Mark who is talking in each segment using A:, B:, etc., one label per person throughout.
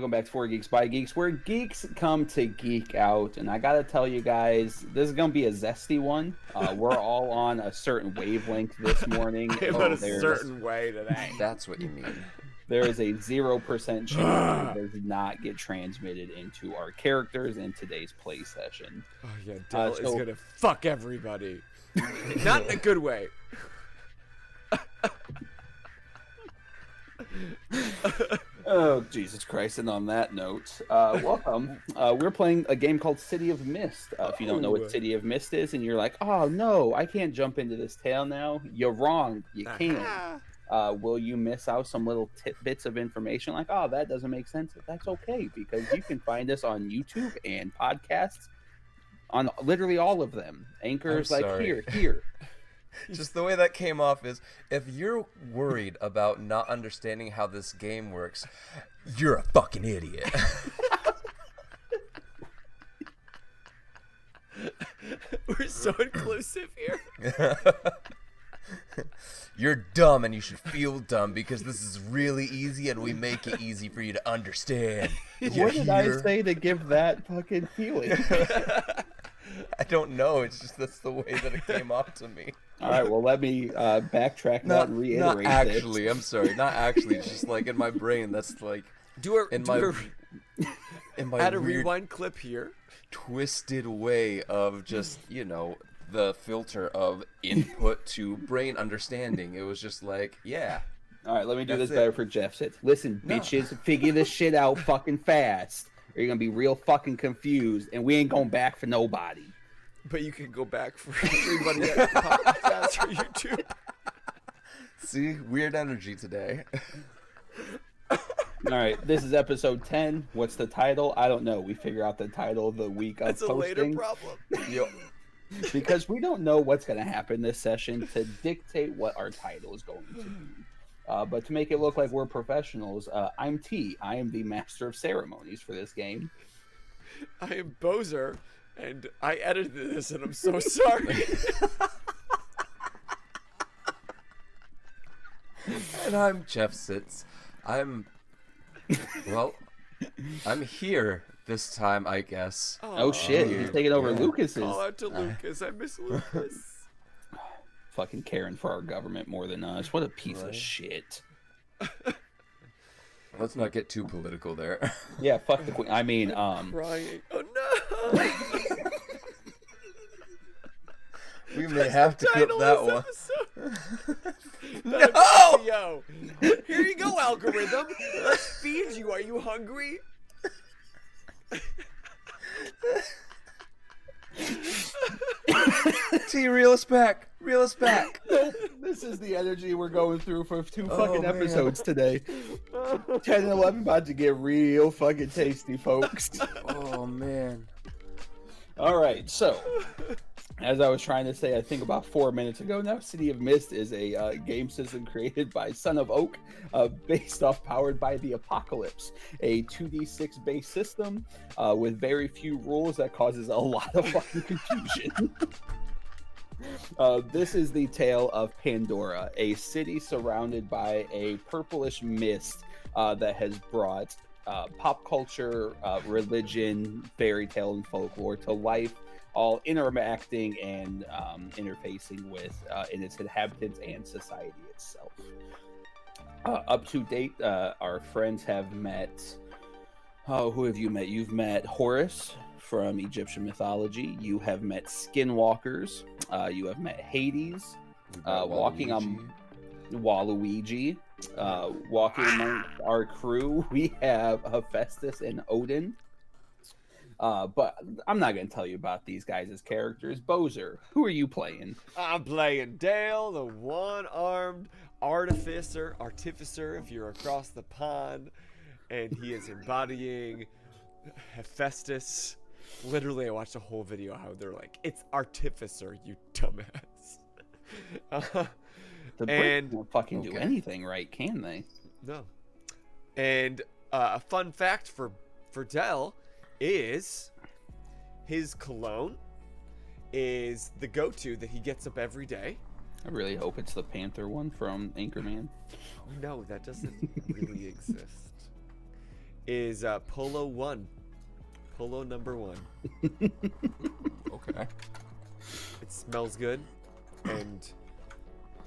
A: welcome back to 4 Geeks by Geeks, where geeks come to geek out. And I gotta tell you guys, this is gonna be a zesty one. We're all on a certain wavelength this morning.
B: I'm on a certain way today.
C: That's what you mean.
A: There is a 0% chance that it does not get transmitted into our characters in today's play session.
B: Oh yeah, Dell is gonna fuck everybody. Not in a good way.
A: Oh, Jesus Christ. And on that note, welcome. We're playing a game called City of Mist. If you don't know what City of Mist is and you're like, oh, no, I can't jump into this tale now. You're wrong. You can. Will you miss out some little tidbits of information like, oh, that doesn't make sense? That's okay, because you can find us on YouTube and podcasts on literally all of them. Anchor's like, here.
C: Just the way that came off is, if you're worried about not understanding how this game works, you're a fucking idiot.
B: We're so inclusive here.
C: You're dumb and you should feel dumb because this is really easy and we make it easy for you to understand.
A: What did I say to give that fucking feeling?
C: I don't know. It's just that's the way that it came off to me.
A: All right, well, let me backtrack that and reiterate
C: Not actually. I'm sorry. Not actually. It's just like in my brain. That's like in my
B: add a
C: weird,
B: rewind clip here.
C: Twisted way of just, you know, the filter of input to brain understanding. It was just like, yeah.
A: All right, let me do this better for Jeff. Listen, bitches, figure this shit out fucking fast, or you're going to be real fucking confused, and we ain't going back for nobody.
B: But you can go back for everybody that podcasts or YouTube.
C: See? Weird energy today.
A: All right, this is episode 10. What's the title? I don't know. We figure out the title the week of
B: That's
A: posting.
B: That's a later problem.
C: Yep.
A: Because we don't know what's going to happen this session to dictate what our title is going to be. But to make it look like we're professionals, I'm T. I am the master of ceremonies for this game.
B: I am Boser, and I edited this, and I'm so sorry.
C: And I'm Jeff Sitz. I'm here this time, I guess.
A: Oh shit, he's taking over Lucas's.
B: Call out to Lucas. I miss Lucas.
A: Fucking caring for our government more than us. What a piece of shit.
C: Let's not get too political there.
A: Yeah, fuck the queen. I mean,
B: crying. Oh no.
C: We may have to clip that one.
B: No! Yo, here you go, algorithm. Let's feed you. Are you hungry?
C: T, reel us back. Reel us back.
A: Nope. This is the energy we're going through for 2 fucking episodes today. 10 and 11 about to get real fucking tasty, folks.
C: Oh, man.
A: All right, so as I was trying to say, I think about 4 minutes ago now, City of Mist is a game system created by Son of Oak, based off Powered by the Apocalypse, a 2d6 based system with very few rules that causes a lot of fucking confusion. This is the tale of Pandora, a city surrounded by a purplish mist that has brought pop culture, religion, fairy tale, and folklore to life, all interacting and interfacing with in its inhabitants and society itself. Up to date, our friends have met. Oh, who have you met? You've met Horus from Egyptian mythology. You have met skinwalkers. You have met Hades, walking on Waluigi. Walking among our crew, we have Hephaestus and Odin. But I'm not going to tell you about these guys as characters. Boser, who are you playing?
B: I'm playing Dale, the one-armed artificer, if you're across the pond, and he is embodying Hephaestus. Literally, I watched a whole video how they're like, it's artificer, you dumbass.
A: The Brits won't fucking do anything right, can they?
B: No. And a fun fact for Dell is his cologne is the go-to that he gets up every day.
A: I really hope it's the Panther one from Anchorman.
B: No, that doesn't really exist. is Polo 1. Polo number 1.
C: Okay.
B: It smells good, and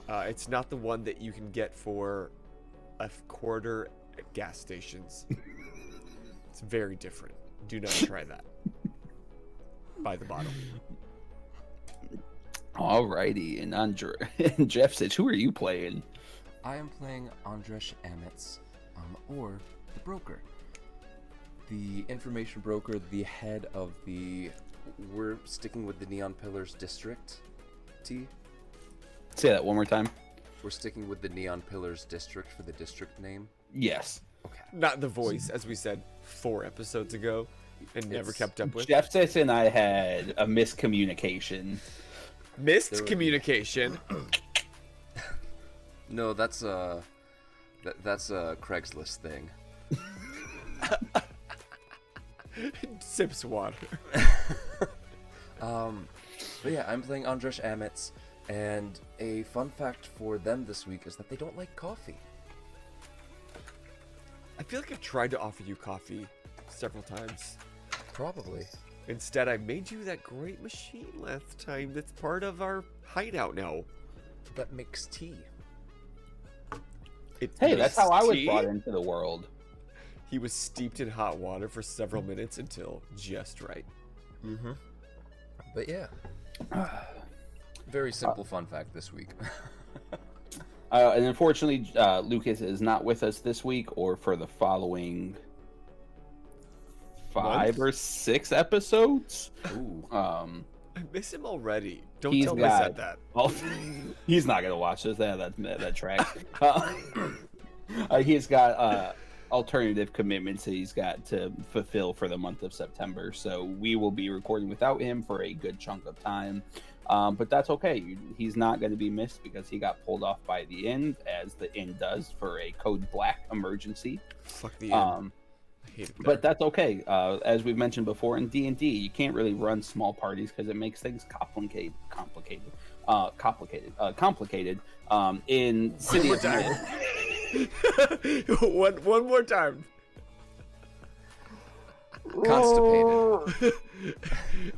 B: it's not the one that you can get for a quarter at gas stations. It's very different. Do not try that. Buy the bottle.
A: Alrighty, and Jeff says, who are you playing?
C: I am playing Andrzej Amitz, or the broker. The information broker, the head of the... We're sticking with the Neon Pillars district, T?
A: Say that one more time.
C: We're sticking with the Neon Pillars district for the district name?
A: Yes.
C: Okay.
B: Not the voice, as we said 4 episodes ago, and never kept up with.
A: Jeff says and I had a miscommunication.
B: Missed communication.
C: No, that's a Craigslist thing.
B: Sips water.
C: But yeah, I'm playing Andrzej Amitz, and a fun fact for them this week is that they don't like coffee.
B: I feel like I've tried to offer you coffee several times.
C: Probably.
B: Instead, I made you that great machine last time that's part of our hideout now.
C: That makes tea.
A: Hey, that's how I was
B: tea?
A: brought into the world.
B: He was steeped in hot water for several minutes until just right.
C: Mm-hmm. But yeah. Very simple fun fact this week.
A: And unfortunately, Lucas is not with us this week or for the following 5 or 6 episodes.
C: Ooh.
B: I miss him already. Don't
A: He's
B: tell him I said that.
A: Well, he's not gonna watch this. That track. He's got alternative commitments that he's got to fulfill for the month of September. So we will be recording without him for a good chunk of time. But that's okay. He's not going to be missed because he got pulled off by the Inn, as the Inn does for a Code Black emergency.
B: Fuck the Inn. I hate it there.
A: But that's okay. As we've mentioned before in D&D, you can't really run small parties because it makes things complicated. In City of
B: One more time.
C: Constipated.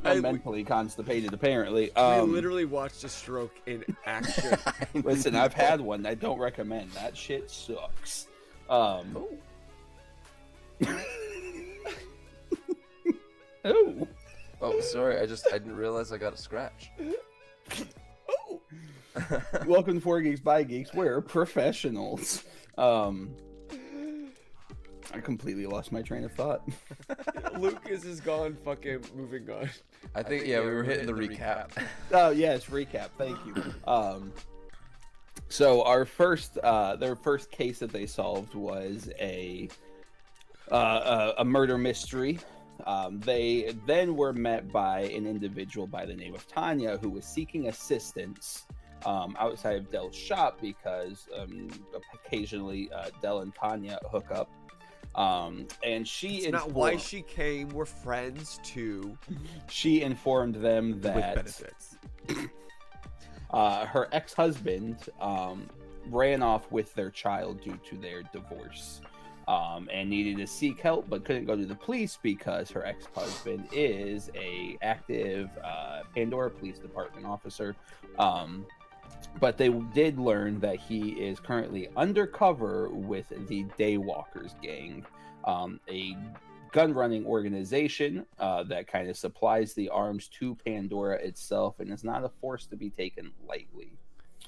A: I'm mentally constipated, apparently.
B: We literally watched a stroke in action.
A: Listen, I've had one. I don't recommend. That shit sucks. Oh.
C: Oh, sorry. I didn't realize I got a scratch.
B: Oh.
A: Welcome to 4 Geeks by Geeks. We're professionals. I completely lost my train of thought.
B: Lucas is gone. Fucking moving on.
C: I think we were hitting the recap.
A: Oh yes, recap. Thank you. So our their first case that they solved was a murder mystery. They then were met by an individual by the name of Tanya, who was seeking assistance outside of Dell's shop because occasionally Dell and Tanya hook up. And she
B: It's not why she came. We're friends too.
A: She informed them that
B: With benefits.
A: Her ex-husband ran off with their child due to their divorce, and needed to seek help but couldn't go to the police because her ex-husband is a active Pandora Police Department officer. But they did learn that he is currently undercover with the Daywalkers gang, a gun-running organization that kind of supplies the arms to Pandora itself and is not a force to be taken lightly.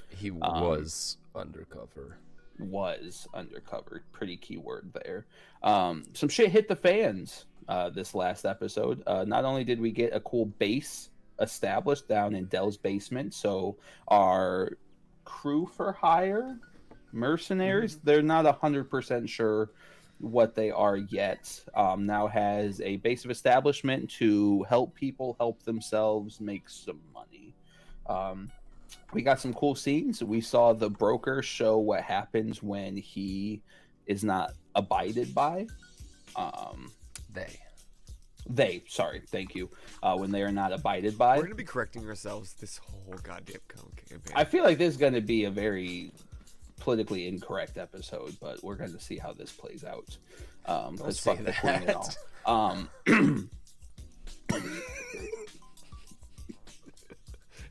C: He was undercover.
A: Was undercover. Pretty key word there. Some shit hit the fans this last episode. Not only did we get a cool base established down in Dell's basement, so our crew for hire mercenaries, they're not 100% sure what they are yet, now has a base of establishment to help people help themselves make some money. We got some cool scenes. We saw the broker show what happens when he is not abided by sorry, thank you. When they are not abided by.
B: We're gonna be correcting ourselves this whole goddamn campaign.
A: I feel like this is going to be a very politically incorrect episode, but we're going to see how this plays out.
C: Don't say
A: fuck the queen and
C: that.
A: all.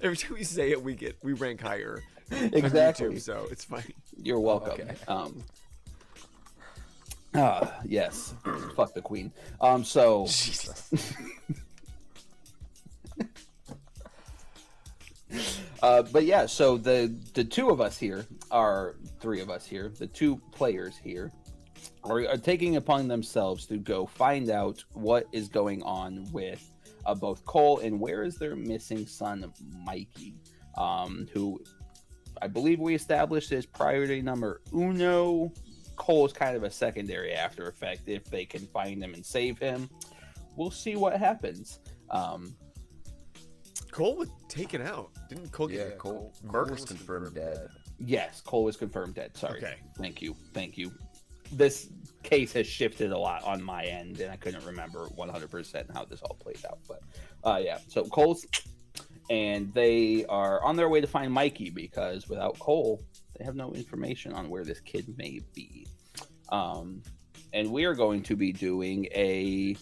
B: Every time we say it, we rank higher. on
A: Exactly.
B: YouTube, so it's fine.
A: You're welcome.
C: Okay.
A: Yes. Fuck the queen. So
C: Jesus.
A: but yeah, so the two of us here three of us here, the two players here are taking upon themselves to go find out what is going on with both Cole and where is their missing son Mikey, who I believe we established is priority number uno. Cole is kind of a secondary after effect. If they can find him and save him, we'll see what happens.
B: Cole was taken out. Didn't Cole
C: Yeah,
B: get
C: Cole
B: murdered?
C: was confirmed dead.
A: Yes, Cole was confirmed dead. Sorry.
B: Okay.
A: Thank you. This case has shifted a lot on my end, and I couldn't remember 100% how this all played out. But yeah, so Cole's, and they are on their way to find Mikey because without Cole, they have no information on where this kid may be. And we are going to be doing a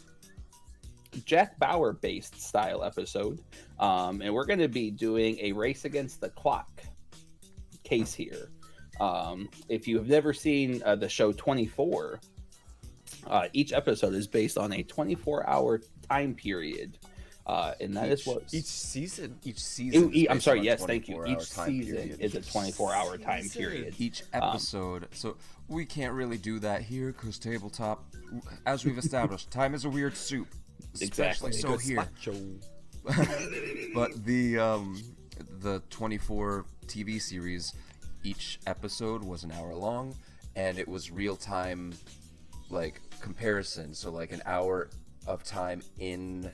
A: Jack Bauer based style episode, and we're going to be doing a race against the clock case here. If you have never seen the show 24, each episode is based on a 24-hour time period, and that is what
B: Each season.
A: I'm sorry.
C: is
A: Yes,
C: on a
A: thank you.
C: 24-hour
A: Each
C: time
A: season
C: period.
A: is a 24-hour time
B: Season.
A: period.
C: Each episode. So we can't really do that here because tabletop, as we've established, time is a weird soup.
A: Exactly.
C: Especially so
B: Good
C: here.
B: macho.
C: But the 24 TV series, each episode was an hour long, and it was real time, like comparison. So like an hour of time in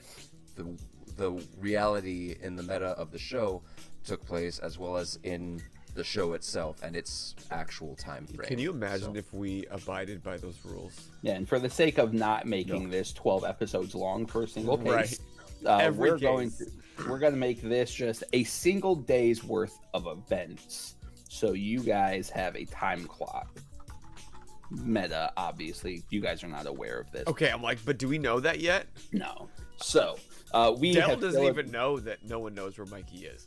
C: the reality in the meta of the show took place, as well as in the show itself and its actual time frame.
B: Can you imagine
C: So-
B: if we abided by those rules?
A: Yeah, and for the sake of not making this 12 episodes long for a single case,
B: Every
A: we're going
B: case.
A: to make this just a single day's worth of events. So you guys have a time clock. Meta, obviously, you guys are not aware of this.
B: Okay, I'm like, but do we know that yet?
A: No. So we
B: Dell
A: have
B: doesn't even know that no one knows where Mikey is.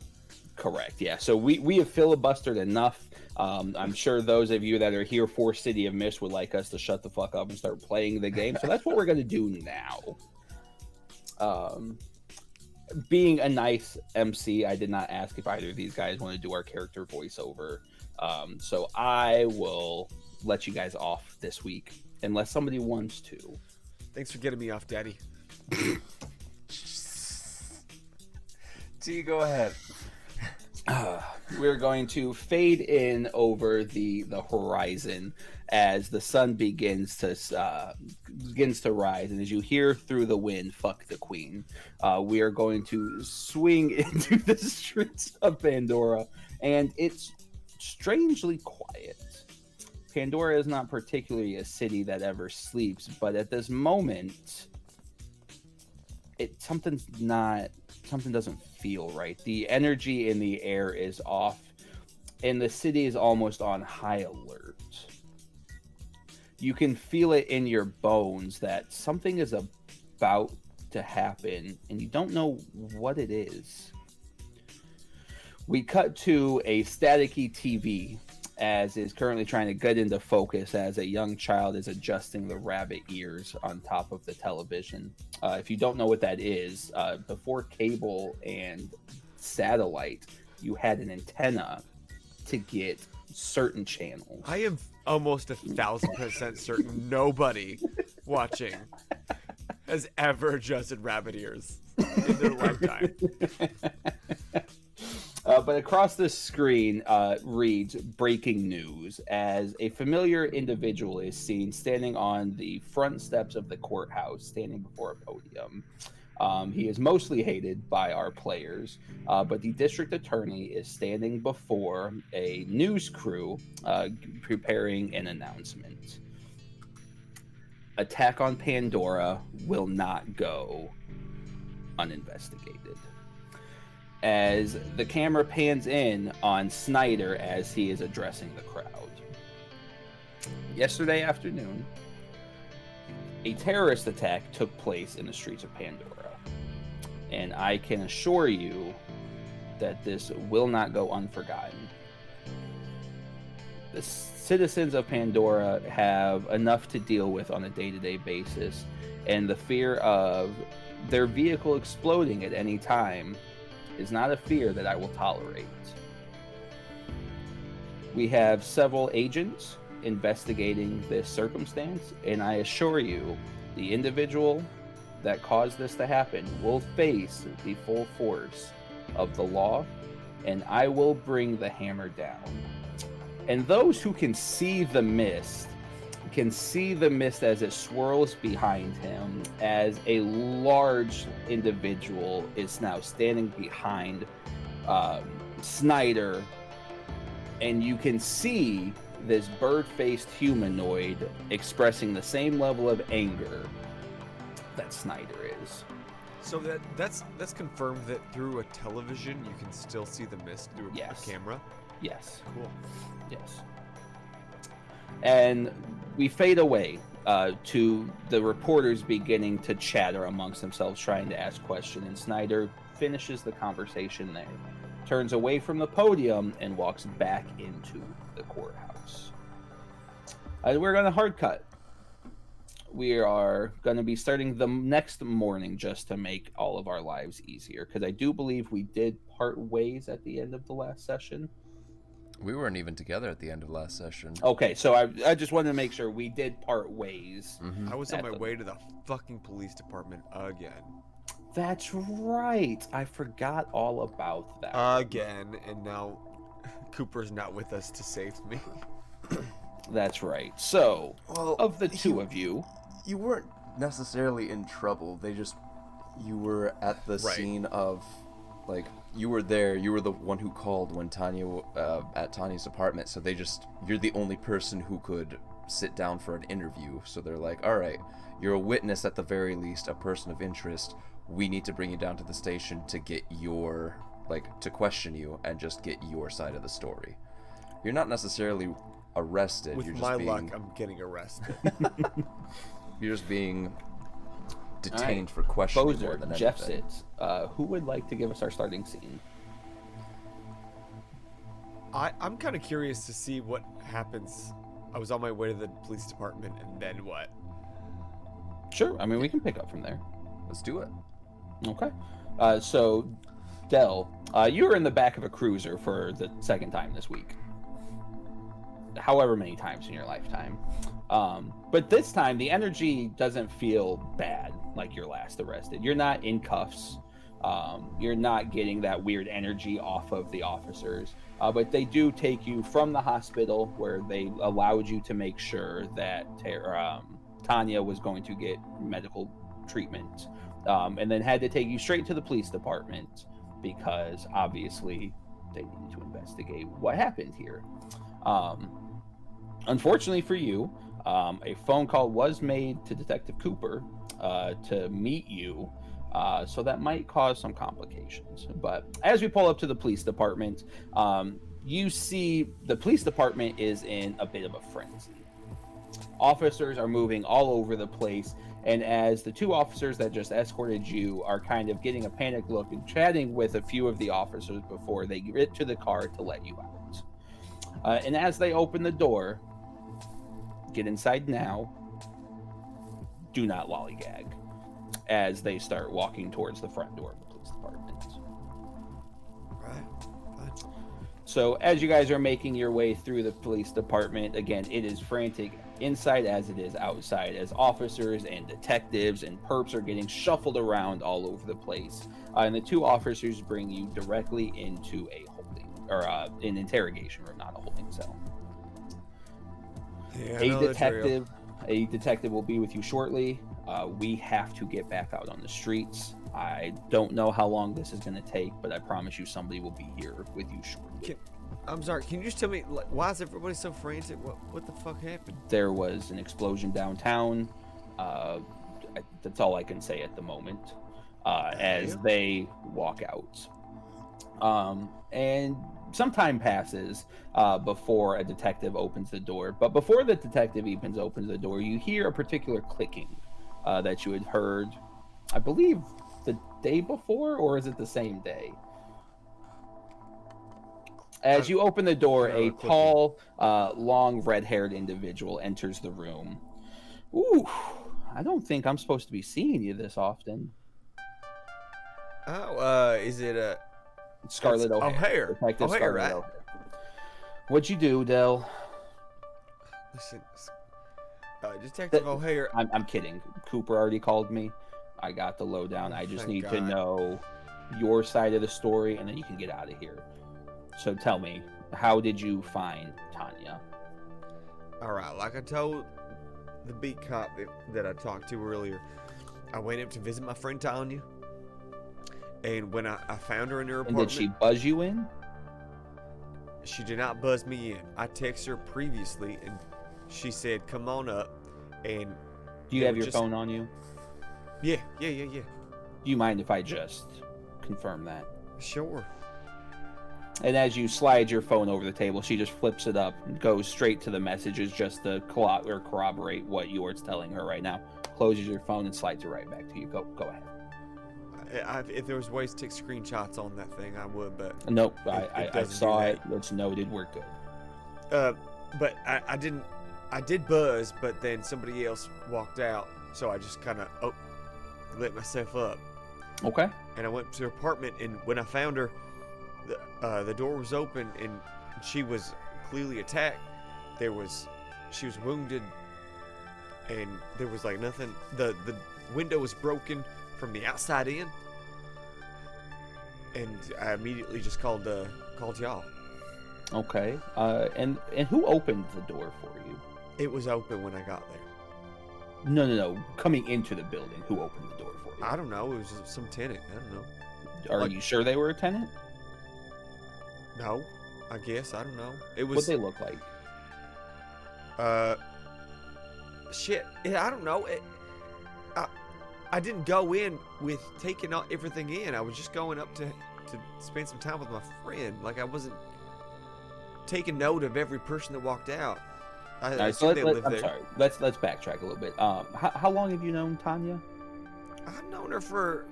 A: Correct. Yeah. So we have filibustered enough. I'm sure those of you that are here for City of Mist would like us to shut the fuck up and start playing the game. So that's what we're going to do now. Being a nice MC, I did not ask if either of these guys want to do our character voiceover. So I will let you guys off this week unless somebody wants to.
B: Thanks for getting me off, Daddy.
C: T, go ahead.
A: We're going to fade in over the horizon as the sun begins to rise, and as you hear through the wind, "Fuck the Queen," we are going to swing into the streets of Pandora, and it's strangely quiet. Pandora is not particularly a city that ever sleeps, but at this moment, something doesn't feel right. The energy in the air is off, and the city is almost on high alert. You can feel it in your bones that something is about to happen, and you don't know what it is. We cut to a staticky TV as is currently trying to get into focus as a young child is adjusting the rabbit ears on top of the television. If you don't know what that is, before cable and satellite, you had an antenna to get certain channels.
B: I am almost 1,000% certain nobody watching has ever adjusted rabbit ears in their lifetime.
A: But across the screen reads breaking news as a familiar individual is seen standing on the front steps of the courthouse, standing before a podium. He is mostly hated by our players, but the district attorney is standing before a news crew preparing an announcement. Attack on Pandora will not go uninvestigated. As the camera pans in on Snyder as he is addressing the crowd. Yesterday afternoon, a terrorist attack took place in the streets of Pandora. And I can assure you that this will not go unforgotten. The citizens of Pandora have enough to deal with on a day-to-day basis, and the fear of their vehicle exploding at any time is not a fear that I will tolerate. We have several agents investigating this circumstance, and I assure you, the individual that caused this to happen will face the full force of the law, and I will bring the hammer down. And those who can see the mist as it swirls behind him, as a large individual is now standing behind Snyder, and you can see this bird-faced humanoid expressing the same level of anger that Snyder is.
B: So that's confirmed that through a television you can still see the mist through a camera?
A: Yes.
B: Cool.
A: Yes. And we fade away to the reporters beginning to chatter amongst themselves, trying to ask questions, and Snyder finishes the conversation there, turns away from the podium, and walks back into the courthouse. We're going to hard cut. We are going to be starting the next morning just to make all of our lives easier, because I do believe we did part ways at the end of the last session.
C: We weren't even together at the end of last session.
A: Okay, so I just wanted to make sure we did part ways.
C: Mm-hmm.
B: I was on my way to the fucking police department again.
A: That's right. I forgot all about that.
B: Again, and now Cooper's not with us to save me.
A: That's right. So,
C: Well,
A: of the two of you...
C: You weren't necessarily in trouble. You were at the scene of, like, you were there. You were the one who called when Tanya, at Tanya's apartment. So you're the only person who could sit down for an interview. So they're like, all right, you're a witness at the very least, a person of interest. We need to bring you down to the station to get to question you and just get your side of the story. You're not necessarily arrested.
B: With
C: you're just
B: my
C: being...
B: luck, I'm getting arrested.
C: You're just being detained for questioning more than
A: Boser, Jeff
C: anything.
A: sits. Who would like to give us our starting scene?
B: I'm kind of curious to see what happens. I was on my way to the police department, and then what?
A: Sure. I mean, we can pick up from there.
C: Let's do it.
A: Okay. So, Del, you were in the back of a cruiser for the second time this week. However many times in your lifetime. But this time, the energy doesn't feel bad like your last arrested. You're not in cuffs. You're not getting that weird energy off of the officers. But they do take you from the hospital, where they allowed you to make sure that Tanya was going to get medical treatment. And then had to take you straight to the police department, because obviously they needed to investigate what happened here. Unfortunately for you, a phone call was made to Detective Cooper to meet you, so that might cause some complications. But as we pull up to the police department, you see the police department is in a bit of a frenzy. Officers are moving all over the place, and as the two officers that just escorted you are kind of getting a panicked look and chatting with a few of the officers before they get to the car to let you out. And as they open the door, get inside now, do not lollygag, as they start walking towards the front door of the police department.
B: Right.
A: So as you guys are making your way through the police department, again, it is frantic inside as it is outside, as officers and detectives and perps are getting shuffled around all over the place. And the two officers bring you directly into a holding, or an interrogation room, not a holding cell.
B: Yeah,
A: A detective will be with you shortly. We have to get back out on the streets. I don't know how long this is going to take, but I promise you somebody will be here with you shortly.
B: I'm sorry, can you just tell me, why is everybody so frantic? What the fuck happened?
A: There was an explosion downtown. That's all I can say at the moment. As they walk out. And some time passes before a detective opens the door. But before the detective even opens the door, you hear a particular clicking that you had heard, I believe, the day before, or is it the same day? As you open the door, a tall, long, red-haired individual enters the room. Ooh, I don't think I'm supposed to be seeing you this often.
B: Oh, is it
A: Scarlett O'Hare. Detective
B: O'Hare,
A: Scarlett
B: right?
A: O'Hare. What'd you do, Dell?
B: Listen, Detective O'Hare.
A: I'm kidding. Cooper already called me. I got the lowdown. I just need to know your side of the story, and then you can get out of here. So tell me, how did you find Tanya?
B: All right, like I told the beat cop that I talked to earlier, I went up to visit my friend Tanya, and when I found her in her apartment...
A: And did she buzz you in?
B: She did not buzz me in. I texted her previously, and she said, come on up, and...
A: Do you have your phone on you?
B: Yeah.
A: Do you mind if I just confirm that?
B: Sure.
A: And as you slide your phone over the table, she just flips it up and goes straight to the messages just to corroborate what you're telling her right now. Closes your phone and slides it right back to you. Go ahead.
B: If there was ways to take screenshots on that thing, I would, but...
A: Nope, I saw it. It's noted. We're good.
B: But I did buzz, but then somebody else walked out, so I just kind of let myself up.
A: Okay.
B: And I went to her apartment, and when I found her, the door was open, and she was clearly attacked. She was wounded, and there was like nothing. The window was broken from the outside in, and I immediately just called y'all.
A: Okay. And who opened the door for you?
B: It was open when I got there.
A: No. Coming into the building, who opened the door for you?
B: I don't know. It was just some tenant. I don't know.
A: Are you sure they were a tenant?
B: No, I guess. I don't know. It was.
A: What'd they look like?
B: Shit. I don't know. I didn't go in with taking everything in. I was just going up to spend some time with my friend. Like, I wasn't taking note of every person that walked out.
A: I'm sorry. Let's backtrack a little bit. How long have you known Tanya?
B: I've known her for...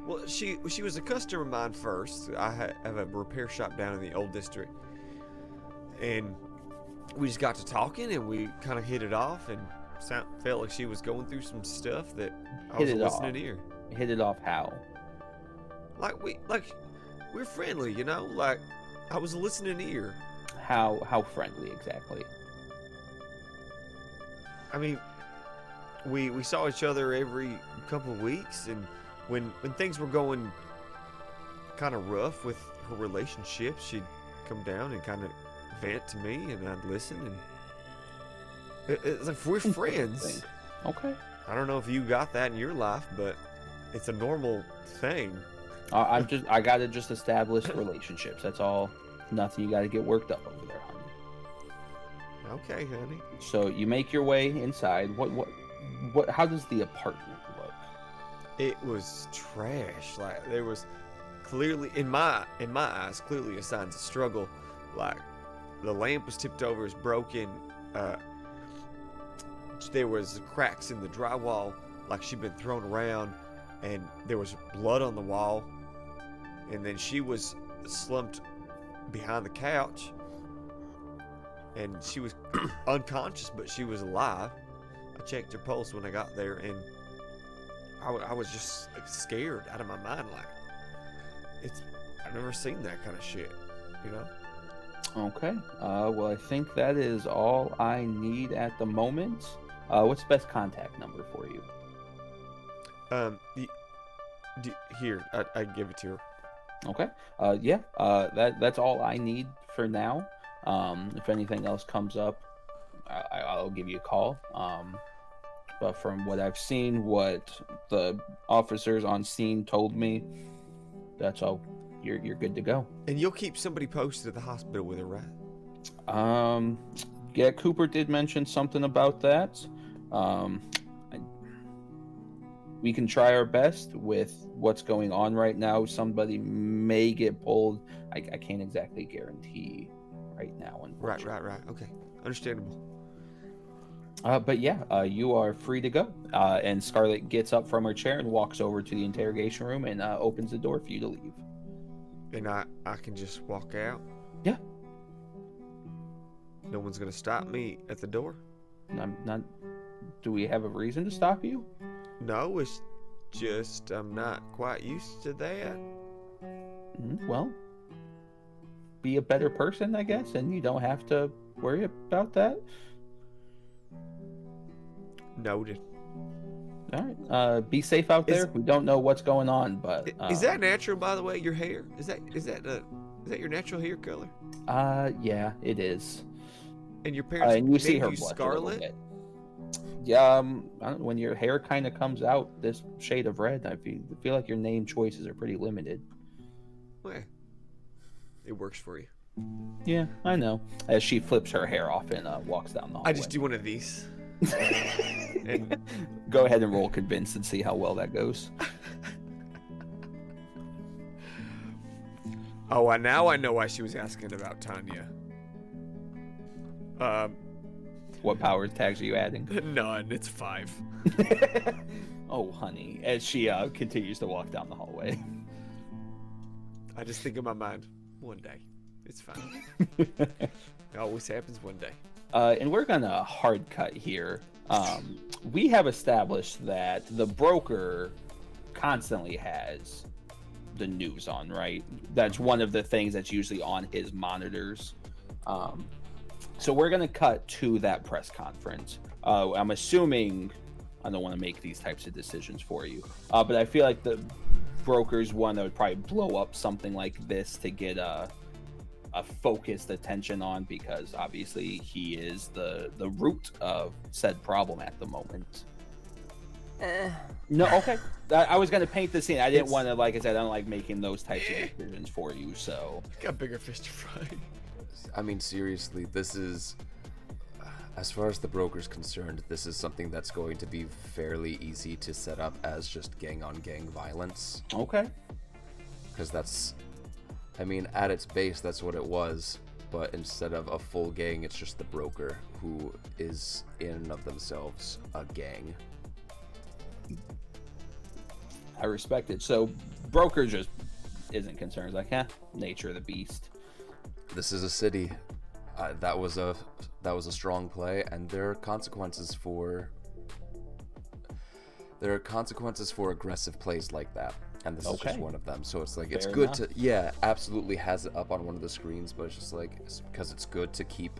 B: Well, she was a customer of mine first. I have a repair shop down in the old district. And we just got to talking, and we kind of hit it off, and felt like she was going through some stuff that I was a listening ear.
A: Hit it off how?
B: We're friendly, you know? Like, I was a listening ear.
A: How friendly exactly?
B: I mean, we saw each other every couple of weeks, and when things were going kind of rough with her relationship, she'd come down and kind of vent to me, and I'd listen, and it's like we're friends.
A: Okay.
B: I don't know if you got that in your life, but it's a normal thing.
A: I gotta just establish relationships. That's all. Nothing you gotta get worked up over there, honey.
B: Okay, honey.
A: So you make your way inside. What? How does the apartment look?
B: It was trash. Like, there was clearly, in my eyes, clearly a signs of struggle. Like, the lamp was tipped over, was broken. There was cracks in the drywall, like she'd been thrown around, and there was blood on the wall. And then she was slumped behind the couch, and she was unconscious, but she was alive. I checked her pulse when I got there, and I was just scared out of my mind. Like, I've never seen that kind of shit, you know?
A: Okay. Well, I think that is all I need at the moment. What's the best contact number for you?
B: Here, I give it to her.
A: Okay. Yeah. That's all I need for now. If anything else comes up, I'll give you a call. But from what I've seen, what the officers on scene told me, that's all. You're good to go.
B: And you'll keep somebody posted at the hospital with her, right?
A: Yeah, Cooper did mention something about that. we can try our best with what's going on right now. Somebody may get pulled. I can't exactly guarantee right now.
B: Right. Okay, understandable.
A: But yeah, you are free to go. And Scarlet gets up from her chair and walks over to the interrogation room and opens the door for you to leave.
B: And I can just walk out?
A: Yeah.
B: No one's gonna stop me at the door?
A: I'm not. Do we have a reason to stop you?
B: No, it's just I'm not quite used to that.
A: Well, be a better person, I guess, and you don't have to worry about that.
B: Noted.
A: All right. Be safe out there. We don't know what's going on, but
B: is that natural, by the way? Your hair is that your natural hair color?
A: Yeah, it is.
B: And your parents
A: and you see her
B: you
A: blush
B: Scarlet?
A: a little bit. Yeah, I don't know, when your hair kind of comes out this shade of red, I feel like your name choices are pretty limited.
B: Well, it works for you.
A: Yeah, I know. As she flips her hair off and walks down the hallway.
B: I just do one of these. And
A: go ahead and roll convince and see how well that goes.
B: Oh, now I know why she was asking about Tanya.
A: What power tags are you adding?
B: None. It's 5.
A: Oh, honey. As she continues to walk down the hallway.
B: I just think in my mind, one day. It's fine. It always happens one day.
A: And we're gonna hard cut here. We have established that the broker constantly has the news on, right? That's one of the things that's usually on his monitors. So we're gonna cut to that press conference. I'm assuming I don't want to make these types of decisions for you, but I feel like the broker's one that would probably blow up something like this to get a focused attention on, because obviously he is the root of said problem at the moment. No, okay. I was gonna paint the scene. I didn't want to, like I said, I don't like making those types of decisions for you. So
B: got bigger fish to fry.
C: I mean, seriously, this is, as far as the broker's concerned, this is something that's going to be fairly easy to set up as just gang-on-gang violence.
A: Okay.
C: Because that's, I mean, at its base, that's what it was. But instead of a full gang, it's just the broker, who is in and of themselves a gang.
A: I respect it. So broker just isn't concerned. Like, nature of the beast.
C: This is a city. That was a strong play, and there are consequences for aggressive plays like that, and this is just one of them. So it's like, it's good to, yeah, absolutely has it up on one of the screens, but it's just like, because it's good to keep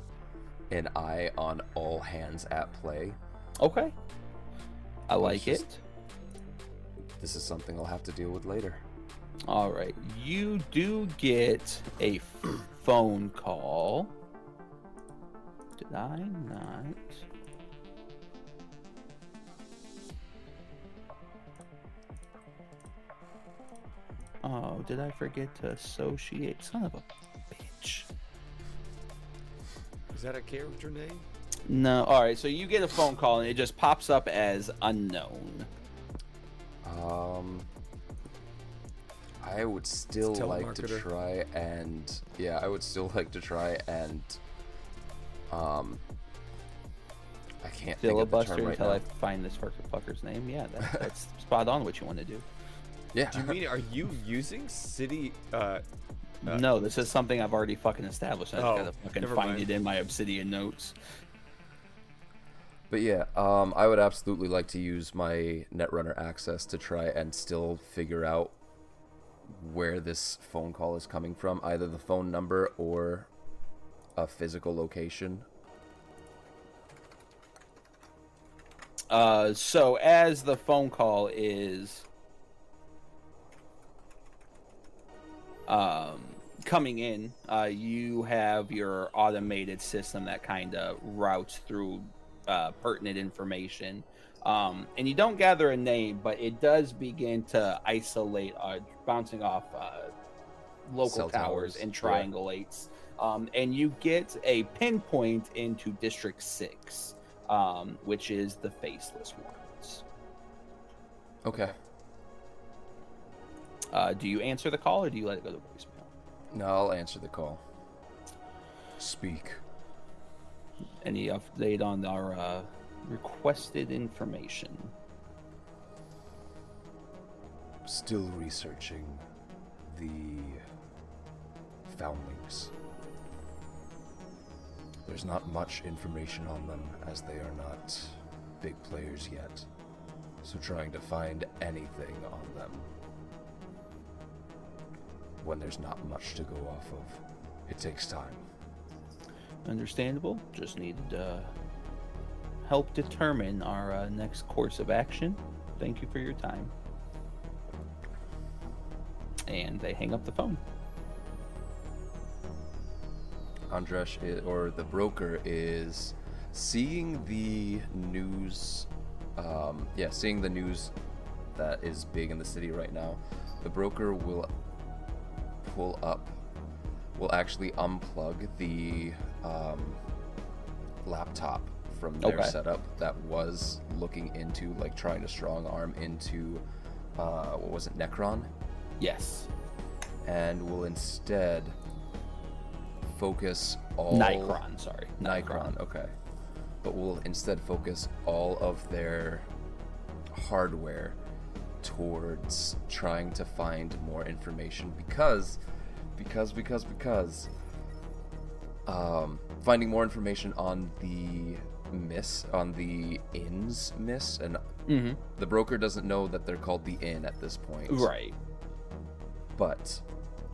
C: an eye on all hands at play.
A: Okay, I like it.
C: This is something I'll have to deal with later.
A: All right, you do get a phone call. Did I not? Oh, did I forget to associate? Son of a bitch.
B: Is that a character name?
A: No. All right, so you get a phone call and it just pops up as unknown.
C: I would still like to try and I can't think of the term right
A: until
C: now.
A: I find this fucker's name. Yeah, that's spot on what you want to do.
C: Yeah.
B: Do you mean, are you using city?
A: No, this is something I've already fucking established. I just gotta fucking find it in my Obsidian notes.
C: But yeah, I would absolutely like to use my Netrunner access to try and still figure out where this phone call is coming from, either the phone number or a physical location.
A: So as the phone call is coming in, you have your automated system that kind of routes through pertinent information, and you don't gather a name, but it does begin to isolate, bouncing off local
C: Cell
A: towers and triangulates, and you get a pinpoint into District 6, which is the Faceless Ones.
C: Okay.
A: Do you answer the call or do you let it go to voicemail?
C: No, I'll answer the call. Speak.
A: Any update on our requested information?
C: Still researching the foundlings. There's not much information on them as they are not big players yet. So trying to find anything on them when there's not much to go off of, it takes time.
A: Understandable. Just need to help determine our next course of action. Thank you for your time. And they hang up the phone.
C: Andresh, or the broker, is seeing the news. Seeing the news that is big in the city right now. The broker will actually unplug the laptop from their setup that was looking into, like, trying to strong arm into, what was it, Necron?
A: Yes.
C: And will instead focus all...
A: Nicron, sorry.
C: Nicron, okay. But will instead focus all of their hardware towards trying to find more information because finding more information on the inn's miss, and the broker doesn't know that they're called the inn at this point.
A: Right.
C: But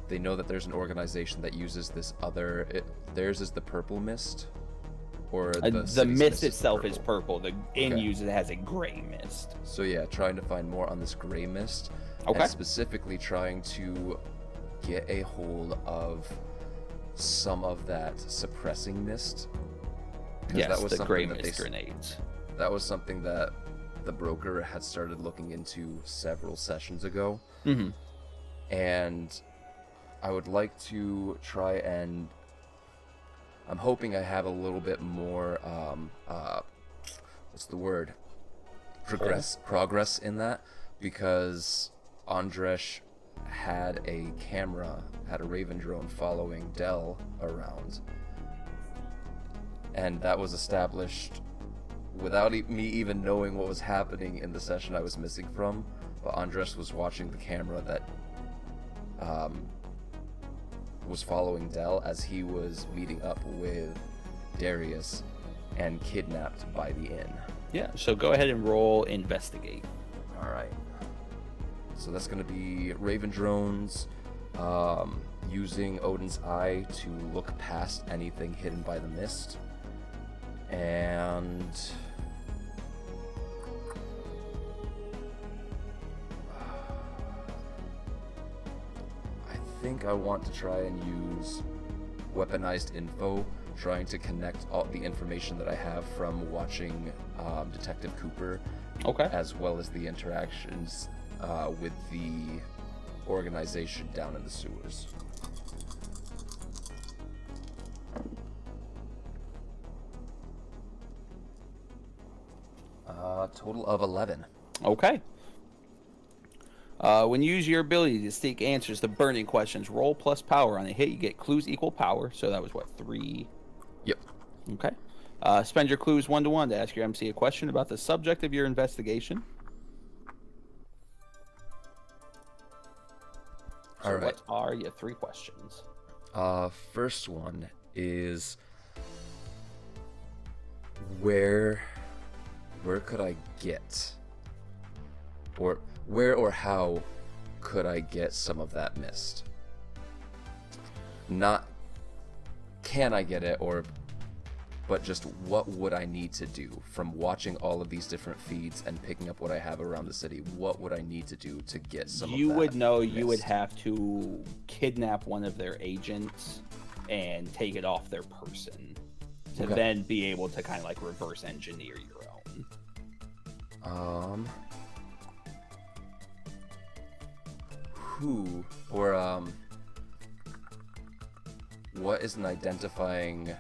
C: they know that there's an organization that uses this other, theirs is the purple mist, or
A: the mist itself is purple. The inn has a gray mist.
C: So yeah, trying to find more on this gray mist,
A: Okay.
C: and specifically trying to get a hold of some of that suppressing mist.
A: Yes, the gray mist grenades.
C: That was something that the broker had started looking into several sessions ago.
A: Mm-hmm.
C: And I would like to try and... I'm hoping I have a little bit more, what's the word? Progress in that, because Andresh had a Raven drone following Dell around. And that was established without me even knowing what was happening in the session I was missing from. But Andresh was watching the camera that was following Dell as he was meeting up with Darius and kidnapped by the inn.
A: Yeah, so go ahead and roll investigate.
C: Alright. So that's going to be Raven drones, using Odin's eye to look past anything hidden by the mist. And... I think I want to try and use weaponized info, trying to connect all the information that I have from watching Detective Cooper, as well as the interactions with the organization down in the sewers. Total of 11.
A: Okay. When you use your ability to seek answers to burning questions, roll plus power. On a hit, you get clues equal power. So that was what, 3?
C: Yep.
A: Okay. Spend your clues 1-to-1 to ask your MC a question about the subject of your investigation. So
C: All right.
A: what are your 3 questions?
C: First one is where could I get, or where or how could I get some of that mist? Not can I get it, but just what would I need to do from watching all of these different feeds and picking up what I have around the city? What would I need to do to get some of that
A: You would know
C: mist?
A: You would have to kidnap one of their agents and take it off their person to then be able to kind of like reverse engineer your own.
C: Who or what is an identifying...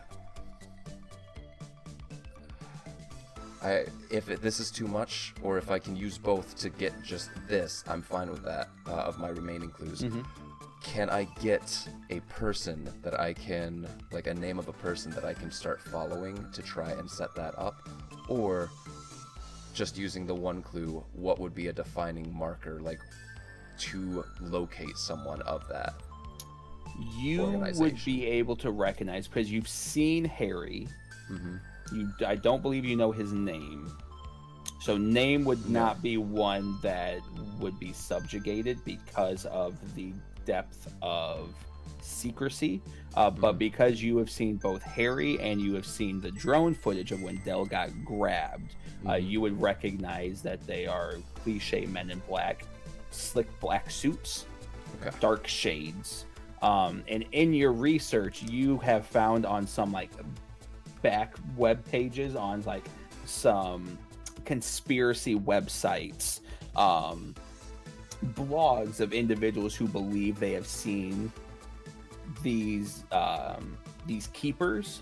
C: this is too much, or if I can use both to get just this, I'm fine with that, of my remaining clues. Can I get a person that I can, like a name of a person that I can start following to try and set that up? Or just using the one clue, what would be a defining marker, like to locate someone of that
A: You would be able to recognize, because you've seen Harry. I don't believe you know his name. So name would not be one that would be subjugated because of the depth of secrecy. But because you have seen both Harry and you have seen the drone footage of when Dell got grabbed, you would recognize that they are cliche men in black, slick black suits, dark shades. And in your research, you have found on some like back web pages on like some conspiracy websites, blogs of individuals who believe they have seen these keepers,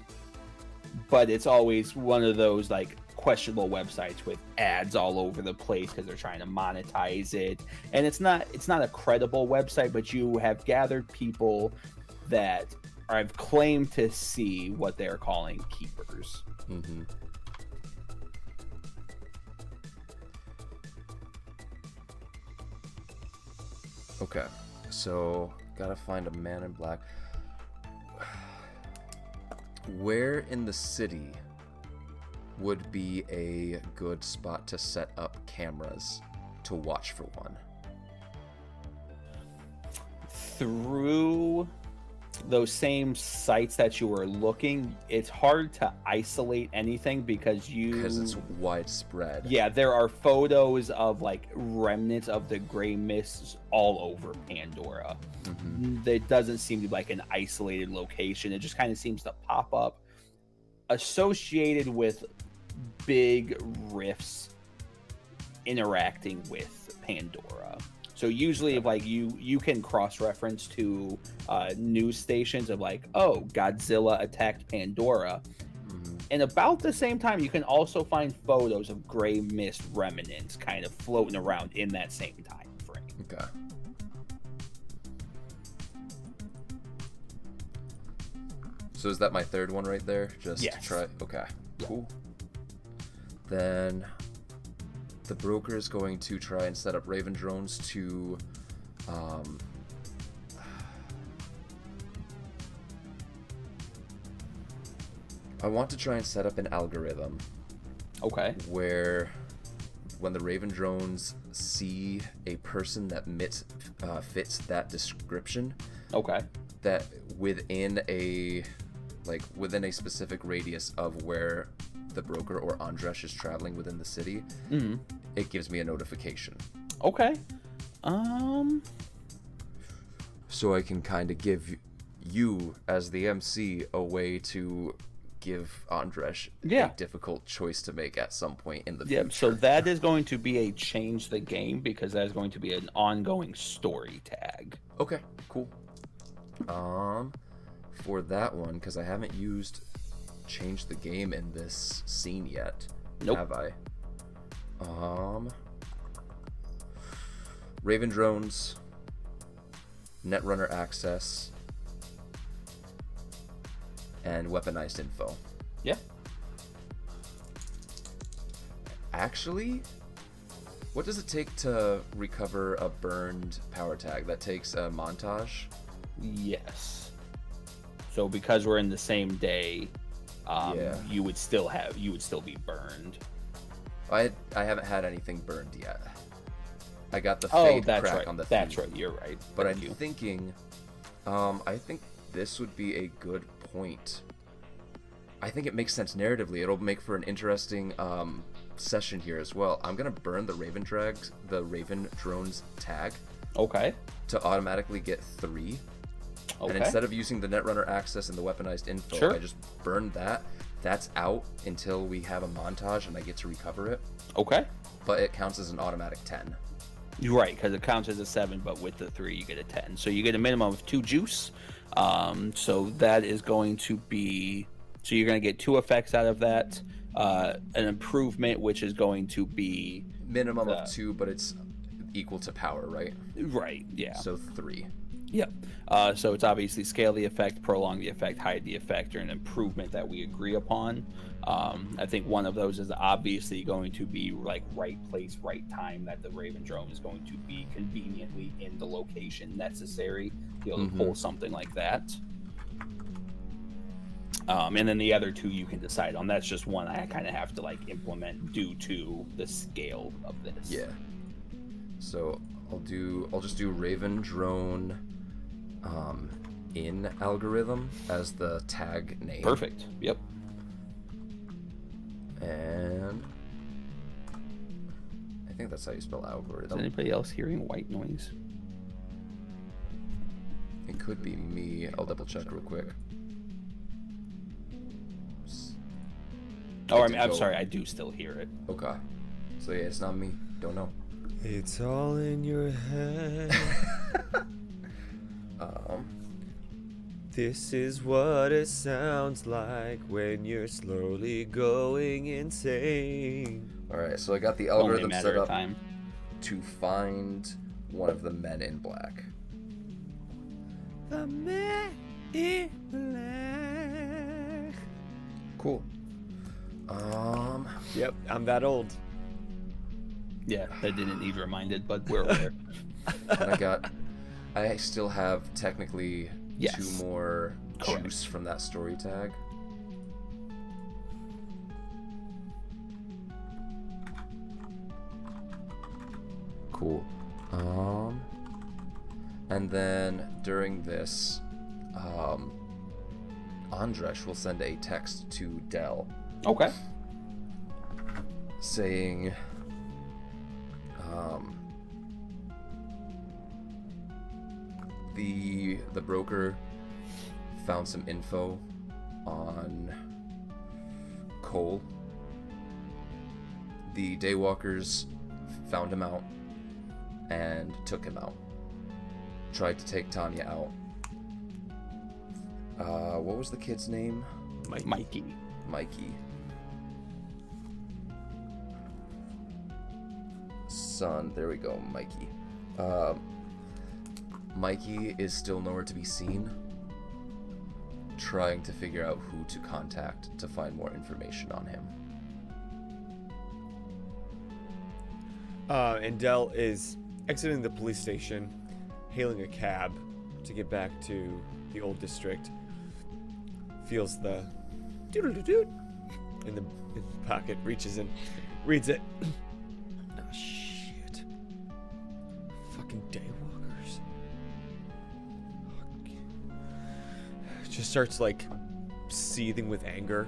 A: but it's always one of those like questionable websites with ads all over the place because they're trying to monetize it, and it's not a credible website, but you have gathered people that I've claimed to see what they're calling keepers.
C: Okay, so gotta find a man in black. Where in the city would be a good spot to set up cameras to watch for one?
A: Through those same sites that you were looking, it's hard to isolate anything because
C: it's widespread.
A: Yeah, there are photos of like remnants of the gray mists all over Pandora. There doesn't seem to be like an isolated location. It just kind of seems to pop up associated with big rifts interacting with Pandora. So usually if like you can cross-reference to news stations of like, oh, Godzilla attacked Pandora. And about the same time, you can also find photos of gray mist remnants kind of floating around in that same time frame.
C: Okay. So is that my third one right there? Just to try. Okay. Cool. Then the broker is going to try and set up Raven drones to I want to try and set up an algorithm where when the Raven drones see a person that fits that description, that within a specific radius of where the broker or Andresh is traveling within the city, it gives me a notification. So I can kind of give you, as the MC, a way to give Andresh a difficult choice to make at some point in the future.
A: So that is going to be a change the game, because that is going to be an ongoing story tag.
C: Okay, cool. For that one, because I haven't used change the game in this scene yet, have I? Raven drones, Netrunner access, and weaponized info. Actually, what does it take to recover a burned power tag? That takes a montage?
A: Yes. So because we're in the same day, you would still be burned.
C: I haven't had anything burned yet. I got the fade crack on the feed.
A: That's right, you're right.
C: But I'm thinking, I think this would be a good point. I think it makes sense narratively. It'll make for an interesting session here as well. I'm gonna burn the Raven drones tag. To automatically get 3. And instead of using the Netrunner access and the weaponized info, I just burn that. That's out until we have a montage and I get to recover it. But it counts as an automatic 10.
A: You're right, because it counts as a 7, but with the 3 you get a 10. So you get a minimum of 2 juice. So that is going to be... So you're going to get 2 effects out of that. an improvement, which is going to be
C: Minimum of 2, but it's equal to power, right?
A: right. Yeah.
C: So 3.
A: Yep. So it's obviously scale the effect, prolong the effect, hide the effect, or an improvement that we agree upon. I think one of those is obviously going to be like right place, right time, that the Raven drone is going to be conveniently in the location necessary to be able to pull something like that. And then the other 2 you can decide on. That's just one I kind of have to like implement due to the scale of this.
C: Yeah. So I'll just do Raven drone in algorithm as the tag name.
A: Perfect. Yep.
C: And I think that's how you spell
A: Is
C: algorithm.
A: anybody else hearing white noise?
C: It could be me. I'll double check real quick.
A: Oh, I'm sorry. I do still hear it.
C: Okay. So yeah, it's not me. Don't know.
B: It's all in your head. This is what it sounds like when you're slowly going insane.
C: All right. So I got the
A: Only a
C: algorithm
A: matter
C: set
A: of
C: up
A: time.
C: to find one of the men in black.
B: The man in black.
C: Cool.
B: Yep, I'm that old.
A: Yeah, that didn't need reminded, but we're aware.
C: And I still have technically
A: Yes.
C: 2 more
A: Correct.
C: juice from that story tag. Cool. And then during this, Andresh will send a text to Dell
A: Okay.
C: saying, the broker found some info on Cole. The Daywalkers found him out and took him out. Tried to take Tanya out. What was the kid's name?
A: Mikey.
C: Mikey. Son, there we go, Mikey. Mikey is still nowhere to be seen. Trying to figure out who to contact to find more information on him.
B: And Dell is exiting the police station, hailing a cab to get back to the old district. Feels the doodle-doo-doo in the pocket, reaches in, reads it. Oh, shit. Fucking Daywalkers. Just starts like seething with anger.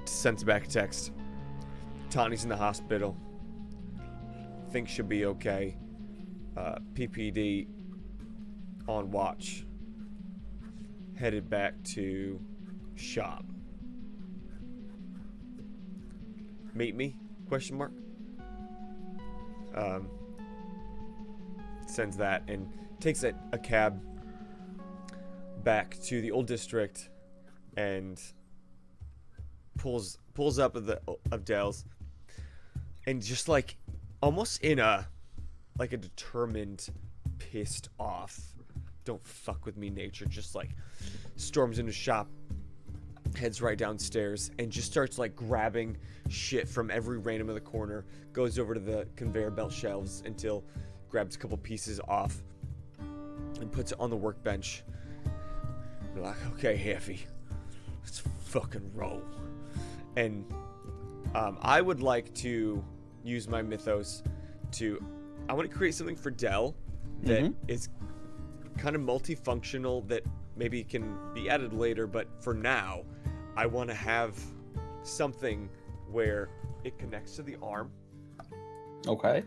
B: Sends back a text. Tanya's in the hospital. Think she'll be okay. PPD on watch. Headed back to shop. Meet me? Question mark. Sends that and takes a cab back to the old district and pulls up of Dell's, and just like almost in a determined, pissed off, don't fuck with me nature, just like storms into shop, heads right downstairs, and just starts like grabbing shit from every random of the corner, goes over to the conveyor belt shelves until grabs a couple pieces off and puts it on the workbench. They're like, okay, Haffy, let's fucking roll. And I would like to use my mythos I want to create something for Dell that is kind of multifunctional, that maybe can be added later, but for now, I want to have something where it connects to the arm.
A: Okay.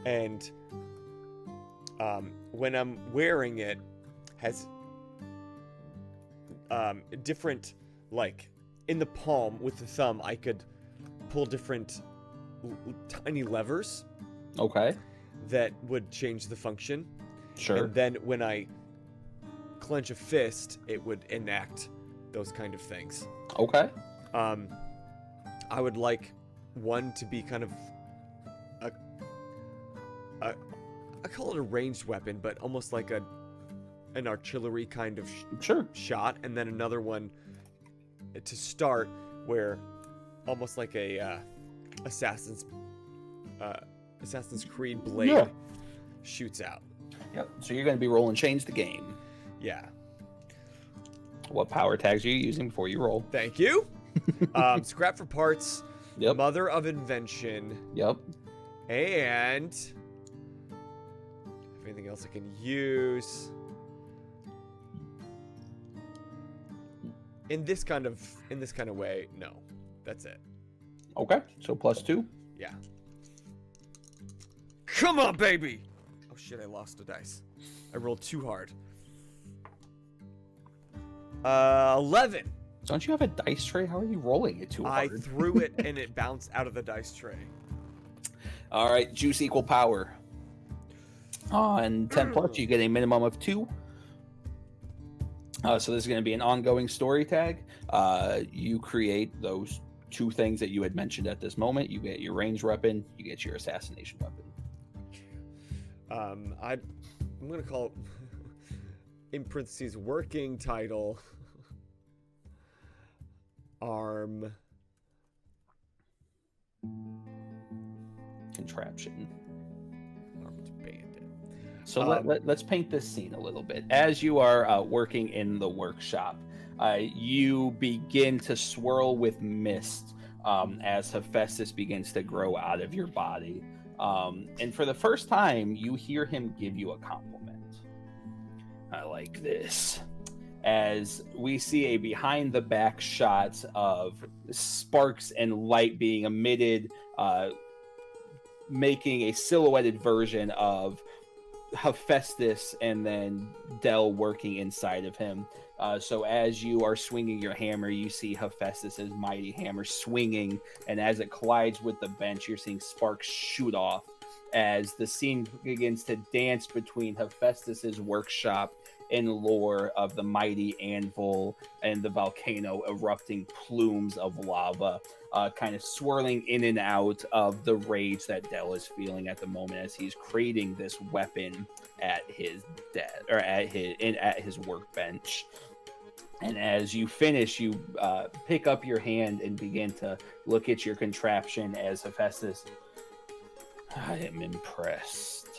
B: And when I'm wearing it, has different, like, in the palm with the thumb, I could pull different tiny levers.
A: Okay.
B: That would change the function.
A: Sure.
B: And then when I clench a fist, it would enact those kind of things.
A: Okay.
B: I would like one to be kind of I call it a ranged weapon, but almost like an artillery kind of shot, and then another one to start where almost like a Assassin's Creed blade shoots out.
A: Yep. So you're going to be rolling change the game.
B: Yeah.
A: What power tags are you using before you roll?
B: Thank you. Scrap for parts.
A: Yep.
B: Mother of invention.
A: Yep.
B: And anything else I can use? In this kind of way, no. That's it.
A: Okay. So +2.
B: Yeah. Come on, baby. Oh shit, I lost a dice. I rolled too hard. 11.
A: Don't you have a dice tray? How are you rolling it too hard?
B: I threw it and it bounced out of the dice tray.
A: All right, juice equal power. On 10 plus, you get a minimum of 2. So this is going to be an ongoing story tag. You create those 2 things that you had mentioned at this moment. You get your ranged weapon. You get your assassination weapon.
B: I'm going to call it, in parentheses, working title, arm
A: contraption.
B: Armed bandit.
A: So let's paint this scene a little bit. As you are working in the workshop, you begin to swirl with mist as Hephaestus begins to grow out of your body. And for the first time, you hear him give you a compliment. I like this. As we see a behind the back shot of sparks and light being emitted, making a silhouetted version of Hephaestus and then Del working inside of him. So as you are swinging your hammer, you see Hephaestus's mighty hammer swinging, and as it collides with the bench, you're seeing sparks shoot off as the scene begins to dance between Hephaestus's workshop and lore of the mighty anvil and the volcano erupting plumes of lava, kind of swirling in and out of the rage that Del is feeling at the moment as he's creating this weapon at his at his workbench. And as you finish, you pick up your hand and begin to look at your contraption as Hephaestus. I am impressed.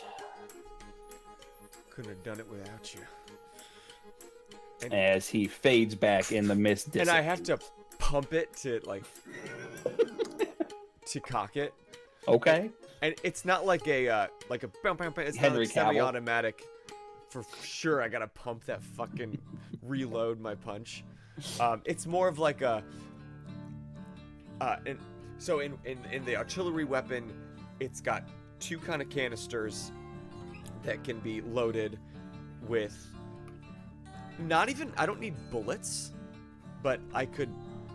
B: Couldn't have done it without you.
A: As he fades back in the mist.
B: And I have to pump it to to cock it.
A: Okay.
B: And it's not like a bam, bam, bam. It's
A: Henry
B: not like semi-automatic. For sure, I gotta pump that fucking reload my punch. It's more of like a. In the artillery weapon, it's got 2 kind of canisters that can be loaded with. I don't need bullets, but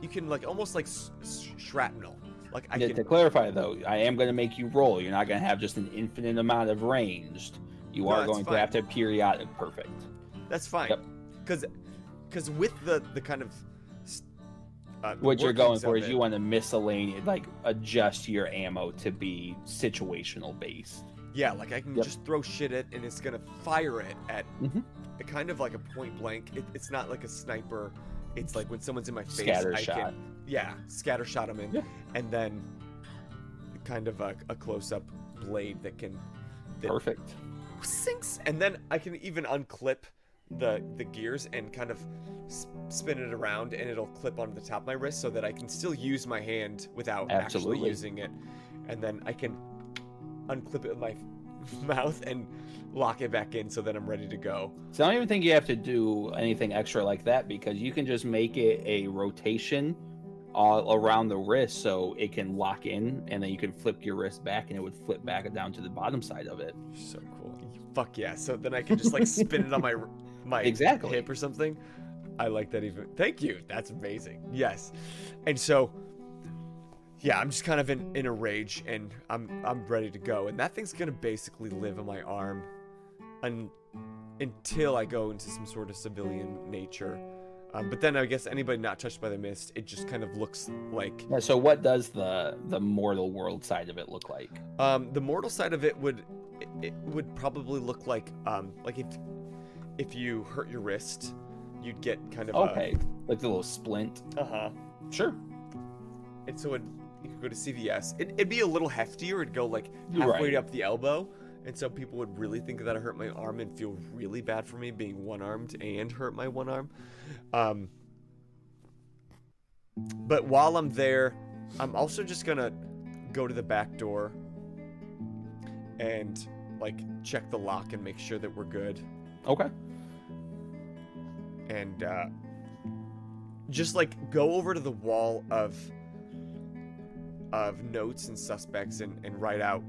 B: you can like almost like shrapnel. Like I can.
A: To clarify though, I am going to make you roll. You're not going to have just an infinite amount of ranged. You are going to have to periodic. Perfect.
B: That's fine.
A: Yep.
B: Because with the kind of
A: what you're going for is you want to miscellaneous, like adjust your ammo to be situational based.
B: Yeah, like I can just throw shit at, and it's gonna fire it at kind of like a point blank. It's not like a sniper. It's like when someone's in my face,
A: Scatter shot.
B: Scatter shot them in, and then kind of a close up blade that
A: Perfect.
B: Sinks, and then I can even unclip the gears and kind of spin it around, and it'll clip onto the top of my wrist so that I can still use my hand without actually using it, and then I can unclip it with my mouth and lock it back in so that I'm ready to go.
A: So I don't even think you have to do anything extra like that, because you can just make it a rotation all around the wrist so it can lock in, and then you can flip your wrist back and it would flip back down to the bottom side of it.
B: So cool. Fuck yeah. So then I can just like spin it on my
A: exactly.
B: hip or something. I like that even. Thank you. That's amazing. Yes. And so yeah, I'm just kind of in a rage, and I'm ready to go. And that thing's gonna basically live on my arm until I go into some sort of civilian nature. But then I guess anybody not touched by the mist, it just kind of looks like...
A: Yeah, so what does the mortal world side of it look like?
B: The mortal side of it would probably look like if you hurt your wrist, you'd get kind of
A: okay, like the little splint. Sure.
B: And so you could go to CVS. It'd be a little heftier. It'd go like halfway up the elbow. And so people would really think that I hurt my arm and feel really bad for me being one-armed and hurt my one arm. But while I'm there, I'm also just gonna go to the back door and like check the lock and make sure that we're good.
A: Okay.
B: And just like go over to the wall of notes and suspects and write out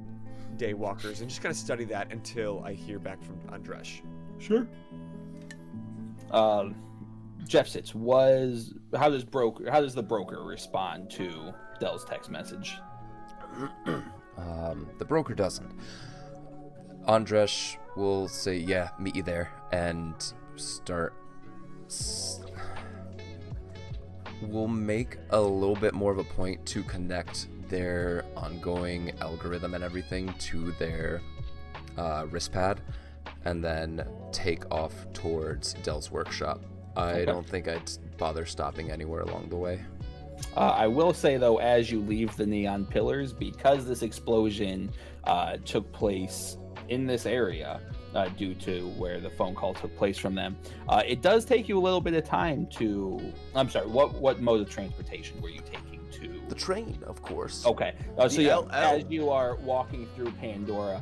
B: daywalkers and just kind of study that until I hear back from Andresh.
A: Sure. Jeff sits. How does the broker respond to Dell's text message?
C: The broker doesn't. Andresh will say, "Yeah, meet you there," and start. We'll make a little bit more of a point to connect their ongoing algorithm and everything to their wrist pad, and then take off towards Dell's workshop. I don't think I'd bother stopping anywhere along the way.
A: I will say, though, as you leave the neon pillars, because this explosion took place in this area, due to where the phone call took place from them, it does take you a little bit of time to... I'm sorry, what mode of transportation were you taking to...
C: The train, of course.
A: Okay. So as you are walking through Pandora,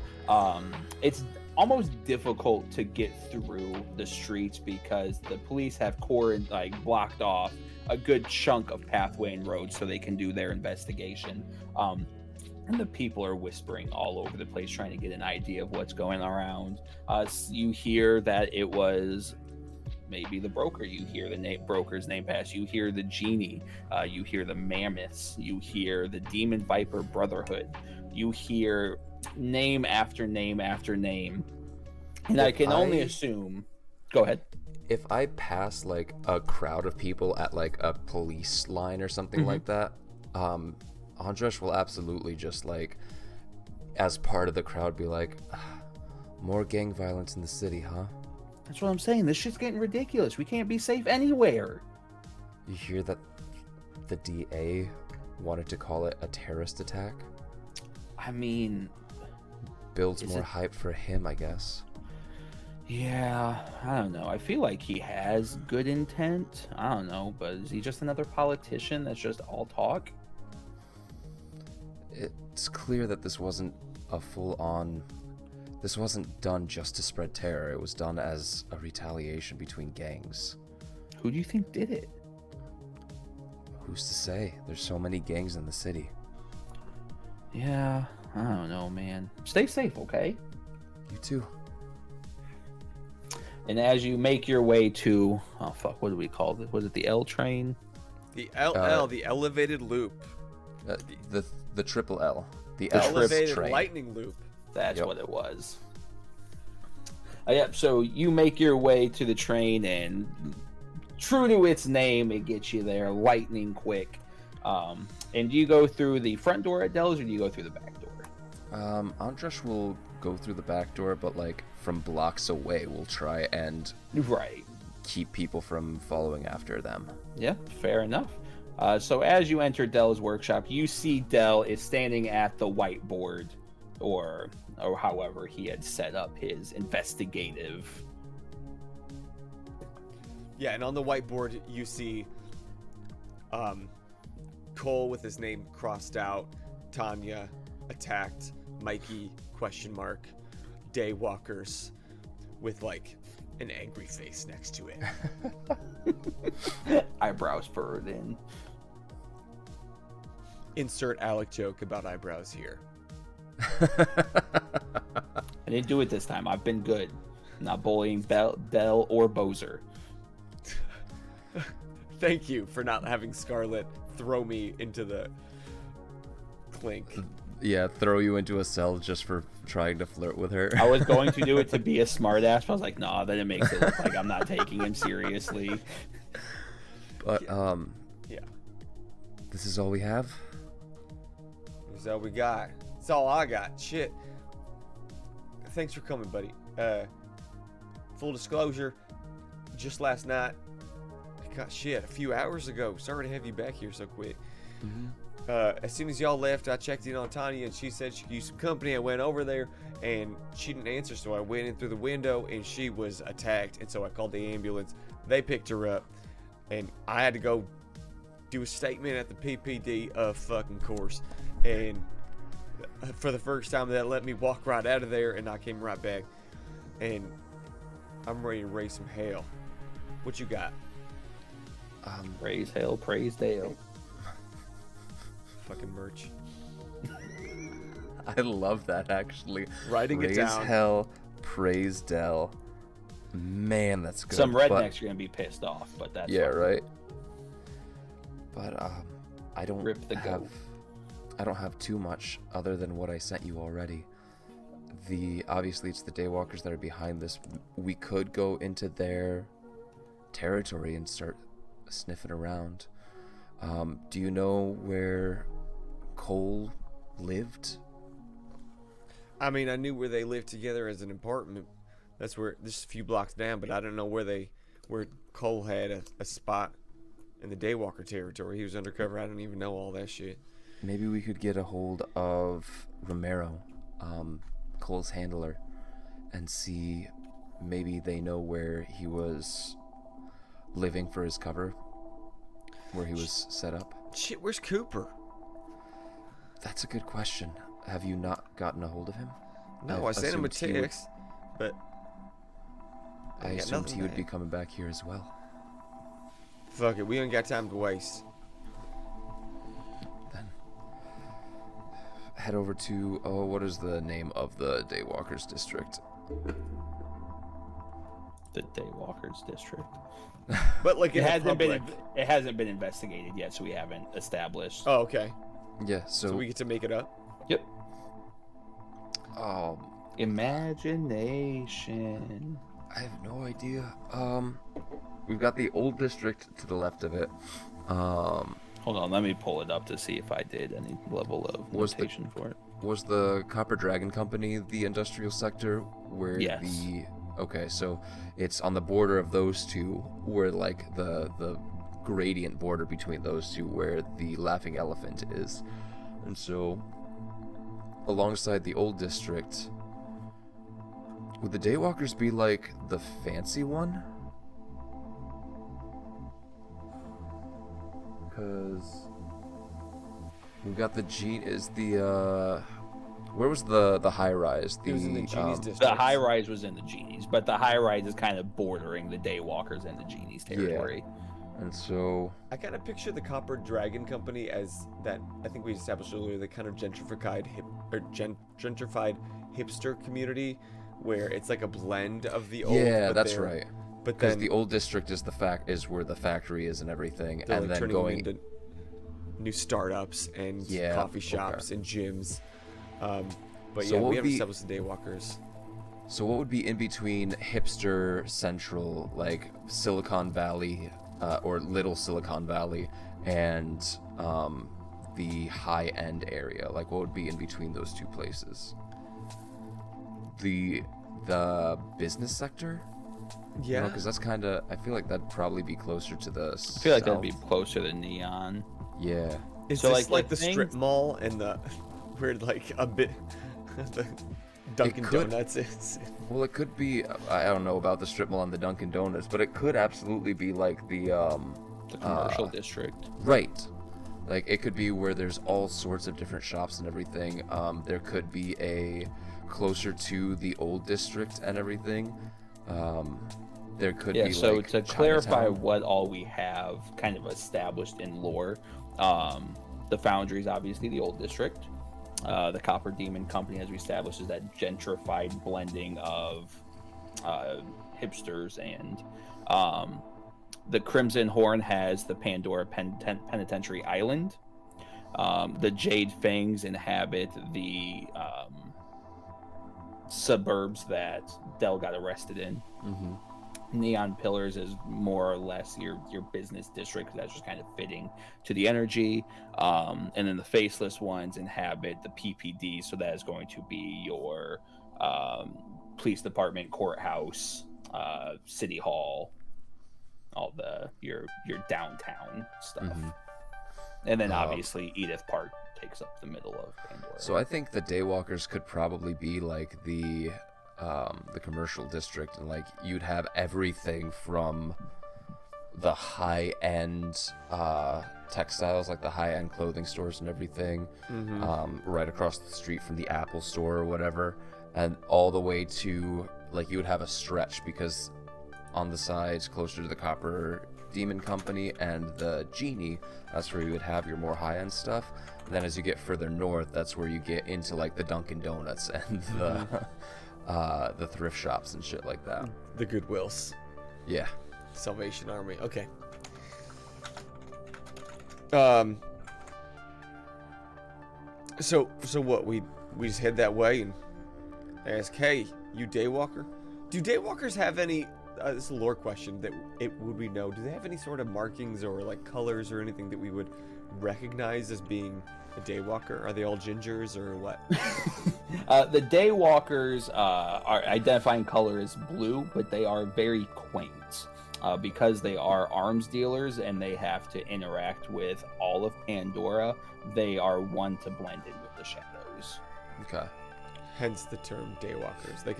A: it's almost difficult to get through the streets because the police have blocked off a good chunk of pathway and road so they can do their investigation. And the people are whispering all over the place trying to get an idea of what's going around. You hear that it was maybe the broker. You hear the broker's name pass. You hear the genie. You hear the mammoths. You hear the demon viper brotherhood. You hear name after name after name. And I can only assume... Go ahead.
C: If I pass like a crowd of people at like a police line or something like that, Andresh will absolutely just like, as part of the crowd, be like, more gang violence in the city, huh?
A: That's what I'm saying. This shit's getting ridiculous. We can't be safe anywhere.
C: You hear that the DA wanted to call it a terrorist attack?
A: I mean...
C: Builds more hype for him, I guess.
A: Yeah, I don't know. I feel like he has good intent. I don't know, but is he just another politician that's just all talk?
C: It's clear that this wasn't a full-on... This wasn't done just to spread terror. It was done as a retaliation between gangs.
A: Who do you think did it?
C: Who's to say? There's so many gangs in the city.
A: Yeah, I don't know, man. Stay safe, okay?
C: You too.
A: And as you make your way to... Oh, fuck, what do we call it? Was it the L train?
B: The LL, the elevated loop.
C: The triple L. The
B: elevated
C: train.
B: lightning loop.
A: That's what it was. Yep, so you make your way to the train, and true to its name, it gets you there lightning quick. And do you go through the front door at Dell's, or do you go through the back door?
C: Andresh will go through the back door, but like from blocks away, we'll try and keep people from following after them. Yeah,
A: fair enough. So as you enter Dell's workshop, you see Dell is standing at the whiteboard, or however he had set up his investigative.
B: Yeah, and on the whiteboard you see Cole with his name crossed out, Tanya attacked, Mikey ? Daywalkers with like an angry face next to it.
A: Eyebrows furrowed in.
B: Insert Alec joke about eyebrows here.
A: I didn't do it this time. I've been good. Not bullying Dell or Boser.
B: Thank you for not having Scarlet throw me into the clink.
C: throw you into a cell just for trying to flirt with her.
A: I was going to do it to be a smartass, but I was like, nah, then it makes it look like I'm not taking him seriously.
C: But
B: Yeah.
C: this is all we have.
B: That's all we got. That's all I got. Shit. Thanks for coming, buddy. Full disclosure, just last night, a few hours ago. Sorry to have you back here so quick. As soon as y'all left, I checked in on Tanya, and she said she could use some company. I went over there, and she didn't answer, so I went in through the window, and she was attacked, and so I called the ambulance. They picked her up, and I had to go do a statement at the PPD, of fucking course, and for the first time, that let me walk right out of there, and I came right back, and I'm ready to raise some hell. What you got?
A: Praise hell, praise Dale.
B: Fucking merch.
C: I love that, actually.
B: Writing it
C: Praise
B: down.
C: hell, praise Dell. Man, that's good.
A: Some rednecks
C: but-
A: are gonna be pissed off, but that's
C: Yeah,
A: fine.
C: right. But I don't
A: Rip the
C: have
A: goat.
C: I don't have too much other than what I sent you already. Obviously it's the Daywalkers that are behind this. We could go into their territory and start sniffing around. Do you know where Cole lived?
B: I mean, I knew where they lived together as an apartment. That's where, just a few blocks down, but I don't know where Cole had a spot in the Daywalker territory. He was undercover. I don't even know all that shit.
C: Maybe we could get a hold of Romero, Cole's handler, and see maybe they know where he was living for his cover, where he was set up.
B: Shit, where's Cooper?
C: That's a good question. Have you not gotten a hold of him?
B: No, I sent him a
C: assumed he would-
B: text, but
C: I
B: got
C: assumed
B: nothing
C: he would be
B: back.
C: coming back here as well.
B: Fuck it, we ain't got time to waste.
C: Then head over to what is the name of the Daywalkers district?
A: The Daywalkers district.
B: But like
A: It
B: in the
A: hasn't been
B: public.
A: it hasn't been investigated yet, so we haven't established.
B: Oh, okay.
C: Yeah.
B: So we get to make it up.
A: Yep.
C: Oh,
A: Imagination.
C: I have no idea. We've got the old district to the left of it.
A: Hold on, let me pull it up to see if I did any level of
C: Was the-
A: notation for it.
C: Was the Copper Dragon Company the industrial sector where
A: Yes.
C: Okay, so it's on the border of those two, where like the gradient border between those two, where the Laughing Elephant is, and so alongside the old district, would the Daywalkers be like the fancy one? Because we've got the where was the high rise?
B: It was in the Genie's district.
A: The high rise was in the Genies, but the high rise is kind of bordering the Daywalkers and the Genies territory.
C: And so
B: I kind of picture the Copper Dragon Company as that. I think we established earlier the kind of gentrified hipster community, where it's like a blend of the old.
C: yeah,
B: but
C: that's
B: they're-
C: right.
B: But
C: Because
B: then
C: the old district is is where the factory is and everything,
B: they're
C: and
B: like
C: then
B: turning them
C: going
B: into new startups and
C: Yeah,
B: coffee
C: okay.
B: shops and gyms. But
C: So
B: yeah,
C: what
B: we
C: would
B: haven't
C: be-
B: established the Daywalkers.
C: So what would be in between hipster central, like Silicon Valley, or Little Silicon Valley, and the high-end area? Like, what would be in between those two places? The business sector?
B: Yeah.
C: Because that's kind of. I feel like that'd probably be closer to the.
A: I feel like that'd be closer to Neon.
C: Yeah.
B: Is
A: So,
B: this
A: like,
B: like
A: the
B: the strip
A: thing-
B: mall and the where like a bit the Dunkin'
C: could-
B: Donuts is?
C: Well, it could be. I don't know about the strip mall and the Dunkin' Donuts, but it could absolutely be like the
A: The commercial district.
C: Right. Like, it could be where there's all sorts of different shops and everything. There could be a closer to the old district and everything. There could
A: Yeah,
C: be
A: so
C: like
A: to clarify
C: Chinatown.
A: what all we have kind of established in lore, the Foundry is obviously the old district. The Copper Demon Company, as we established, is that gentrified blending of hipsters, and the Crimson Horn has the Pandora Penitentiary Island. The Jade Fangs inhabit the suburbs that Dell got arrested in.
C: Mm-hmm.
A: Neon Pillars is more or less your business district. That's just kind of fitting to the energy. And then the Faceless ones inhabit the PPD, so that is going to be your police department, courthouse, city hall, all your downtown stuff.
C: Mm-hmm.
A: And then obviously Edith Park takes up the middle of Pandora.
C: So I think the Daywalkers could probably be like the commercial district, and like you'd have everything from the high-end textiles, like the high-end clothing stores and everything, right across the street from the Apple store or whatever, and all the way to like you would have a stretch, because on the sides closer to the Copper Demon Company and the Genie, that's where you would have your more high-end stuff. And then as you get further north, that's where you get into like the Dunkin' Donuts and the thrift shops and shit like that.
B: The Goodwills.
C: Yeah.
B: Salvation Army. Okay. So what? We just head that way and ask, hey, you Daywalker? Do Daywalkers have any? This is a lore question. Would we know? Do they have any sort of markings or like colors or anything that we would recognize as being a Daywalker? Are they all gingers or what?
A: The Daywalkers are identifying color as blue, but they are very quaint because they are arms dealers and they have to interact with all of Pandora. They are one to blend in with the shadows.
C: Okay.
B: Hence the term Daywalkers. They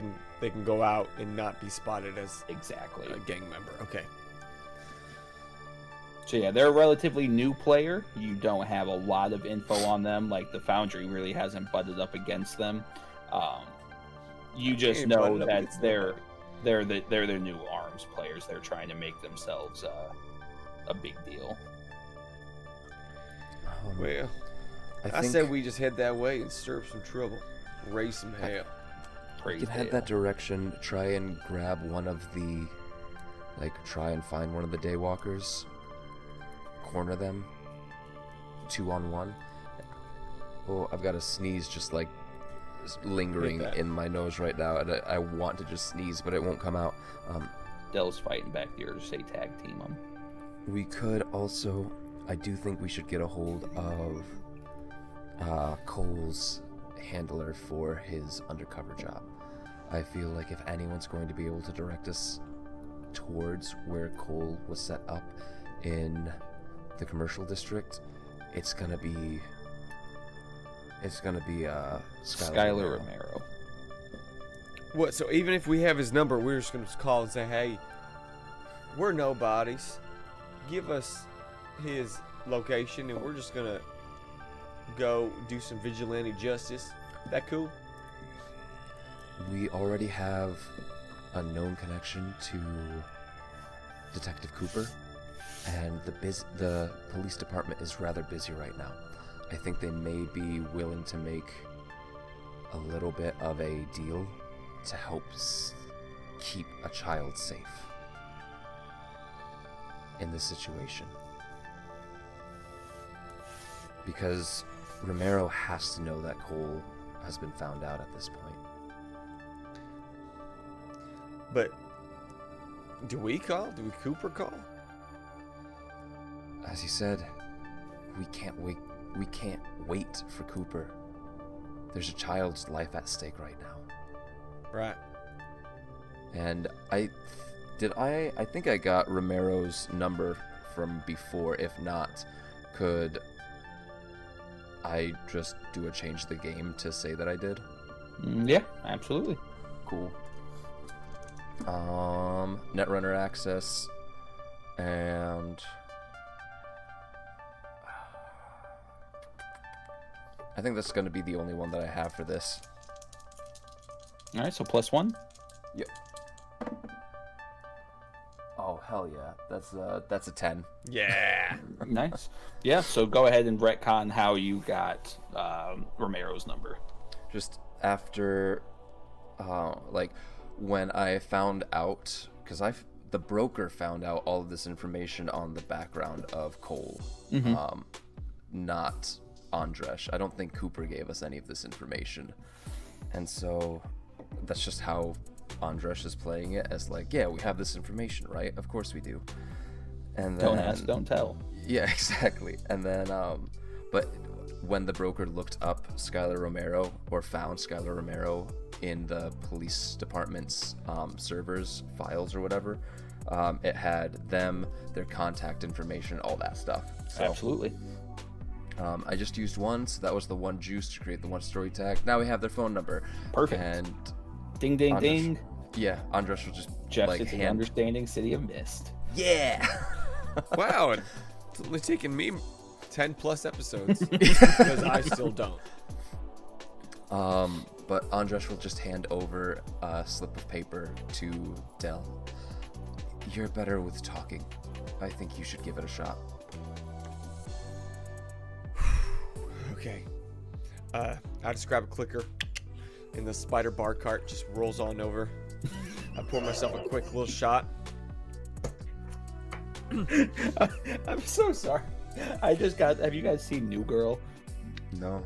B: can go out and not be spotted as
A: Exactly.
B: a gang member. Okay.
A: So yeah, they're a relatively new player. You don't have a lot of info on them. Like the Foundry really hasn't butted up against them. You just
B: Ain't
A: know
B: butted up
A: that
B: against
A: they're
B: nobody.
A: the new arms players. They're trying to make themselves a big deal.
B: Well, I
C: think
B: said we just head that way and stir up some trouble, raise some hell.
C: we
A: Praise
C: can head
A: Dale.
C: that direction. Try and grab one of the, try and find one of the Daywalkers. Corner them. 2-on-1. Oh, I've got a sneeze just lingering
B: Hit that.
C: in my nose right now, and I want to just sneeze, but it won't come out.
A: Dell's fighting back here to say tag team them.
C: We could also, I do think we should get a hold of Cole's handler for his undercover job. I feel like if anyone's going to be able to direct us towards where Cole was set up in the commercial district, it's gonna be
A: Skylar Romero.
B: What? So even if we have his number, we're just gonna call and say, "Hey, we're nobodies. Give us his location, and we're just gonna go do some vigilante justice." That cool?
C: We already have a known connection to Detective Cooper, and the police department is rather busy right now. I think they may be willing to make a little bit of a deal to help keep a child safe in this situation. Because Romero has to know that Cole has been found out at this point.
B: But do we call? Do we Cooper call?
C: As he said, we can't wait. We can't wait for Cooper. There's a child's life at stake right now.
B: Right.
C: And I think I got Romero's number from before. If not, could I just do a change the game to say that I did?
A: Yeah, absolutely.
C: Cool. Netrunner access, and I think that's going to be the only one that I have for this.
A: All right, so +1.
C: Yep. Oh hell yeah, that's a 10.
B: Yeah.
A: Nice. Yeah, so go ahead and retcon how you got Romero's number.
C: Just after, when I found out, because the broker found out all of this information on the background of Cole, not Andresh. I don't think Cooper gave us any of this information. And so that's just how Andresh is playing it, as like, yeah, we have this information, right? Of course we do. And then,
A: don't ask, don't tell.
C: Yeah, exactly. And then, but when the broker looked up Skylar Romero, or found Skylar Romero in the police department's servers, files or whatever, it had them, their contact information, all that stuff. So,
A: Absolutely.
C: I just used one, so that was the one juice to create the one story tag. Now we have their phone number.
A: Perfect.
C: And
A: Ding, ding,
C: Andresh,
A: ding.
C: yeah, Andresh will just
A: Jeff
C: like
A: is the understanding city of Mist.
C: Yeah.
B: Wow, it's only taken me 10 plus episodes because I still don't.
C: But Andresh will just hand over a slip of paper to Del. You're better with talking. I think you should give it a shot.
B: Okay. I just grab a clicker, and the spider bar cart just rolls on over. I pour myself a quick little shot.
A: I'm so sorry. Have you guys seen New Girl?
C: No,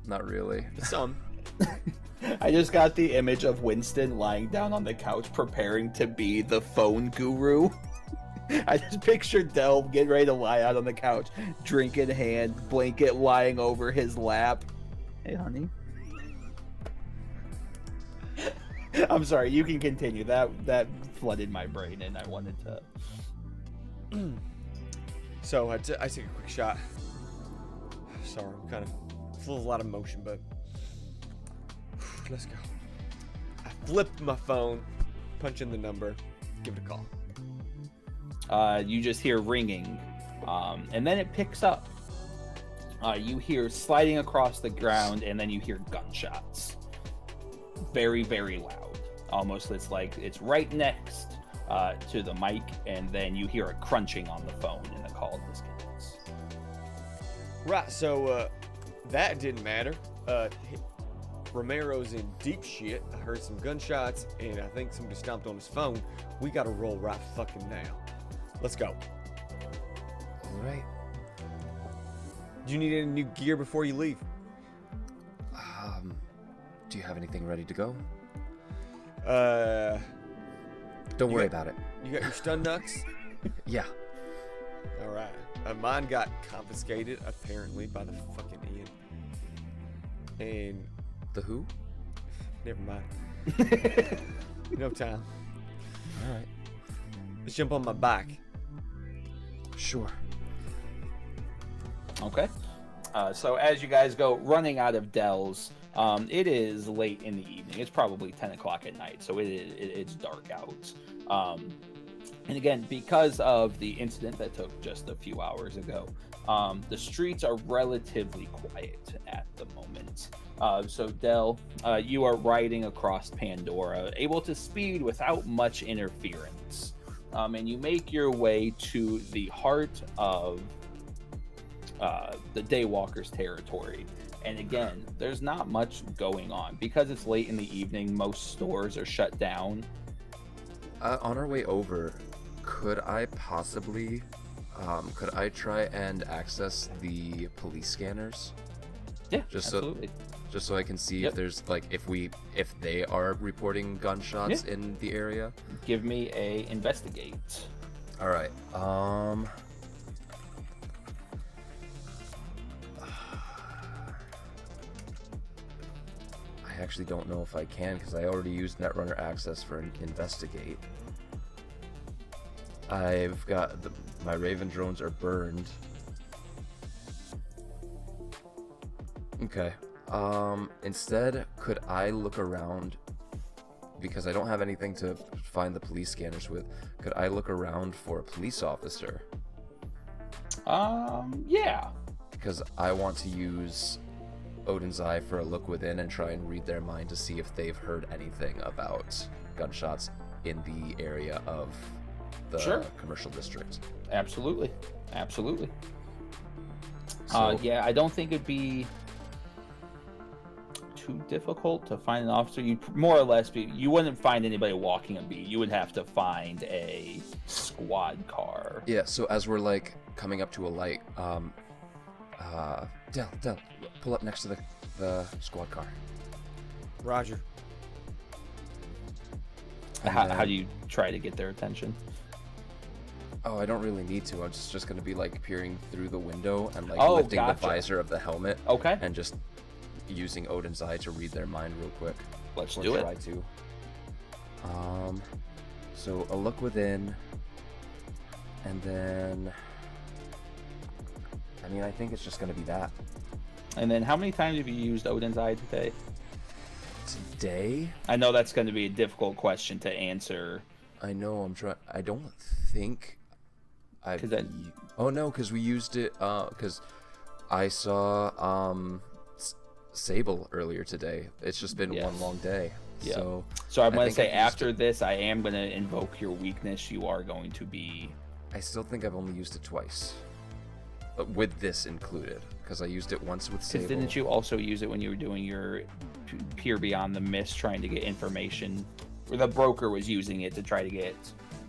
C: not really.
B: Some.
A: I just got the image of Winston lying down on the couch preparing to be the phone guru. I just pictured Del getting ready to lie out on the couch, drink in hand, blanket lying over his lap. Hey, honey. I'm sorry, you can continue. That flooded my brain, and I wanted to...
B: So I take a quick shot. Sorry, I'm kind of full of a lot of motion, but let's go. I flip my phone, punch in the number, give it a call.
A: You just hear ringing, and then it picks up. You hear sliding across the ground, and then you hear gunshots. Very, very loud. Almost, it's like it's right next to the mic, and then you hear a crunching on the phone, and the call disconnects.
B: Right, so that didn't matter. Romero's in deep shit. I heard some gunshots, and I think somebody stomped on his phone. We gotta roll right fucking now. Let's go.
C: All right.
B: Do you need any new gear before you leave?
C: Do you have anything ready to go?
B: You
C: Don't worry
B: got-
C: about it.
B: You got your stun knucks?
C: Yeah.
B: All right. Mine got confiscated, apparently, by the fucking Ian. And
C: The who?
B: never mind. No time.
C: All right.
B: Let's jump on my back.
C: Sure.
A: Okay. So as you guys go running out of Dell's, it is late in the evening. It's probably 10 o'clock at night, so it's dark out. And again, because of the incident that took just a few hours ago, the streets are relatively quiet at the moment. So Dell, you are riding across Pandora, able to speed without much interference. And you make your way to the heart of the Daywalkers territory. And again, there's not much going on. Because it's late in the evening, most stores are shut down.
C: On our way over, could I possibly, could I try and access the police scanners?
A: Yeah,
C: Just
A: absolutely.
C: Just so I can see
A: Yep.
C: if there's like if they are reporting gunshots in the area.
A: Give me a investigate.
C: All right. I actually don't know if I can because I already used Netrunner access for an investigate. I've got my Raven drones are burned. Okay. Instead, could I look around? Because I don't have anything to find the police scanners with. Could I look around for a police officer?
A: Yeah.
C: Because I want to use Odin's Eye for a look within and try and read their mind to see if they've heard anything about gunshots in the area of the commercial district.
A: Absolutely. Absolutely.
C: So,
A: Yeah, I don't think it'd be too difficult to find an officer. You'd more or less you wouldn't find anybody walking a beat. You would have to find a squad car.
C: yeah, so as we're like coming up to a light, Del, pull up next to the squad car.
B: Roger.
A: How do you try to get their attention?
C: Oh, I don't really need to. I'm just gonna be like peering through the window and like
A: Oh,
C: lifting
A: gotcha.
C: the visor of the helmet.
A: Okay.
C: And just using Odin's eye to read their mind real quick.
A: Let's
C: Or
A: do it.
C: try to. So a look within, and then I mean I think it's just gonna be that.
A: And then how many times have you used Odin's Eye today?
C: Today?
A: I know that's going to be a difficult question to answer.
C: I know I'm trying. I don't think I.
A: 'Cause that-
C: Oh no, because we used it. Because I saw Sable earlier today. It's just been
A: Yes.
C: one long day.
A: Yeah.
C: So
A: So I'm
C: I
A: going to
C: think
A: say
C: I've used
A: after
C: it.
A: this, I am going to invoke your weakness. You are going to be...
C: I still think I've only used it twice, with this included, because I used it once with Sable.
A: Because didn't you also use it when you were doing your peer beyond the mist, trying to get information? Or the broker was using it to try to get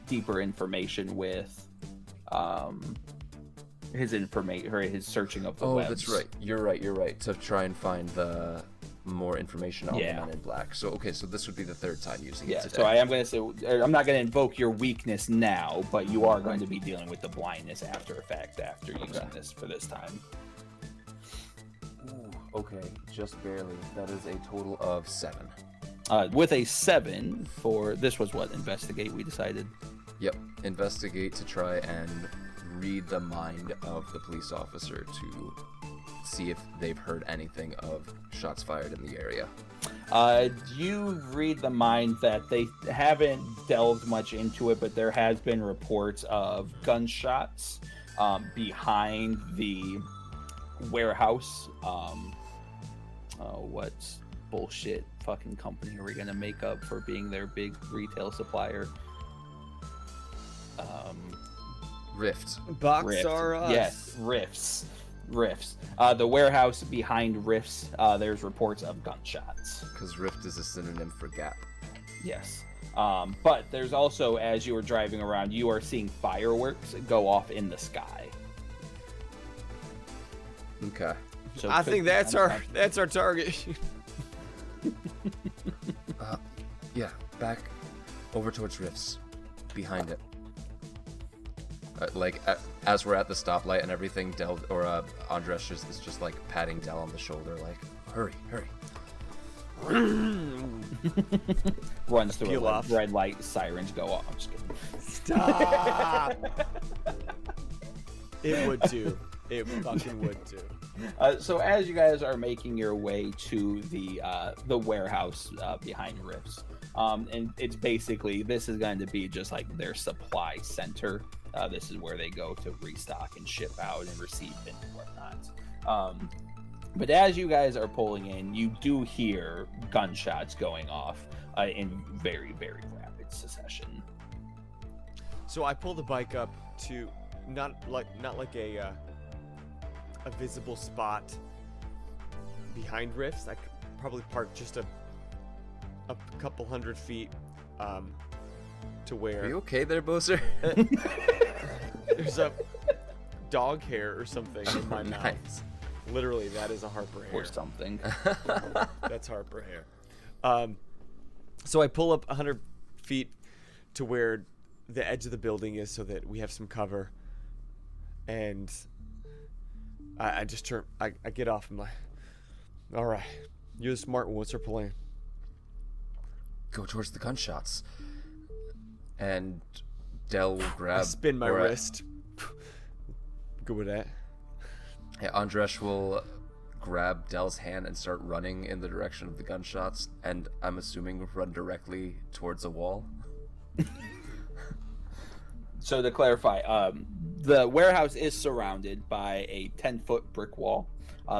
A: deeper information with his information or his searching of the
C: Oh,
A: webs.
C: that's right. You're right. To try and find the more information on
A: Yeah.
C: the Men in Black. So okay, so this would be the third time using
A: Yeah,
C: it today.
A: so I am going to say, I'm not going to invoke your weakness now, but you are going to be dealing with the blindness after effect after using this for this time.
C: Ooh, okay, just barely. That is a total of 7.
A: With a 7 for, this was what, investigate, we decided?
C: Yep. Investigate to try and read the mind of the police officer to see if they've heard anything of shots fired in the area.
A: You read the mind that they haven't delved much into it, but there has been reports of gunshots behind the warehouse. What bullshit fucking company are we gonna make up for being their big retail supplier?
C: Rift.
B: Box
A: Rift.
B: are us.
A: Yes, Rifts. The warehouse behind Rifts, there's reports of gunshots.
C: Because Rift is a synonym for gap.
A: Yes. But there's also, as you are driving around, you are seeing fireworks go off in the sky.
C: Okay.
A: So
B: I think that's our target.
C: Yeah, back over towards Rifts. Behind it. As we're at the stoplight and everything, Del or Andres is just like patting Del on the shoulder, like, hurry.
A: runs through
B: Peel
A: a
B: off.
A: red light, sirens go off. I'm just kidding.
B: Stop. It would too. It fucking would too.
A: So as you guys are making your way to the warehouse behind Rifts, and it's basically, this is going to be just like their supply center. This is where they go to restock and ship out and receive and whatnot. But as you guys are pulling in, you do hear gunshots going off in very, very rapid succession.
B: So I pull the bike up to not like a visible spot behind Rifts. I could probably park just a couple 100 feet to
C: Are
B: where
C: you okay there, Boser?
B: there's a dog hair or something in my mouth.
C: Nice.
B: Literally, that is a Harper hair.
A: Or something.
B: That's Harper hair. So I pull up 100 feet to where the edge of the building is so that we have some cover. And I just turn, I get off. I'm like, all right, you're the smart one. What's our plan?
C: Go towards the gunshots. And Del will grab.
B: I spin my
C: or,
B: wrist. Good with that.
C: Yeah, Andresh will grab Del's hand and start running in the direction of the gunshots, and I'm assuming run directly towards a wall.
A: So to clarify, the warehouse is surrounded by a 10-foot brick wall.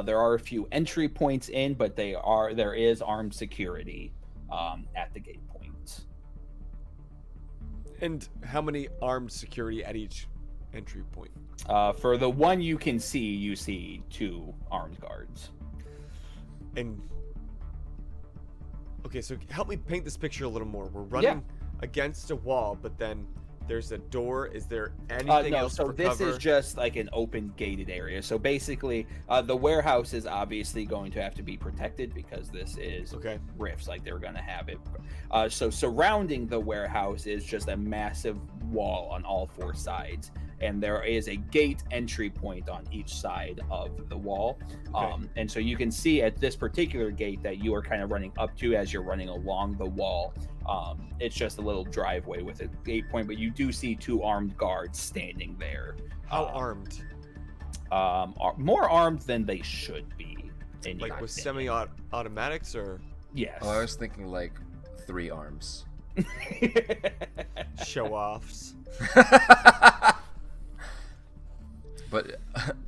A: There are a few entry points in, but there is armed security at the gate point.
B: And how many armed security at each entry point?
A: For the one you can see, you see 2 armed guards.
B: And okay, so help me paint this picture a little more. We're running against a wall, but then There's a door. Is there anything
A: no,
B: else
A: so
B: for
A: this
B: cover?
A: is just like an open gated area. So basically, the warehouse is obviously going to have to be protected because this is
B: Okay.
A: rifts, like they're going to have it. So surrounding the warehouse is just a massive wall on all four sides, and there is a gate entry point on each side of the wall.
B: Okay.
A: And so you can see at this particular gate that you are kind of running up to as you're running along the wall. It's just a little driveway with a gate point, but you do see 2 armed guards standing there.
B: How armed?
A: More armed than they should be. In
B: Like
A: your
B: with
A: opinion.
B: semi-automatics or
A: Yes.
C: Oh, I was thinking like 3 arms.
B: show-offs?
C: But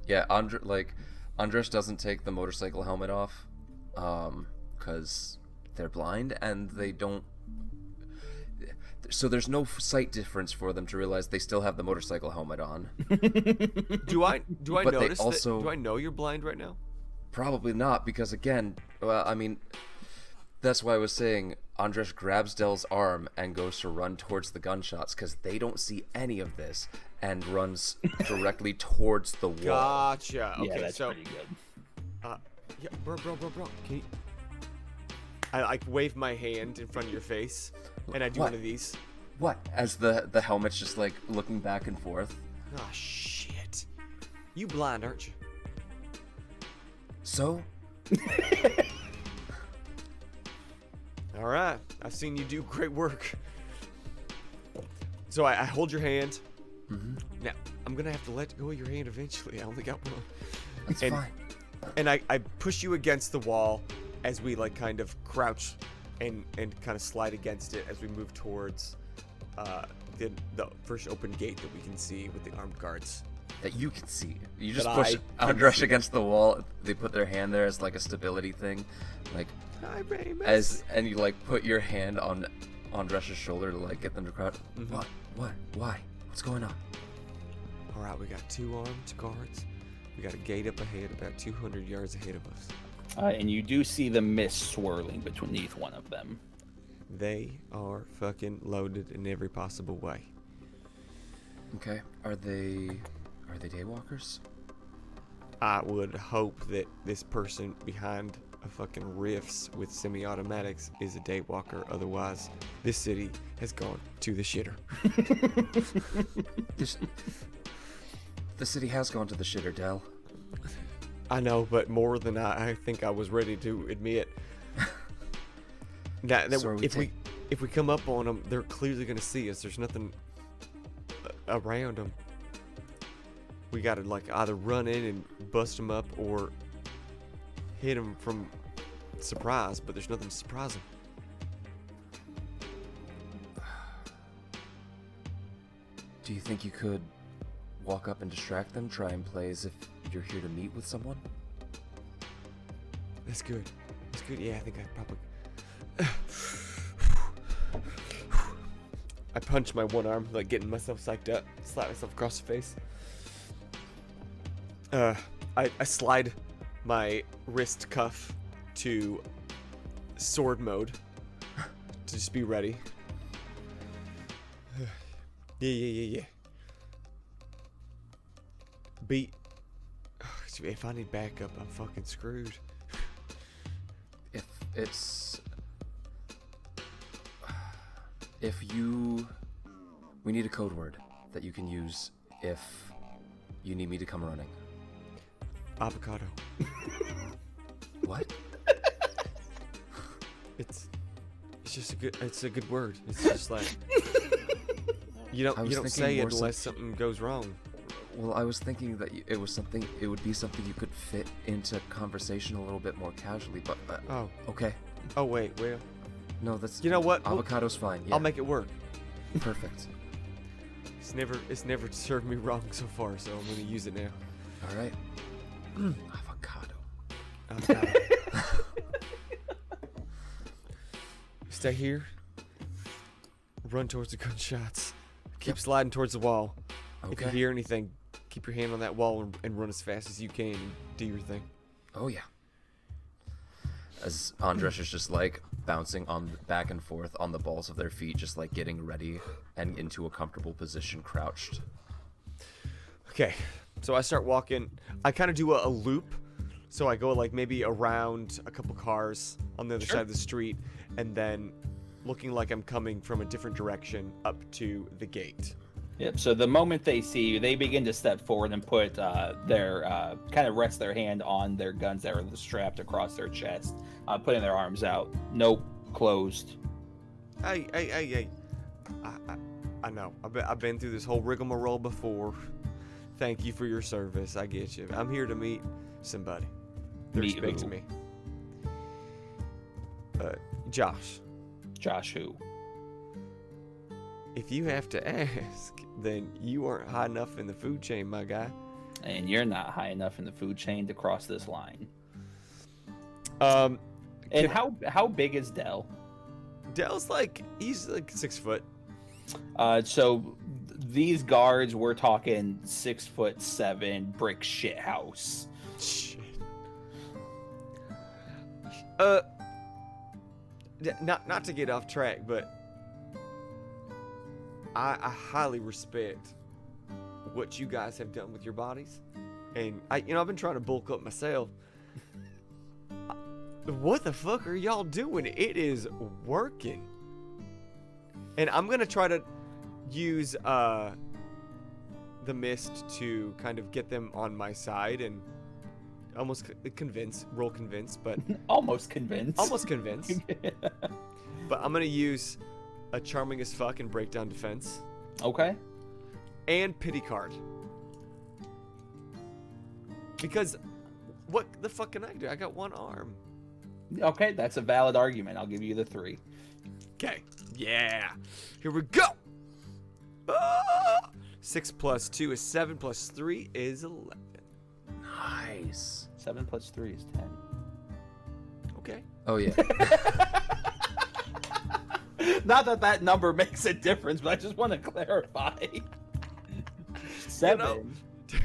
C: yeah, Andres doesn't take the motorcycle helmet off, because they're blind and they don't. So there's no sight difference for them to realize they still have the motorcycle helmet on.
B: Do I
C: But they
B: notice
C: also-
B: that? Do I know you're blind right now?
C: Probably not, because again, well, I mean, that's why I was saying Andres grabs Dell's arm and goes to run towards the gunshots because they don't see any of this and runs directly towards the wall.
B: Gotcha. Okay,
A: Yeah, that's
B: so
A: pretty good.
B: yeah, bro. Can you... I like wave my hand in front of your face, and I do
C: What?
B: one of these.
C: What? As the helmet's just like looking back and forth.
B: Ah, shit. You blind, aren't you?
C: So?
B: All right. I've seen you do great work. So I hold your hand.
C: Mm-hmm.
B: Now, I'm going to have to let go of your hand eventually. I only got one.
C: That's
B: And-
C: fine.
B: And I push you against the wall as we like kind of crouch and kind of slide against it as we move towards the first open gate that we can see with the armed guards.
C: That you can see. You just
B: That
C: push
B: I can
C: Andres
B: see.
C: against the wall. They put their hand there as like a stability thing. Like, and you like put your hand on Andres' shoulder to like get them to crouch.
B: Mhm.
C: What? Why? What's going on?
B: All right, we got 2 armed guards. We got a gate up ahead, about 200 yards ahead of us.
A: And you do see the mist swirling beneath one of them.
B: They are fucking loaded in every possible way.
C: Okay. Are they daywalkers?
B: I would hope that this person behind a fucking riffs with semi-automatics is a daywalker. Otherwise, this city has gone to the shitter.
C: The city has gone to the shitter, Dell.
B: I know, but more than I think I was ready to admit. Now,
C: So are we
B: if we come up on them, they're clearly gonna see us. There's nothing around them. We gotta like either run in and bust them up or hit them from surprise. But there's nothing to surprise them.
C: Do you think you could walk up and distract them? Try and play as if you're here to meet with someone?
B: That's good. That's good. Yeah, I think I probably. I punch my one arm, like getting myself psyched up, slap myself across the face. I slide my wrist cuff to sword mode to just be ready. Yeah. Beat. If I need backup, I'm fucking screwed.
C: We need a code word that you can use if you need me to come running.
B: Avocado.
C: What?
B: It's just a good word. It's just like you don't
C: thinking
B: say it
C: more
B: unless something goes wrong.
C: Well, I was thinking that it would be something you could fit into conversation a little bit more casually, but
B: Oh.
C: okay.
B: Oh wait.
C: No, that's.
B: You know what?
C: Avocado's fine. Yeah.
B: I'll make it work.
C: Perfect.
B: It's never served me wrong so far, so I'm gonna use it now.
C: All right. Avocado.
B: Avocado. Stay here. Run towards the gunshots. Keep
C: Yep.
B: sliding towards the wall. If you
C: Okay.
B: hear anything, keep your hand on that wall and run as fast as you can and do your thing.
C: Oh yeah. As Andres is just like, bouncing on back and forth on the balls of their feet, just like getting ready and into a comfortable position, crouched.
B: Okay, so I start walking. I kind of do a loop. So I go like maybe around a couple cars on the other side of the street, and then looking like I'm coming from a different direction up to the gate.
A: Yep. So the moment they see you, they begin to step forward and put their kind of rest their hand on their guns that are strapped across their chest, putting their arms out. Nope, closed.
B: Hey. I know. I've been through this whole rigmarole before. Thank you for your service. I get you. I'm here to meet somebody. They're
A: Meet
B: expecting
A: who?
B: me. Josh.
A: Josh who?
B: If you have to ask, then you aren't high enough in the food chain, my guy.
A: And you're not high enough in the food chain to cross this line.
B: And
A: How big is Dell?
B: Dell's he's like 6 foot.
A: So these guards, we're talking 6'7" brick shit house.
B: Shit. Not to get off track, but I highly respect what you guys have done with your bodies, and I've been trying to bulk up myself. What the fuck are y'all doing? It is working, and I'm gonna try to use the mist to kind of get them on my side and almost roll convince, but
A: Almost convinced.
B: But I'm gonna use a charming as fuck and breakdown defense
A: Okay.
B: and pity card, because what the fuck can I do? I got one arm.
A: Okay, that's a valid argument. I'll give you the 3.
B: Okay, yeah, here we go. 6 + 2 is 7 + 3 is 11.
C: Nice.
A: 7 + 3 is 10.
B: Okay.
C: Oh yeah.
A: Not that number makes a difference, but I just want to clarify. 7.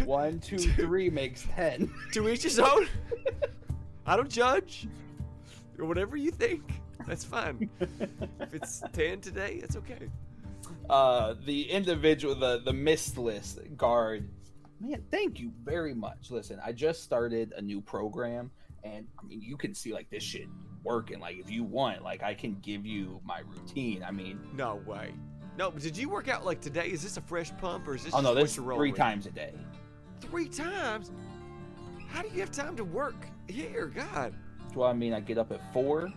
A: 1, 2, 3 makes 10.
B: To each his own. I don't judge. Or whatever you think. That's fine. If it's 10 today, it's okay.
A: The individual, the mistless guard. Man, thank you very much. Listen, I just started a new program, and I mean, you can see like this shit working. Like, if you want, like, I can give you my routine. I mean,
B: No way. No, but did you work out like today? Is this a fresh pump or is this
A: oh no,
B: just
A: this
B: what you're rolling
A: 3
B: with?
A: times a day.
B: 3 times? How do you have time to work here? God.
A: Well, I mean, I get up at 4.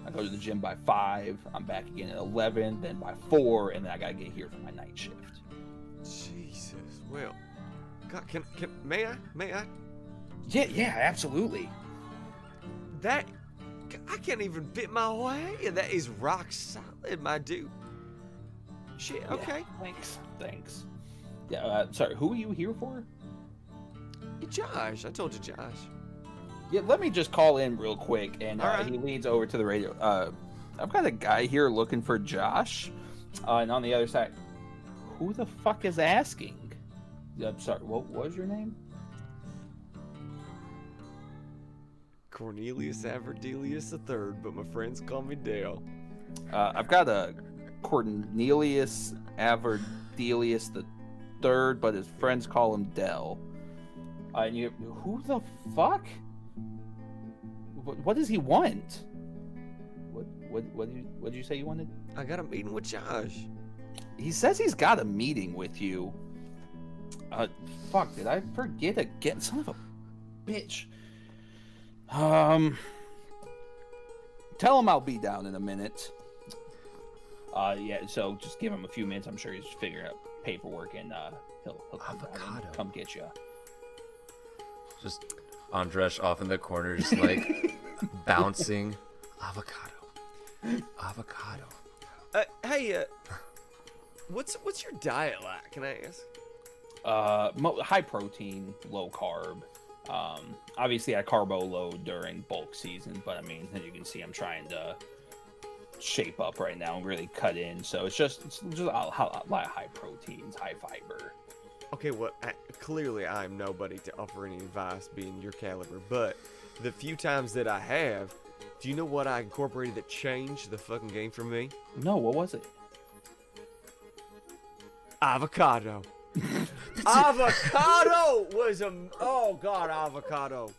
A: I go to the gym by 5. I'm back again at 11. Then by 4, and then I gotta get here for my night shift.
B: Jesus. Well, God, may I?
A: Yeah, absolutely.
B: That, I can't even fit my whole hand. That is rock solid, my dude. Shit,
A: Yeah,
B: okay.
A: Thanks. Yeah, sorry, who are you here for?
B: Hey, Josh, I told you, Josh.
A: Yeah, let me just call in real quick, and
B: All right.
A: he leans over to the radio. I've got a guy here looking for Josh, and on the other side, who the fuck is asking? I'm sorry, what was your name?
B: Cornelius Averdelius III, but my friends call me Dale.
A: I've got a Cornelius Averdelius III, but his friends call him Dell. And you, who the fuck? What does he want? What did you say you wanted?
B: I got a meeting with Josh.
A: He says he's got a meeting with you. Fuck, did I forget again? Son of a bitch. Tell him I'll be down in a minute. Yeah, so just give him a few minutes. I'm sure he's figuring out paperwork, and he'll come down and come get you.
C: Just Andresh off in the corner, just like bouncing. Avocado.
B: Hey, what's your diet like? Can I ask?
A: High protein, low carb. Obviously I carbo load during bulk season, but I mean, as you can see, I'm trying to shape up right now and really cut in. So it's just a lot of high proteins, high fiber.
B: Okay, well, clearly I'm nobody to offer any advice being your caliber, but the few times that I have, Do you know what I incorporated that changed the fucking game for me?
A: No, what was it?
B: Avocado. Avocado was oh god, avocado.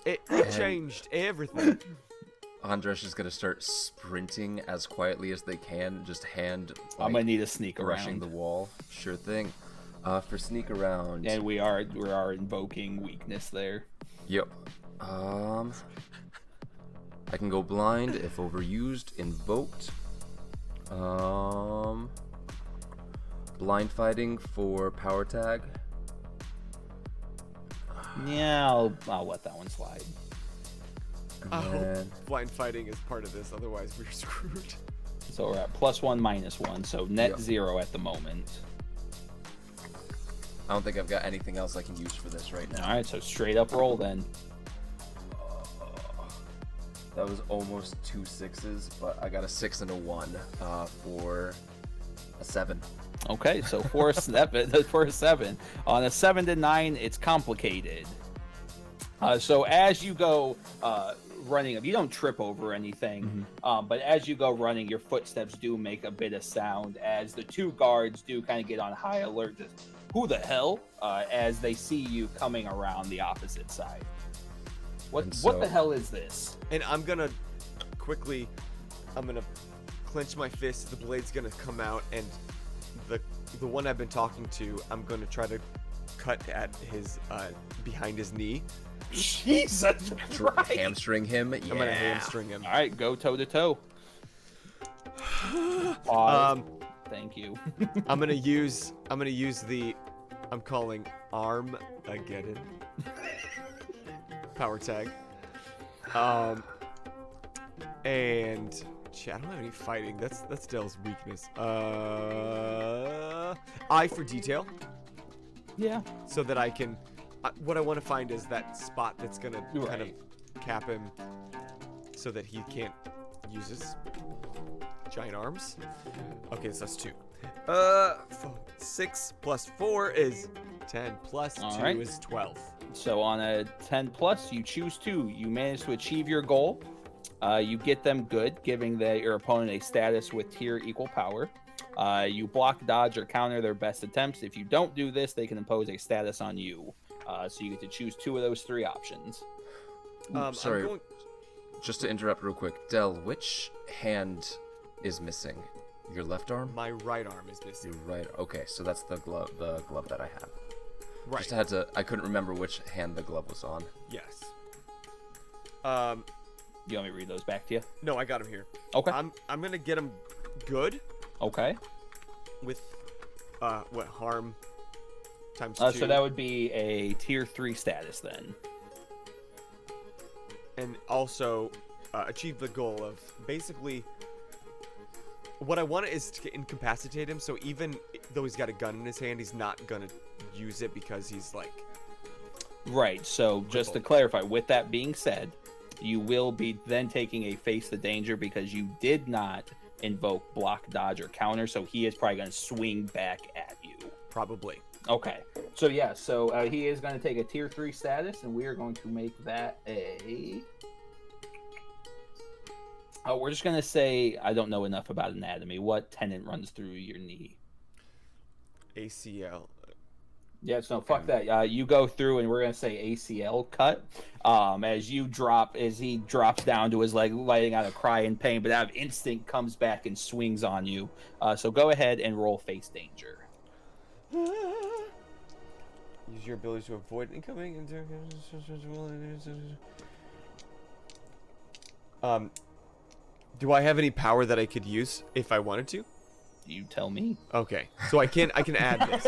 B: It changed everything.
C: Andresh is gonna start sprinting as quietly as they can, just
A: I'm gonna need a sneak
C: rushing
A: around.
C: the wall. Sure thing. For sneak around.
A: And we are invoking weakness there.
C: Yep. I can go blind if overused, invoked. Blind fighting for power tag.
A: Yeah, I'll let that one slide.
C: And then,
B: Blind fighting is part of this, otherwise we're screwed.
A: So we're at +1, -1, so net
C: Yep.
A: 0 at the moment.
C: I don't think I've got anything else I can use for this right now.
A: All right, so straight up roll then.
C: That was almost 2 6s, but I got a 6 and a 1 for a 7.
A: Okay, so for a 7, on a 7 to 9, it's complicated. So as you go running, you don't trip over anything, but as you go running, your footsteps do make a bit of sound as the 2 guards do kind of get on high alert. Just, who the hell? As they see you coming around the opposite side. What the hell is this?
B: And I'm gonna clench my fist. The blade's gonna come out, and the one I've been talking to, I'm gonna try to cut at his behind his knee.
A: Jesus Christ!
C: Hamstring him. Yeah.
B: I'm gonna hamstring him.
A: All right, go toe to toe. Thank you.
B: I'm gonna use the I'm calling Armageddon power tag. And shit, I don't have any fighting. That's Dell's weakness. Eye for detail,
A: Yeah.
B: so that I can. What I want to find is that spot that's gonna kind of cap him, so that he can't use his giant arms. Okay, so that's 2. 6 plus 4 is 10. Plus 2
A: right.
B: is 12.
A: So on a 10 plus, you choose 2. You manage to achieve your goal. You get them good, giving your opponent a status with tier equal power. You block, dodge, or counter their best attempts. If you don't do this, they can impose a status on you. So you get to choose 2 of those 3 options.
C: Sorry, just to interrupt real quick. Del, which hand is missing? Your left arm?
B: My right arm is missing.
C: Your right. Okay, so that's the glove that I have.
B: Right.
C: Just had to. I couldn't remember which hand the glove was on.
B: Yes.
A: You want me to read those back to you?
B: No, I got him here.
A: Okay.
B: I'm gonna get him good
A: Okay.
B: with harm times 2.
A: So that would be a tier 3 status then.
B: And also achieve the goal of basically what I want is to incapacitate him, so even though he's got a gun in his hand, he's not gonna use it because he's like
A: Right. So just to clarify, with that being said, you will be then taking a face the danger because you did not invoke block, dodge, or counter, so he is probably going to swing back at you.
B: probably.
A: Okay. So yeah, so he is going to take a tier 3 status, and we are going to make that a... we're just going to say, I don't know enough about anatomy. What tendon runs through your knee?
B: ACL.
A: Yeah, so fuck that. You go through, and we're gonna say ACL cut. As he drops down to his leg, letting out a cry in pain, but out of instinct comes back and swings on you. So go ahead and roll face danger.
B: Use your ability to avoid incoming. Do I have any power that I could use if I wanted to?
A: You tell me.
B: Okay, so I can add this.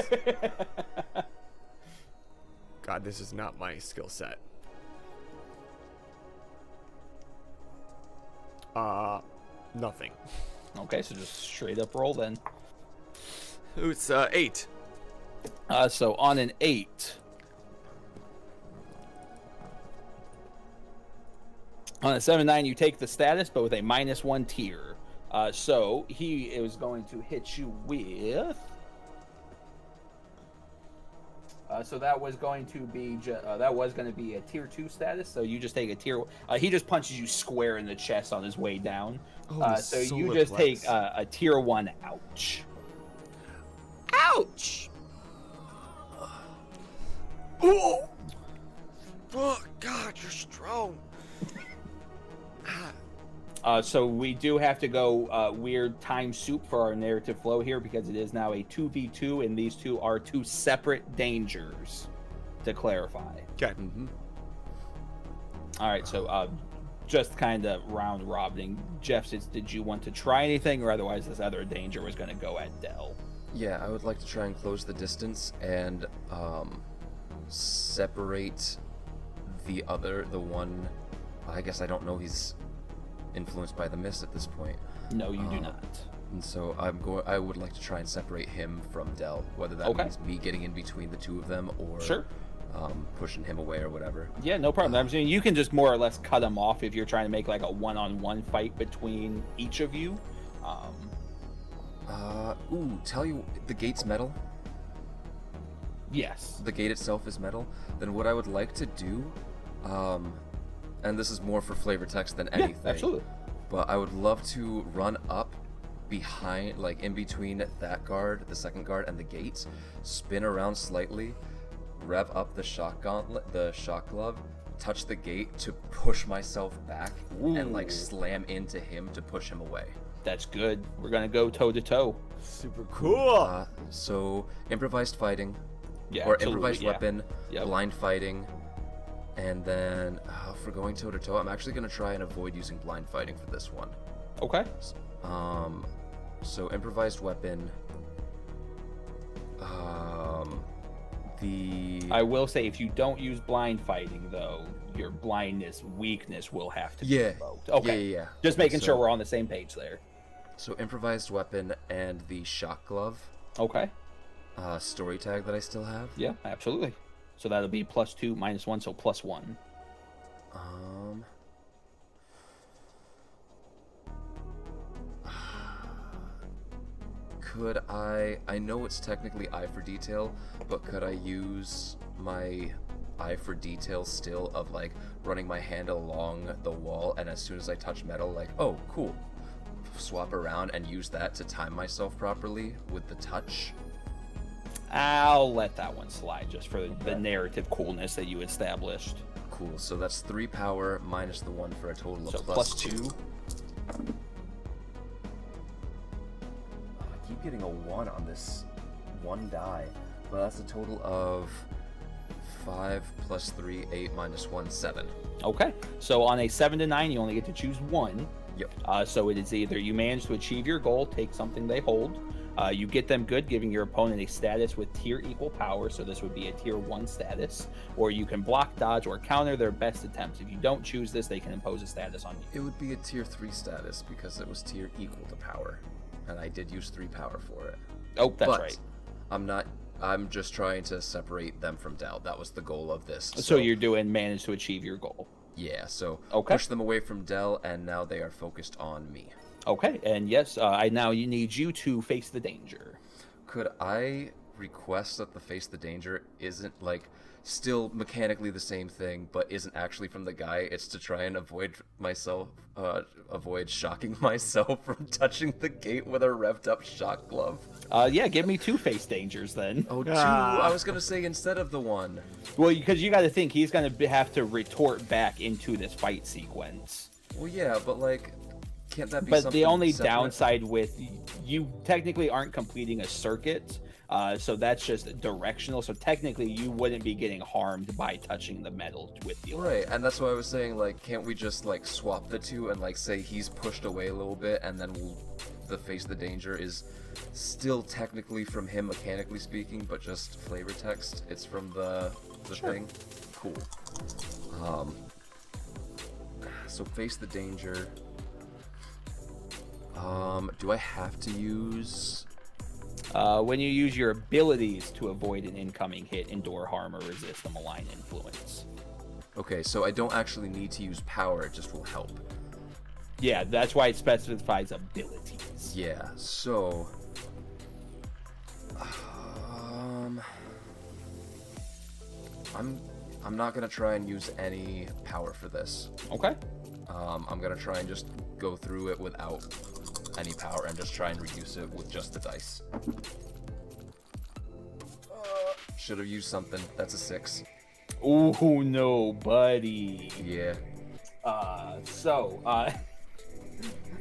B: God, this is not my skill set. Nothing.
A: Okay, so just straight up roll then.
B: Ooh, it's 8.
A: So on an 8. On a 7-9, you take the status, but with a -1 tier. So he is going to hit you with So that was going to be a tier 2 status. So you just take a tier. He just punches you square in the chest on his way down. So you just take a tier 1 ouch.
B: Ouch! Oh! Oh, God, you're strong.
A: So we do have to go weird time soup for our narrative flow here because it is now a 2v2 and these two are two separate dangers, to clarify.
B: Okay.
C: Mm-hmm.
A: All right, so just kind of round robining. Jeff says, did you want to try anything, or otherwise this other danger was going to go at Dell?
C: Yeah, I would like to try and close the distance and separate the one. I guess I don't know he's influenced by the mist at this point.
A: No, you do not.
C: And so I would like to try and separate him from Dell, whether that means me getting in between the two of them or pushing him away or whatever.
A: Yeah, no problem. I'm saying you can just more or less cut him off if you're trying to make like a one-on-one fight between each of you.
C: Tell you, the gate's metal?
A: Yes.
C: The gate itself is metal? Then what I would like to do, and this is more for flavor text than anything.
A: Yeah, absolutely.
C: But I would love to run up behind, like in between that guard, the second guard, and the gate, spin around slightly, rev up the shock gauntlet, the shock glove, touch the gate to push myself back, and like slam into him to push him away.
A: That's good. We're gonna go toe to toe.
B: Super cool.
C: So improvised fighting,
A: Yeah,
C: or improvised
A: yeah.
C: weapon,
A: Yep.
C: blind fighting, and then for going toe to toe, I'm actually gonna try and avoid using blind fighting for this one.
A: Okay.
C: So improvised weapon.
A: I will say, if you don't use blind fighting, though, your blindness weakness will have to be invoked. Okay.
C: Yeah.
A: Just making sure we're on the same page there.
C: So improvised weapon and the shock glove.
A: Okay.
C: Story tag that I still have.
A: Yeah, absolutely. So that'll be +2, -1, so +1.
C: Could I know it's technically eye for detail, but could I use my eye for detail still of like running my hand along the wall, and as soon as I touch metal, like, oh, cool, swap around and use that to time myself properly with the touch?
A: I'll let that one slide just for the narrative coolness that you established.
C: Cool, so that's 3 power minus the 1 for a total of
A: So
C: +2. I keep getting a 1 on this one die, but that's a total of 5 + 3, 8 - 1, 7.
A: Okay. So on a 7 to 9, you only get to choose one.
C: Yep.
A: So it is either you manage to achieve your goal, take something they hold, you get them good, giving your opponent a status with tier equal power, so this would be a tier 1 status, or you can block, dodge, or counter their best attempts. If you don't choose this, they can impose a status on you.
C: It would be a tier 3 status because it was tier equal to power, and I did use 3 power for it.
A: Oh, that's
C: But
A: right.
C: I'm just trying to separate them from Dell. That was the goal of this.
A: So you're doing manage to achieve your goal.
C: Yeah, so
A: Okay.
C: push them away from Dell, and now they are focused on me.
A: Okay, and yes, you need you to face the danger.
C: Could I request that the face the danger isn't like still mechanically the same thing, but isn't actually from the guy? It's to try and avoid shocking myself from touching the gate with a revved up shock glove.
A: Yeah, give me 2 face dangers then.
C: Oh, 2. I was gonna say instead of the 1.
A: Well, because you got to think he's going to have to retort back into this fight sequence.
C: Well, yeah, but like, can't that be
A: But
C: something
A: the only
C: separate?
A: downside with you technically aren't completing a circuit, so that's just directional. So technically, you wouldn't be getting harmed by touching the metal with you.
C: Right, and that's why I was saying, like, can't we just like swap the 2 and like say he's pushed away a little bit, and then the face the danger is still technically from him mechanically speaking, but just flavor text. It's from the thing. Cool. So face the danger. Do I have to use?
A: When you use your abilities to avoid an incoming hit, endure harm, or resist a malign influence.
C: Okay, so I don't actually need to use power, it just will help.
A: Yeah, that's why it specifies abilities.
C: Yeah, so I'm not gonna try and use any power for this.
A: Okay.
C: I'm gonna try and just go through it without any power and just try and reduce it with just the dice. Should have used something. That's a 6.
A: Ooh, no, buddy.
C: Yeah.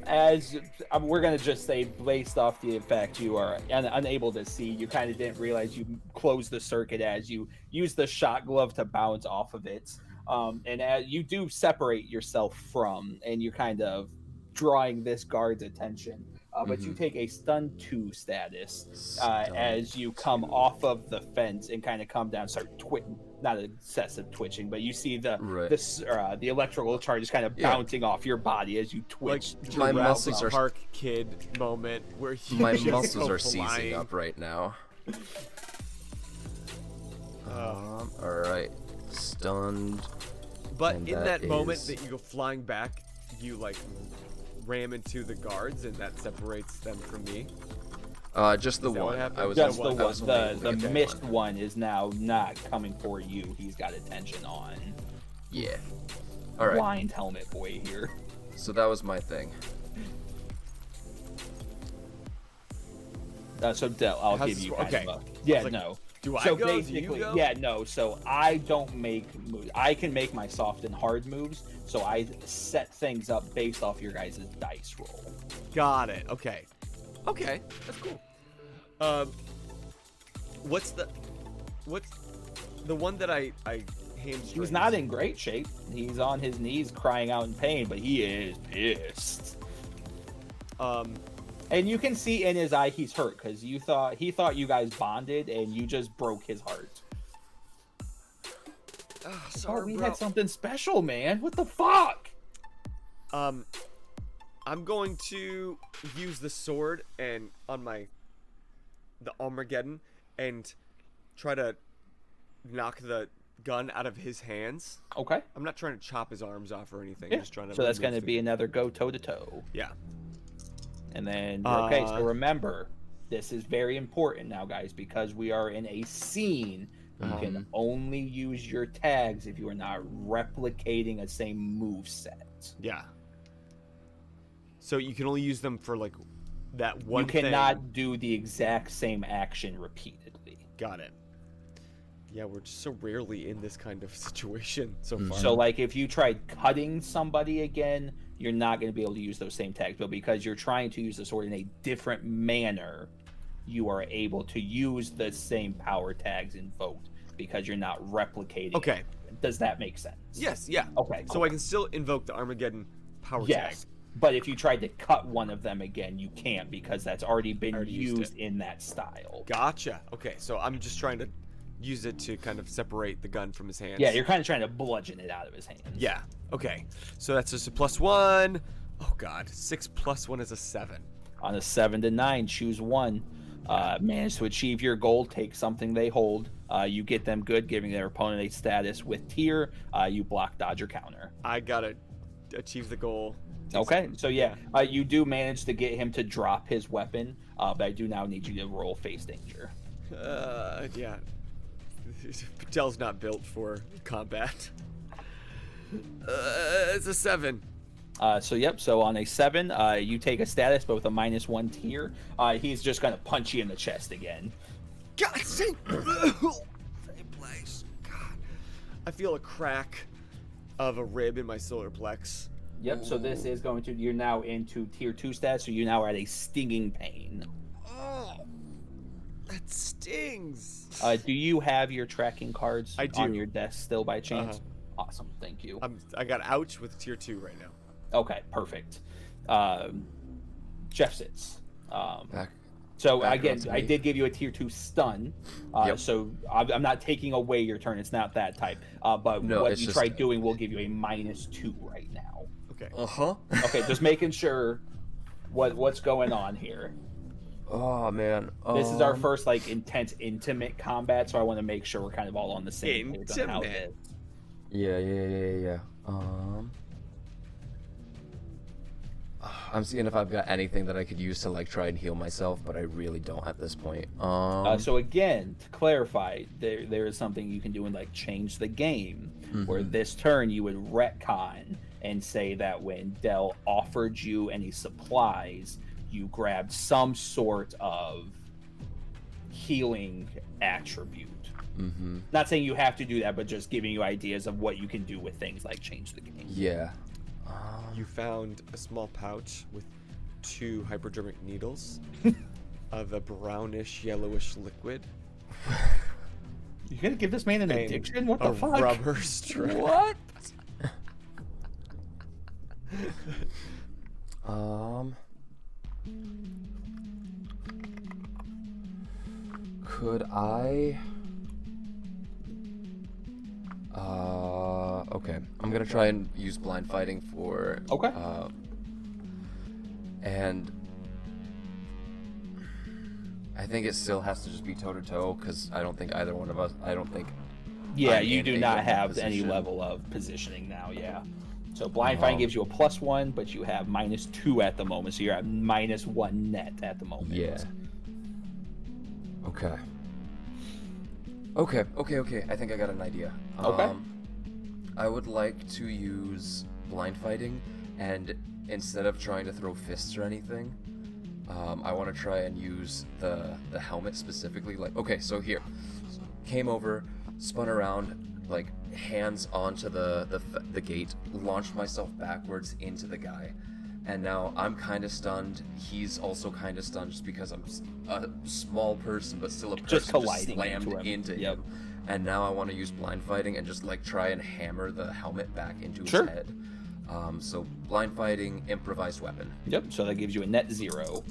A: As we're gonna just say, based off the fact you are unable to see, you kind of didn't realize you closed the circuit as you use the shot glove to bounce off of it, and as you do separate yourself from, and you're kind of drawing this guard's attention. But you take a stun 2 status as you come off of the fence and kind of come down, start twitching. Not excessive twitching, but you see the electrical charges kind of bouncing off your body as you twitch.
B: Like
C: my muscles
B: are Park Kid moment where you
C: my
B: just
C: muscles
B: go
C: are
B: flying.
C: seizing up right now. All right, stunned.
B: But
C: and
B: in that moment
C: is-
B: that you go flying back, you like ram into the guards, and that separates them from me.
C: Just the
B: Is that what
C: one.
B: happened?
C: I was
A: Just the
C: I
A: one.
C: was only able
A: The
C: to get
A: missed
C: one.
A: one is now not coming for you. He's got attention on.
C: Yeah. All right.
A: Blind helmet boy here.
C: So that was my thing.
A: So Del, I'll
B: How's
A: give
B: this
A: you
B: work?
A: kind
B: Okay.
A: of yeah,
B: like,
A: no.
B: Do I
A: So
B: go? Do you
A: basically,
B: go?
A: yeah, no. So I don't make moves. I can make my soft and hard moves. So I set things up based off your guys' dice roll.
B: Got it. Okay. Okay, that's cool. What's the one that I hamstrung?
A: He's not in great shape. He's on his knees crying out in pain, but he is pissed. And you can see in his eye he's hurt because he thought you guys bonded and you just broke his heart.
B: Sorry,
A: we
B: bro.
A: had something special, man. What the fuck?
B: I'm going to use the sword and on the Armageddon and try to knock the gun out of his hands.
A: Okay.
B: I'm not trying to chop his arms off or anything.
A: Yeah.
B: I'm just trying to.
A: So that's
B: remove
A: going to
B: the-
A: be another go toe to toe.
B: Yeah.
A: And then okay. So remember, this is very important now, guys, because we are in a scene. You can only use your tags if you are not replicating a same move set.
B: Yeah. So you can only use them for like that one.
A: You cannot
B: thing.
A: do the exact same action repeatedly.
B: Got it. Yeah, we're just so rarely in this kind of situation so far.
A: So, like, if you tried cutting somebody again, you're not going to be able to use those same tags. But because you're trying to use the sword in a different manner, you are able to use the same power tags invoked because you're not replicating.
B: Okay.
A: It. Does that make sense?
B: Yes. Yeah.
A: Okay.
B: So I can still invoke the Armageddon power
A: Yes.
B: tag.
A: But if you tried to cut one of them again, you can't because that's already been
B: Already used
A: used in that style.
B: Gotcha. Okay, so I'm just trying to use it to kind of separate the gun from his hands.
A: Yeah, you're kind of trying to bludgeon it out of his hands.
B: Yeah. Okay. So that's just a +1. Oh God, 6 + 1 is a 7.
A: On a 7 to 9, choose one. Manage to achieve your goal. Take something they hold. You get them good, giving their opponent a status with tier. You block, dodge, or counter.
B: I gotta achieve the goal.
A: Okay, so yeah, you do manage to get him to drop his weapon, but I do now need you to roll face danger.
B: Yeah. Patel's not built for combat. It's a 7.
A: So on a 7, you take a status, but with a -1 tier. He's just gonna punch you in the chest again.
B: God, same place. God. I feel a crack of a rib in my solar plex.
A: Yep, so this is going to, you're now into tier 2 stats, so you now are at a stinging pain.
B: Oh, that stings.
A: Do you have your tracking cards
B: I
A: on
B: do.
A: your desk still by chance? Awesome, thank you.
B: I got ouch with tier 2 right now.
A: Okay, perfect. Jeff sits.
C: Back
A: Again,
C: around to
A: I
C: me.
A: did give you a tier 2 stun.
C: Yep.
A: So I'm not taking away your turn. It's not that type. But
C: No,
A: what
C: it's
A: you
C: just-
A: try doing will give you a -2 right now.
B: Okay.
A: Okay, just making sure what's going on here.
C: Oh man.
A: This is our first like intense, intimate combat, so I want to make sure we're kind of all on the same page on how it
B: Intimate.
A: is.
C: Yeah. I'm seeing if I've got anything that I could use to like try and heal myself, but I really don't at this point.
A: So again, to clarify, there is something you can do and like change the game, where this turn you would retcon and say that when Dell offered you any supplies, you grabbed some sort of healing attribute. Not saying you have to do that, but just giving you ideas of what you can do with things like change the game.
C: Yeah.
B: You found a small pouch with 2 hypodermic needles of a brownish, yellowish liquid.
A: You gonna give this man an addiction? What the fuck?
B: A rubber strap.
A: What?
C: Could I? Okay. I'm gonna try and use blind fighting for.
A: Okay.
C: And I think it still has to just be toe to toe because I don't think either one of us. I don't think.
A: Yeah,
C: I'm
A: you
C: in
A: do
C: a
A: not
C: good
A: have any
C: position.
A: level of positioning now. Yeah. So blind fighting gives you a +1, but you have -2 at the moment, so you're at -1 net at the moment.
C: Yeah. Okay. Okay. I think I got an idea.
A: Okay.
C: I would like to use blind fighting, and instead of trying to throw fists or anything, I want to try and use the helmet specifically. Like, okay, so here, came over, spun around, like hands onto the gate, launched myself backwards into the guy, and now I'm kind of stunned. He's also kind of stunned just because I'm a small person, but still a person
A: Just colliding
C: slammed
A: into him.
C: him. And now I want to use blind fighting and just like try and hammer the helmet back into
A: Sure.
C: his head. So blind fighting, improvised weapon.
A: Yep. So that gives you a net 0.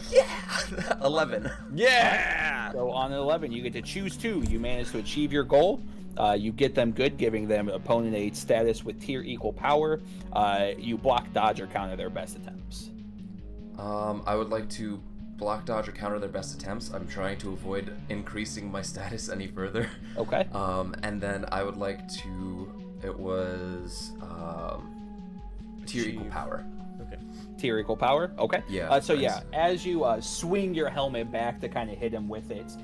C: Yeah, 11.
B: Yeah!
A: So on an 11, you get to choose 2. You manage to achieve your goal. You get them good, giving them opponent a status with tier equal power. You block, dodge, or counter their best attempts.
C: I would like to block, dodge, or counter their best attempts. I'm trying to avoid increasing my status any further.
A: Okay.
C: And then I would like to. It was tier equal power.
B: Okay.
A: Tier equal power. Okay.
C: Yeah,
A: So
C: nice.
A: yeah, as you swing your helmet back to kind of hit him with it,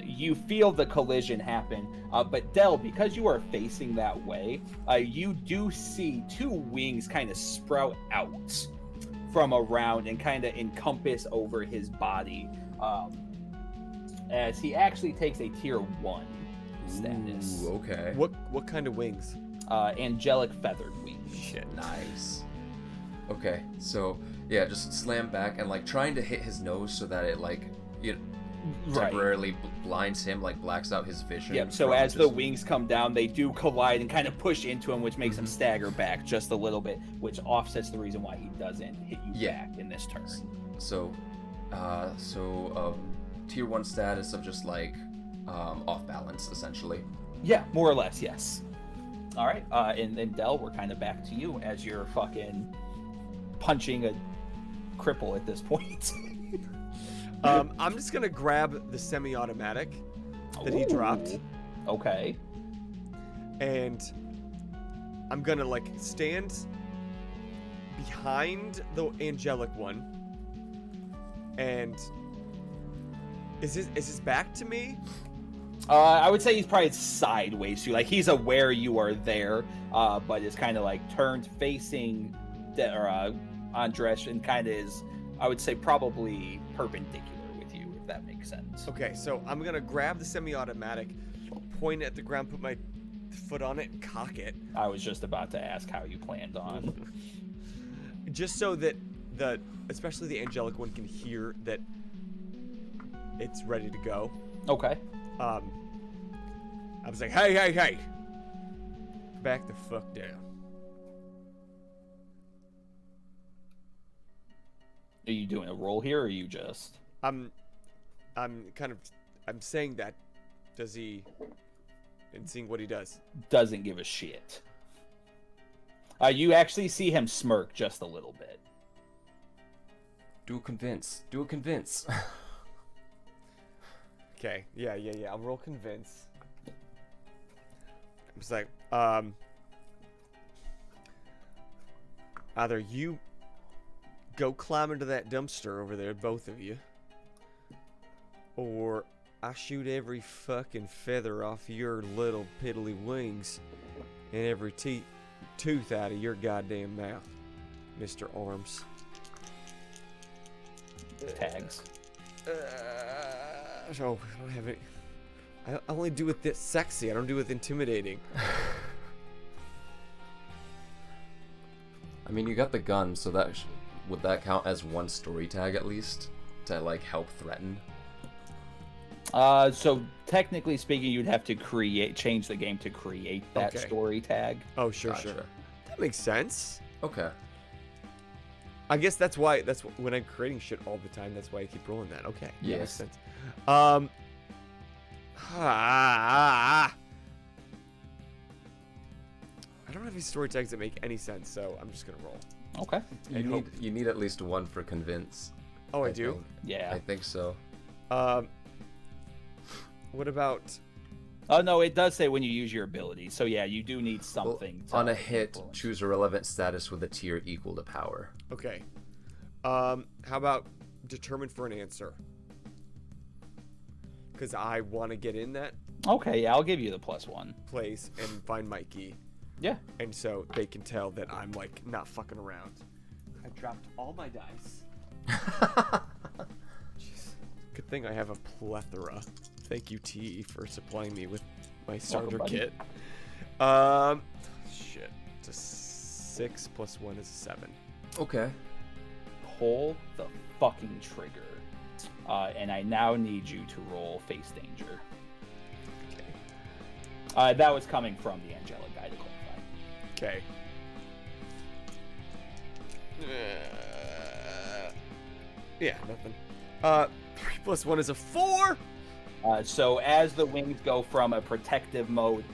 A: you feel the collision happen. But Dell, because you are facing that way, you do see 2 wings kind of sprout out from around and kind of encompass over his body, as he actually takes a tier 1 status.
C: Ooh, okay.
B: What kind of wings?
A: Angelic feathered wings.
B: Shit.
C: Nice. Okay, so yeah, just slam back and like trying to hit his nose so that it like temporarily blinds him, like blacks out his vision.
A: Yep. So
C: from
A: as the
C: just-
A: wings come down, they do collide and kind of push into him, which makes him stagger back just a little bit, which offsets the reason why he doesn't hit you back in this turn.
C: So, tier 1 status of just like off balance essentially.
A: Yeah, more or less, yes. All right, and Dell, we're kind of back to you as you're fucking punching a cripple at this point.
B: I'm just gonna grab the semi-automatic that he dropped,
A: Okay.
B: and I'm gonna like stand behind the angelic one. And is his back to me?
A: I would say he's probably sideways to you. Like, he's aware you are there, but is kind of like turned facing Andres, and kind of is, I would say, probably perpendicular with you, if that makes sense.
B: Okay, so I'm gonna grab the semi-automatic, point it at the ground, put my foot on it, and cock it.
A: I was just about to ask how you planned on.
B: Just so that especially the angelic one can hear that it's ready to go.
A: Okay.
B: I was like, hey, back the fuck down.
A: Are you doing a roll here, or are you just...
B: I'm saying that. Does he, and seeing what he does.
A: Doesn't give a shit. You actually see him smirk just a little bit.
C: Do a convince.
B: Okay, yeah, I'll roll convince. It's like, either you go climb into that dumpster over there, both of you, or I shoot every fucking feather off your little piddly wings and every tooth out of your goddamn mouth, Mr. Arms.
A: Tags.
B: So I don't have any. I only do with this sexy. I don't do with intimidating.
C: I mean, you got the gun, so that would that count as one story tag at least to like help threaten?
A: So technically speaking, you'd have to change the game to create that
B: Okay.
A: story tag.
B: Oh, sure,
C: Gotcha.
B: sure. That makes sense.
C: Okay.
B: I guess when I'm creating shit all the time, that's why I keep rolling that. Okay. That makes
C: Yes.
B: sense. I don't have any story tags that make any sense, so I'm just gonna roll.
A: Okay.
C: You need at least one for convince.
B: Oh, I do?
C: think.
A: Yeah.
C: I think so.
B: What about...
A: Oh no, it does say when you use your ability. So yeah, you do need something.
C: Well, on
A: to
C: a hit,
A: influence.
C: choose a relevant status with a tier equal to power.
B: Okay. How about determine for an answer? Because I want to get in that
A: Okay, yeah, I'll give you the +1.
B: place and find Mikey.
A: Yeah.
B: And so they can tell that I'm, like, not fucking around. I dropped all my dice. Jeez. Good thing I have a plethora. Thank you, T, for supplying me with my starter
A: buddy.
B: kit. Shit. It's a 6 + 1 is a 7.
C: Okay.
A: Pull the fucking trigger. And I now need you to roll face danger.
B: Okay.
A: That was coming from the angelic guy to clarify.
B: Okay. Yeah, nothing. 3 + 1 is a 4!
A: So as the wings go from a protective mode,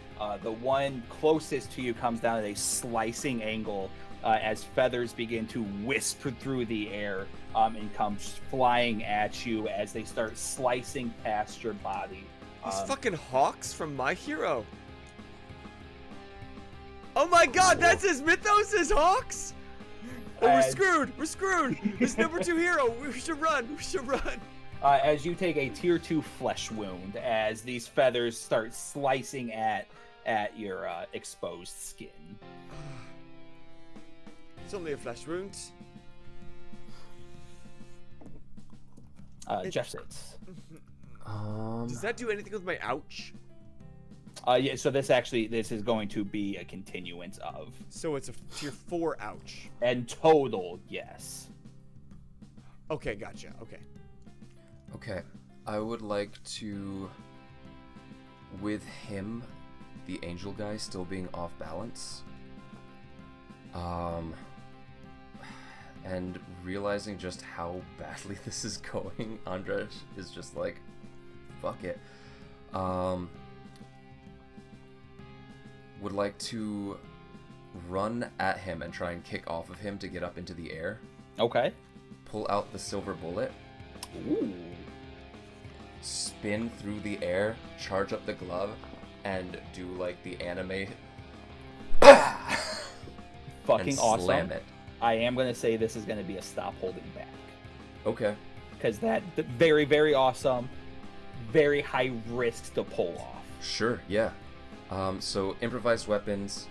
A: the one closest to you comes down at a slicing angle as feathers begin to wisp through the air and comes flying at you as they start slicing past your body.
B: These fucking hawks from My Hero. Oh my god, that's his mythos, his hawks? Oh, we're
A: And-
B: screwed. We're screwed. This number 2 hero. We should run. We should run.
A: As you take a tier 2 flesh wound as these feathers start slicing at your exposed skin.
B: It's only a flesh wound.
A: Jeff sits.
B: Does that do anything with my ouch?
A: Yeah, so this is going to be a continuance of.
B: So it's a tier 4 ouch.
A: And total, yes.
B: Okay, gotcha. Okay.
C: Okay. I would like to, with him, the angel guy, still being off balance, and realizing just how badly this is going, Andrej is just like, fuck it. Would like to run at him and try and kick off of him to get up into the air.
A: Okay.
C: Pull out the silver bullet,
A: Ooh.
C: spin through the air, charge up the glove, and do like the anime
A: Fucking
C: and
A: awesome.
C: slam it.
A: I am going to say this is going to be a stop holding back.
C: Okay.
A: Because very, very awesome, very high risk to pull off.
C: Sure, yeah. So improvised weapons,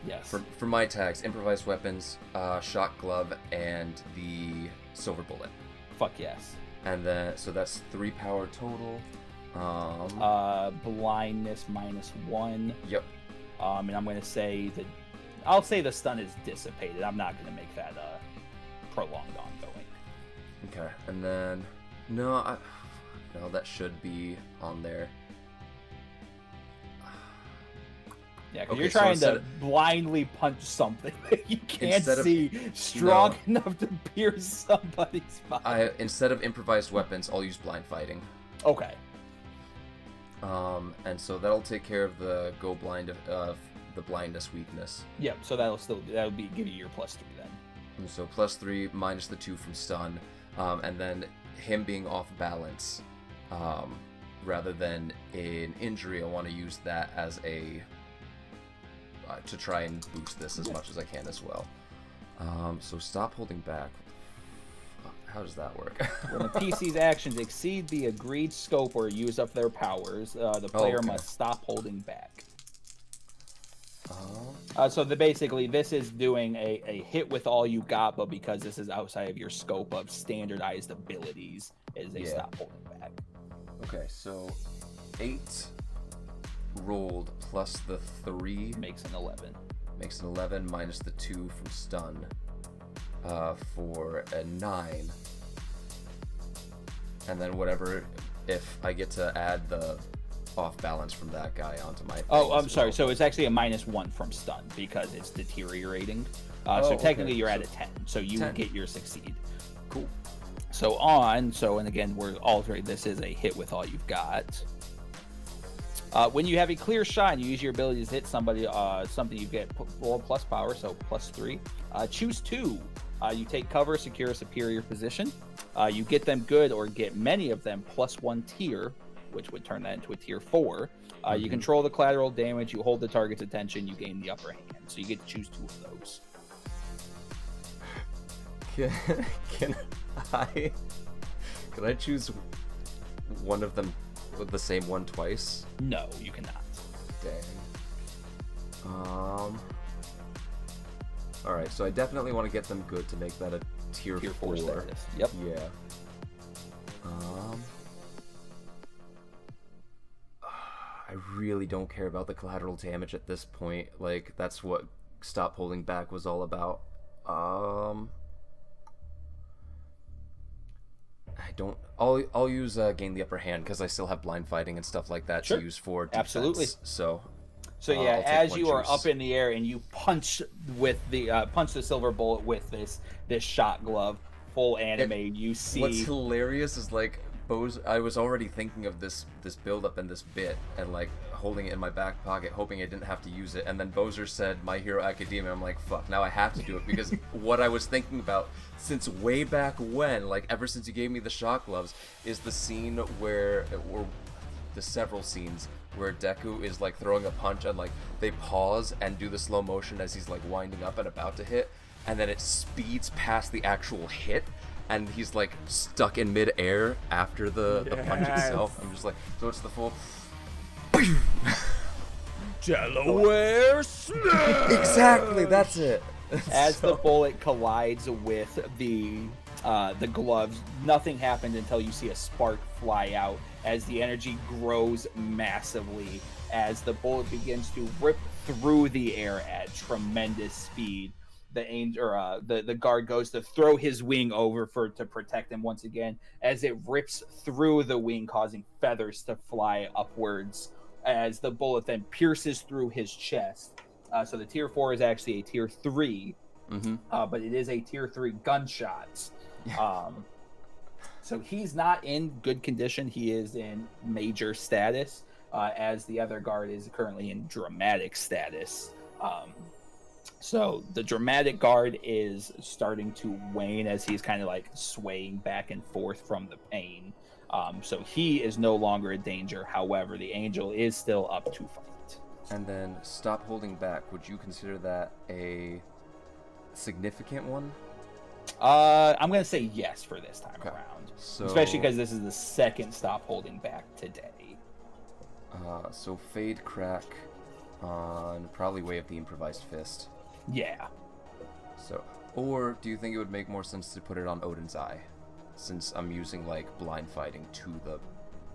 A: Yes.
C: for my tags, improvised weapons, shock glove, and the silver bullet.
A: Fuck yes.
C: And then, so that's 3 power total.
A: Blindness -1.
C: Yep.
A: And I'm going to say that I'll say the stun is dissipated. I'm not going to make that prolonged ongoing.
C: Okay, and then no, that should be on there.
A: Yeah, because
C: Okay,
A: you're
C: so
A: trying
C: instead
A: to
C: of-
A: blindly punch something that you can't
C: Instead of-
A: see strong
C: No.
A: enough to pierce somebody's body.
C: Instead of improvised weapons, I'll use blind fighting.
A: Okay.
C: And so that'll take care of the go blind of the blindness weakness.
A: Yep. So that'll be give you your +3 then.
C: And so +3 minus the 2 from stun, and then him being off balance, rather than an injury, I want to use that as a to try and boost this as much as I can as well. So stop holding back. How does that work?
A: When the PC's actions exceed the agreed scope or use up their powers, the player must stop holding back. So basically, this is doing a hit with all you got, but because this is outside of your scope of standardized abilities, is a stop holding back.
C: Okay, so 8 rolled plus the 3
A: Makes an 11.
C: makes an 11 minus the 2 from stun for a 9. And then whatever, if I get to add the off balance from that guy onto my...
A: Oh, I'm sorry. So it's actually a -1 from stun because it's deteriorating. So technically you're at a 10. So you
C: 10.
A: get your succeed.
C: Cool.
A: And again, we're altering. This is a hit with all you've got. When you have a clear shot and you use your abilities to hit somebody, something you get roll plus power, so +3. Choose 2. You take cover, secure a superior position. You get them good or get many of them +1 tier, which would turn that into a tier 4. You control the collateral damage, you hold the target's attention, you gain the upper hand. So you get to choose 2 of those.
C: Can I choose one of them with the same one twice?
A: No, you cannot.
C: Dang. Alright, so I definitely want to get them good to make that a tier 4
A: status. Yep.
C: Yeah. I really don't care about the collateral damage at this point. Like, that's what Stop Holding Back was all about. I'll use Gain the Upper Hand because I still have blind fighting and stuff like that to use for defense.
A: Absolutely.
C: So
A: yeah, as you are up in the air and you punch with the punch the silver bullet with this shot glove, full anime, you see.
C: What's hilarious is like Boser. I was already thinking of this build up and this bit and like holding it in my back pocket, hoping I didn't have to use it. And then Boser said My Hero Academia. I'm like, fuck, now I have to do it because what I was thinking about since way back when, like ever since you gave me the shot gloves, is the scene or the several scenes where Deku is like throwing a punch and like they pause and do the slow motion as he's like winding up and about to hit, and then it speeds past the actual hit and he's like stuck in mid-air after the punch itself. I'm just like, so it's the full
B: Delaware Smash!
C: Exactly, that's it.
A: As the bullet collides with the gloves, nothing happened until you see a spark fly out as the energy grows massively as the bullet begins to rip through the air at tremendous speed. The guard goes to throw his wing over to protect him once again as it rips through the wing, causing feathers to fly upwards as the bullet then pierces through his chest. So the tier 4 is actually a tier 3, but it is a tier 3 gunshot. So he's not in good condition. He is in major status, as the other guard is currently in dramatic status. So the dramatic guard is starting to wane as he's kind of like swaying back and forth from the pain. So he is no longer a danger. However, the angel is still up to fight.
C: And then Stop Holding Back. Would you consider that a significant one?
A: I'm going to say yes for this time around.
C: So,
A: especially because this is the second Stop Holding Back today.
C: So Fade Crack on probably Way of the Improvised Fist.
A: Yeah.
C: So, or do you think it would make more sense to put it on Odin's Eye? Since I'm using like blind fighting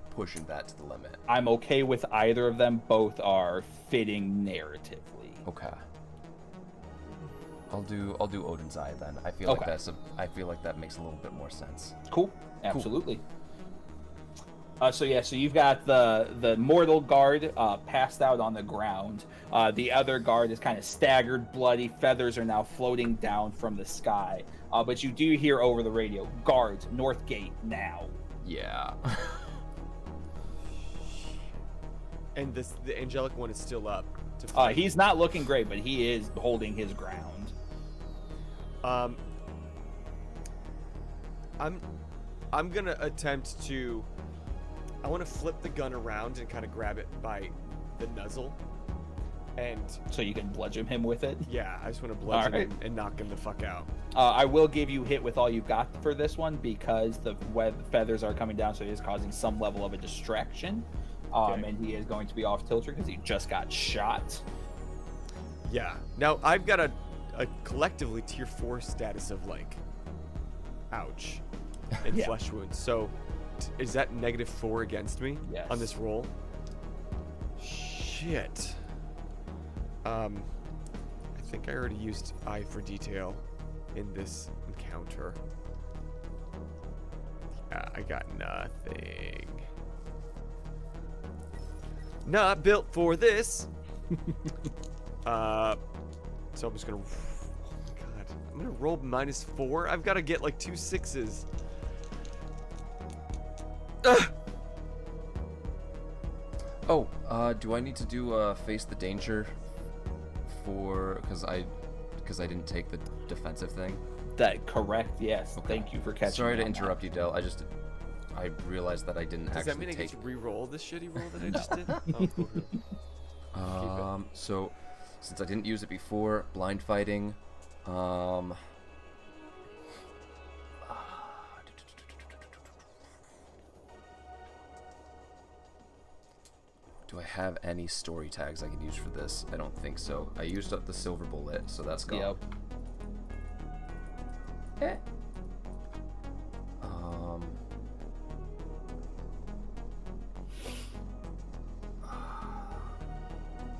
C: pushing that to the limit.
A: I'm okay with either of them. Both are fitting narratively.
C: Okay. I'll do Odin's Eye then. I feel like that makes a little bit more sense.
A: Cool. Absolutely. So you've got the mortal guard passed out on the ground. The other guard is kind of staggered, bloody. Feathers are now floating down from the sky. But you do hear over the radio, guards, North Gate now.
C: Yeah.
B: And the angelic one is still up.
A: He's not looking great, but he is holding his ground.
B: I'm gonna attempt to. I want to flip the gun around and kind of grab it by the muzzle, And
A: So you can bludgeon him with it.
B: yeah, I just want to bludgeon
A: Alright.
B: him and knock him the fuck out.
A: I will give you hit with all you got for this one because the web feathers are coming down, so it is causing some level of a distraction.
B: Okay.
A: And he is going to be off tilter because he just got shot.
B: Yeah. Now I've got a collectively tier 4 status of like, ouch, and
A: Yeah.
B: flesh wounds. So is that -4 against me
A: Yes.
B: on this roll? Shit. I think I already used Eye for Detail in this encounter. Yeah, I got nothing. Not built for this. So I'm just gonna. Oh God, I'm gonna roll -4. I've got to get like 2 6s. Ugh!
C: Oh, do I need to do face the danger for because I didn't take the defensive thing?
A: That correct? Yes.
C: Okay.
A: Thank you for catching.
C: Sorry to
A: me on that.
C: interrupt you, Del. I realized that I didn't
B: Does that
C: actually
B: mean I get
C: take.
B: to re-roll this shitty roll that I just did? Oh, cool.
C: So since I didn't use it before, blind fighting. Do I have any story tags I can use for this? I don't think so. I used up the silver bullet, so that's gone.
A: Yep.
C: Eh.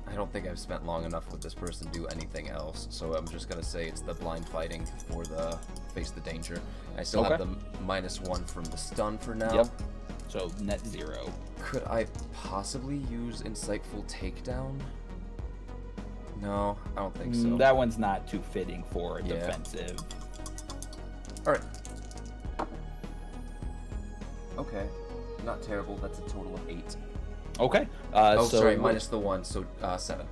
C: I don't think I've spent long enough with this person to do anything else, so I'm just gonna say it's the blind fighting for the face the danger. I still have
A: Okay.
C: the -1 from the stun for now.
A: Yep. So net 0.
C: Could I possibly use insightful takedown? No, I don't think so.
A: That one's not too fitting for a
C: Yeah.
A: defensive.
C: All right. Okay, not terrible. That's a total of 8.
A: Okay.
C: Oh,
A: so
C: sorry, minus the 1, so 7.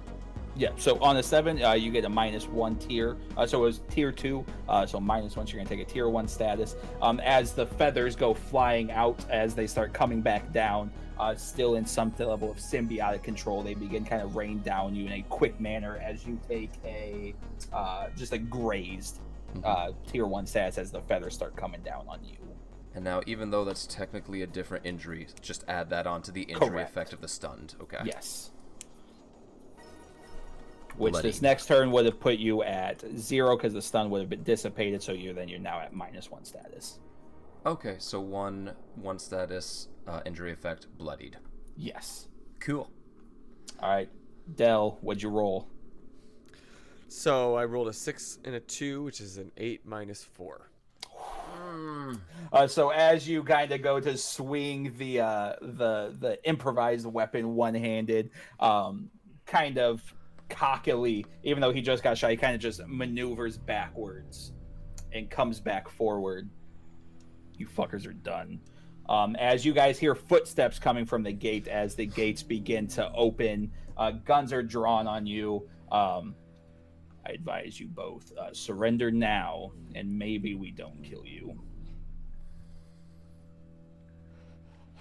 A: Yeah. So on a 7, you get a -1 tier. So it was tier 2. So -1. So you're gonna take a tier 1 status. As the feathers go flying out, as they start coming back down, still in some level of symbiotic control, they begin kind of rain down you in a quick manner as you take a just a grazed tier 1 status as the feathers start coming down on you.
C: And now, even though that's technically a different injury, just add that on to the injury
A: Correct.
C: effect of the stunned. Okay.
A: Yes. Which
C: Bloody.
A: this next turn would have put you at 0 because the stun would have been dissipated, so you're now at -1 status.
C: Okay, so one status, injury effect, bloodied.
A: Yes.
C: Cool.
A: All right. Del, what'd you roll?
B: So I rolled a 6 and a 2, which is an 8 -4.
A: So as you kind of go to swing the improvised weapon one-handed, kind of cockily, even though he just got shot, he kind of just maneuvers backwards and comes back forward. You fuckers are done. As you guys hear footsteps coming from the gate, as the gates begin to open, guns are drawn on you. I advise you both surrender now, and maybe we don't kill you.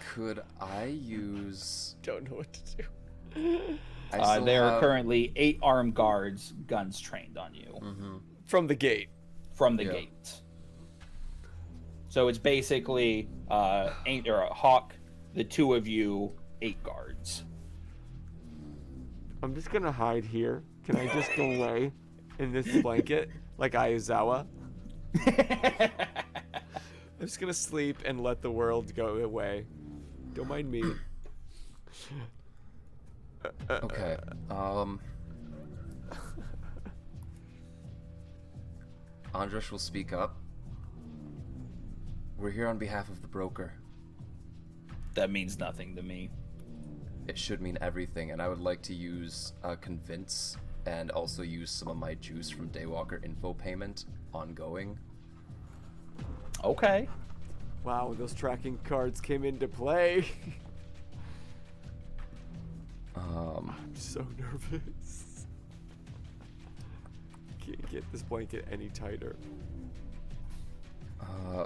C: Could I use...
B: Don't know what to do.
C: I still
A: There are
C: have-
A: currently 8 armed guards, guns trained on you
B: From the gate.
A: from the
C: Yeah.
A: gate. So it's basically Ain't or a Hawk, the 2 of you, 8 guards.
B: I'm just gonna hide here. Can I just go lay in this blanket like Aizawa? I'm just gonna sleep and let the world go away. Don't mind me.
C: Okay. Andresh will speak up. We're here on behalf of the broker.
A: That means nothing to me.
C: It should mean everything, and I would like to use convince and also use some of my juice from Daywalker info payment ongoing.
A: Okay.
B: Wow, those tracking cards came into play. I'm so nervous. Can't get this blanket any tighter.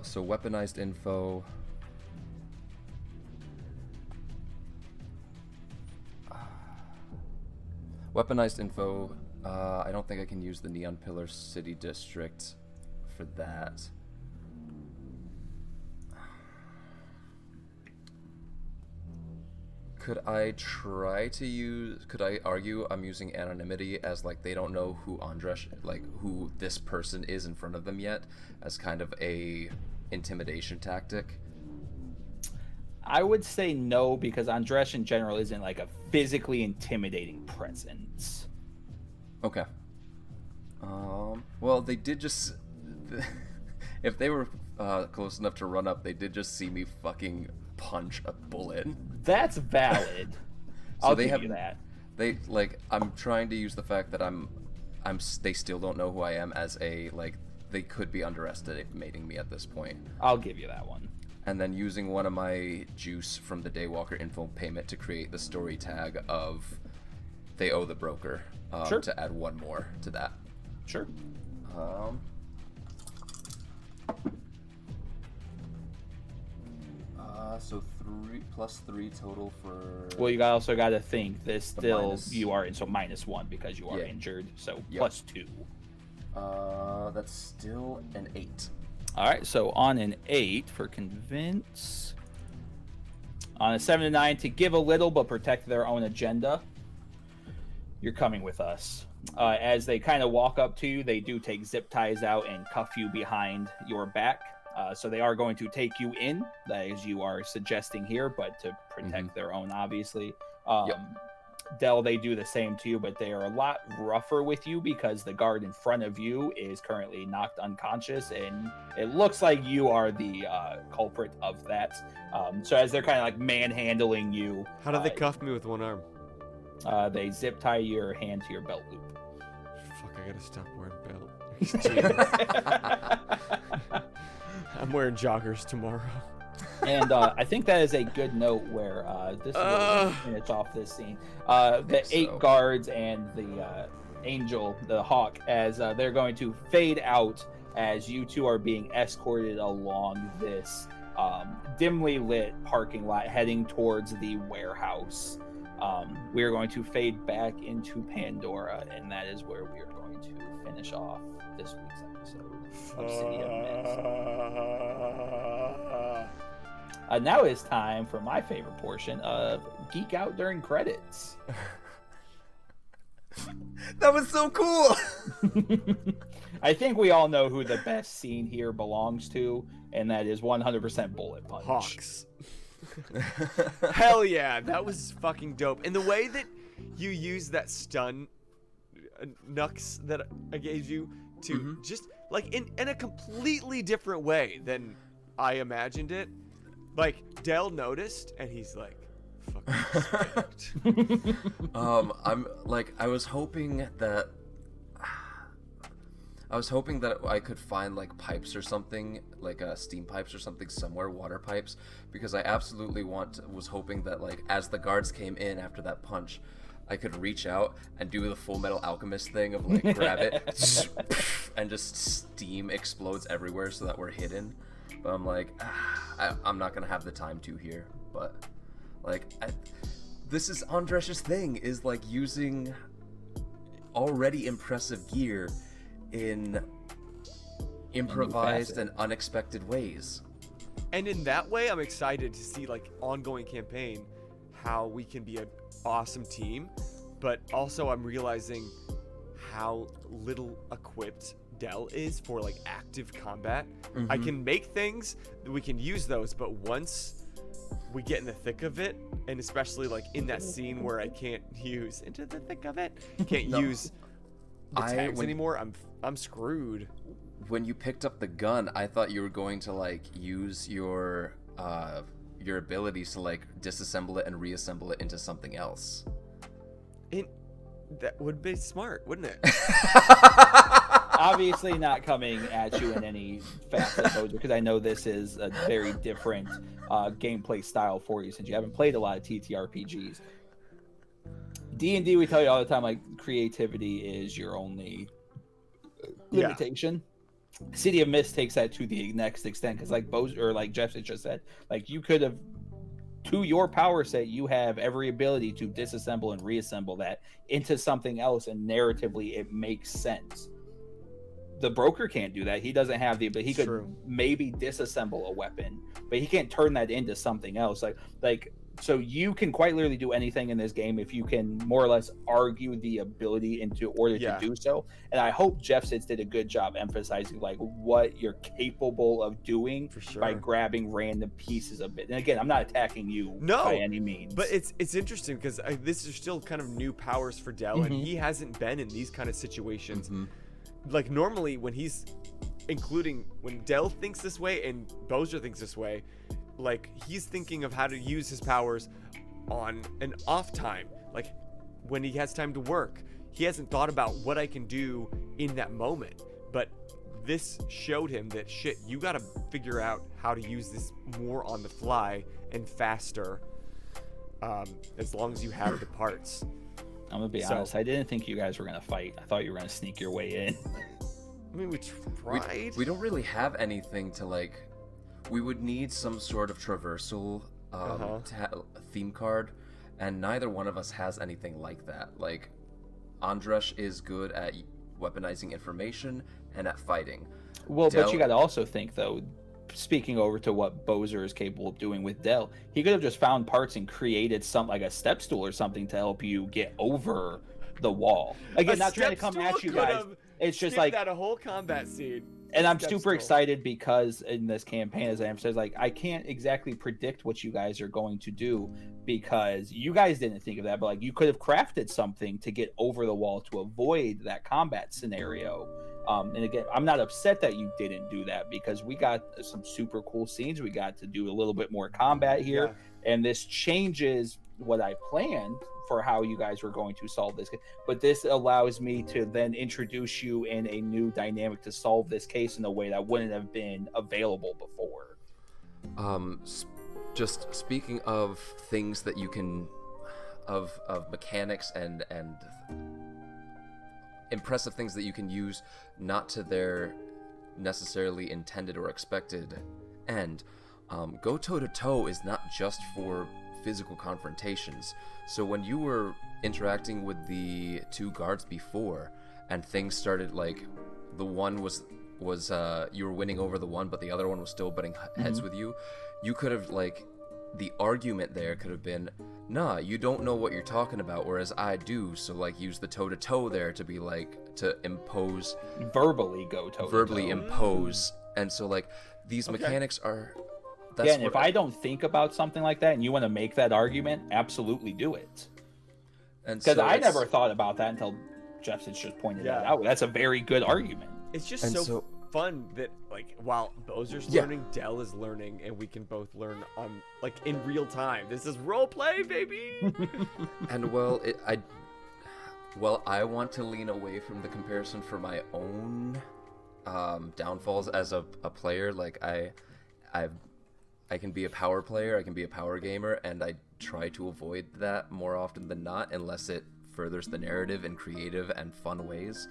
C: So weaponized info. Weaponized info. I don't think I can use the Neon Pillar City District for that. Could I argue I'm using anonymity as like they don't know who Andresh, like who this person is in front of them yet, as kind of a intimidation tactic?
A: I would say no, because Andresh in general isn't like a physically intimidating presence.
C: Okay. Well, they did just... if they were close enough to run up, they did just see me fucking punch a bullet.
A: That's valid.
C: So
A: I'll
C: they
A: give
C: have,
A: you that.
C: They, like, I'm trying to use the fact that they still don't know who I am as a, like, they could be underestimating me at this point.
A: I'll give you that one.
C: And then using one of my juice from the Daywalker info payment to create the story tag of they owe the broker,
A: Sure.
C: to add one more to that.
A: Sure.
C: So 3 plus 3 total for...
A: Well, you also got to think this still
C: minus-
A: you are in, so -1 because you are
C: Yeah.
A: injured. So
C: Yep.
A: +2.
C: That's still an 8.
A: All right. So on an 8 for convince. On a 7 to 9 to give a little but protect their own agenda. You're coming with us. As they kind of walk up to you, they do take zip ties out and cuff you behind your back. So they are going to take you in, as you are suggesting here, but to protect their own, obviously. Dell, they do the same to you, but they are a lot rougher with you because the guard in front of you is currently knocked unconscious, and it looks like you are the culprit of that. So as they're kind of like manhandling you...
B: How do they cuff me with one arm?
A: They zip tie your hand to your belt loop.
B: Fuck, I gotta stop wearing belt. I'm wearing joggers tomorrow.
A: And I think that is a good note where this will finish off this scene. The 8 guards and the angel, the hawk, as they're going to fade out as you two are being escorted along this dimly lit parking lot heading towards the warehouse. We are going to fade back into Pandora, and that is where we are going to finish off this week's episode of City of Mist. Now it's time for my favorite portion of Geek Out during credits.
C: That was so cool!
A: I think we all know who the best scene here belongs to, and that is 100% Bullet Punch.
B: Hawks. Hell yeah, that was fucking dope. And the way that you use that stun nux that I gave you to just like in a completely different way than I imagined it. Like Dell noticed and he's like, fucking respect.
C: I'm like, I was hoping that I could find like pipes or something, like steam pipes or something somewhere, water pipes, because I absolutely was hoping that like as the guards came in after that punch, I could reach out and do the Full Metal Alchemist thing of like grab it and just steam explodes everywhere so that we're hidden. But I'm like, I'm not gonna have the time to here. But like, this is Andresh's thing, is like using already impressive gear in improvised and unexpected ways.
B: And in that way, I'm excited to see like ongoing campaign, how we can be an awesome team, but also I'm realizing how little equipped Dell is for like active combat. I can make things, we can use those, but once we get in the thick of it, and especially like in that scene where I can't use into the thick of it, use the tags anymore, I'm screwed.
C: When you picked up the gun, I thought you were going to like use your abilities to like disassemble it and reassemble it into something else.
B: That would be smart, wouldn't it?
A: Obviously not coming at you in any facet, Boser, because I know this is a very different gameplay style for you since you haven't played a lot of TTRPGs. D&D, we tell you all the time, like, creativity is your only limitation. City of Mist takes that to the next extent, because like Boser, or like Jeff just said, like you could have to your power set, you have every ability to disassemble and reassemble that into something else, and narratively it makes sense. The broker can't do that. He doesn't have the ability. He could maybe disassemble a weapon, but he can't turn that into something else. Like so you can quite literally do anything in this game if you can more or less argue the ability into order to do so. And I hope Jeff Sitz did a good job emphasizing like what you're capable of doing by grabbing random pieces of it. And again, I'm not attacking you by any means.
B: But it's interesting because this is still kind of new powers for Del, and he hasn't been in these kind of situations. Like normally when when Del thinks this way and Boser thinks this way, like he's thinking of how to use his powers on an off time, like when he has time to work. He hasn't thought about what I can do in that moment, but this showed him that shit, you gotta figure out how to use this more on the fly and faster, as long as you have the parts.
A: I'm gonna be honest, I didn't think you guys were gonna fight. I thought you were gonna sneak your way in.
B: I mean, we tried.
C: We don't really have anything to like. We would need some sort of traversal theme card, and neither one of us has anything like that. Like, Andresh is good at weaponizing information and at fighting.
A: Well, but you got to also think, though, speaking over to what Boser is capable of doing with Del, he could have just found parts and created something like a step stool or something to help you get over the wall. Again, not trying to come at you guys. It's just like
B: that a whole combat scene.
A: And I'm super excited because in this campaign, as I emphasized, like I can't exactly predict what you guys are going to do because you guys didn't think of that, but like you could have crafted something to get over the wall to avoid that combat scenario. And again, I'm not upset that you didn't do that because we got some super cool scenes. We got to do a little bit more combat here, and this changes what I planned for how you guys were going to solve this. But this allows me to then introduce you in a new dynamic to solve this case in a way that wouldn't have been available before.
C: Just speaking of things that you can, of mechanics and impressive things that you can use not to their necessarily intended or expected end. Go toe-to-toe is not just for physical confrontations. So when you were interacting with the two guards before and things started like the one was you were winning over the one but the other one was still butting heads with you, you could have like the argument there could have been, nah, you don't know what you're talking about, whereas I do, so like use the toe-to-toe there to be like to impose,
A: verbally
C: impose. And so like these mechanics are
A: and if I don't think about something like that and you want to make that argument, absolutely do it. Because I never thought about that until Jeff just pointed that out. That's a very good argument.
B: It's just so fun that like while Boser's learning, Del is learning, and we can both learn on like in real time. This is role play, baby.
C: And I want to lean away from the comparison for my own downfalls as a player. Like I can be a power player, I can be a power gamer, and I try to avoid that more often than not, unless it furthers the narrative in creative and fun ways.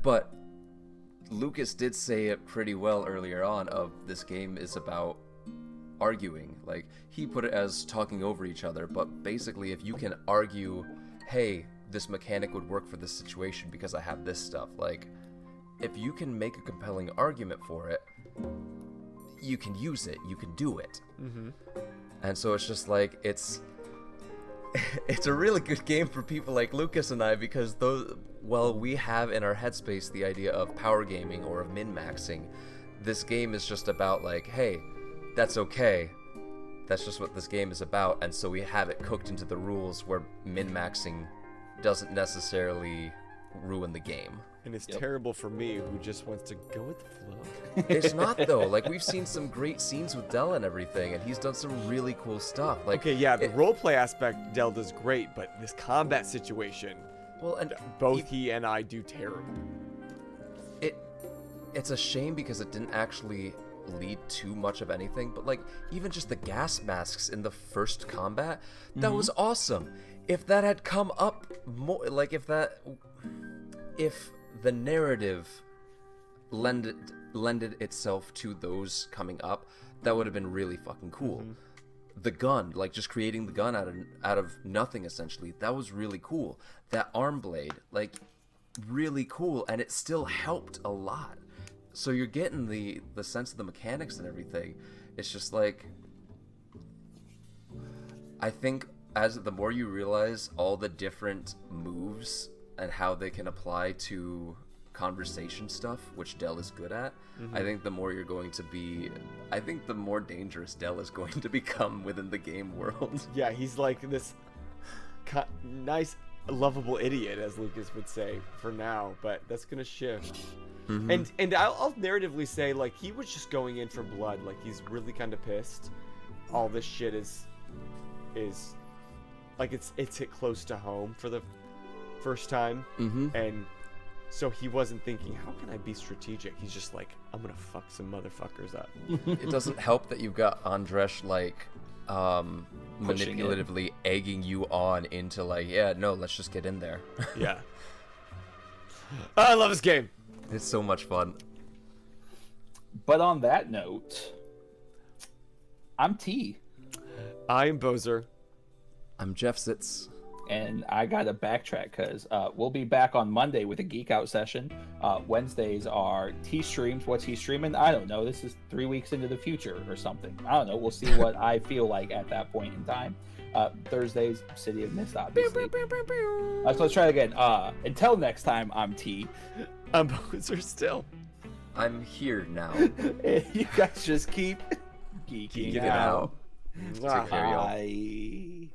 C: But Lucas did say it pretty well earlier on of this game is about arguing. Like, he put it as talking over each other, but basically if you can argue, hey, this mechanic would work for this situation because I have this stuff, like, if you can make a compelling argument for it, you can use it, you can do it. And so it's just like, it's a really good game for people like Lucas and I, because while we have in our headspace the idea of power gaming or of min-maxing, this game is just about like, hey, that's okay, that's just what this game is about, and so we have it cooked into the rules where min-maxing doesn't necessarily ruin the game.
B: And it's terrible for me, who just wants to go with the flow.
C: It's not, though. Like, we've seen some great scenes with Del and everything, and he's done some really cool stuff. Like,
B: okay, yeah, the roleplay aspect, Del does great, but this combat situation,
C: well, and
B: both he and I do terrible.
C: It's a shame because it didn't actually lead to much of anything, but like, even just the gas masks in the first combat, that was awesome. If that had come up more, like, if the narrative lended itself to those coming up, that would have been really fucking cool. the gun, like just creating the gun out of nothing essentially. That was really cool. That arm blade, like really cool, and it still helped a lot. So you're getting the sense of the mechanics and everything. It's just like, I think as the more you realize all the different moves and how they can apply to conversation stuff, which Dell is good at, I think the more you're going to be, I think the more dangerous Dell is going to become within the game world.
B: Yeah, he's like this nice, lovable idiot, as Lucas would say, for now, but that's gonna shift. And I'll narratively say, like, he was just going in for blood. Like, he's really kind of pissed. All this shit is like, it's hit close to home for the first time, and so he wasn't thinking, how can I be strategic? He's just like, I'm gonna fuck some motherfuckers up.
C: It doesn't help that you've got Andresh, like, manipulatively egging you on into, like, yeah, no, let's just get in there.
B: Yeah. I love this game.
C: It's so much fun.
A: But on that note, I'm T.
B: I'm Boser.
C: I'm Jeff Sitz.
A: And I got to backtrack because we'll be back on Monday with a Geek Out session. Wednesdays are T streams. What's he streaming? I don't know. This is 3 weeks into the future or something. I don't know. We'll see what I feel like at that point in time. Thursdays, City of Mist, obviously. So let's try it again. Until next time, I'm T.
B: I'm Boser still.
C: I'm here now.
A: You guys just keep geeking
C: Get out.
A: Bye.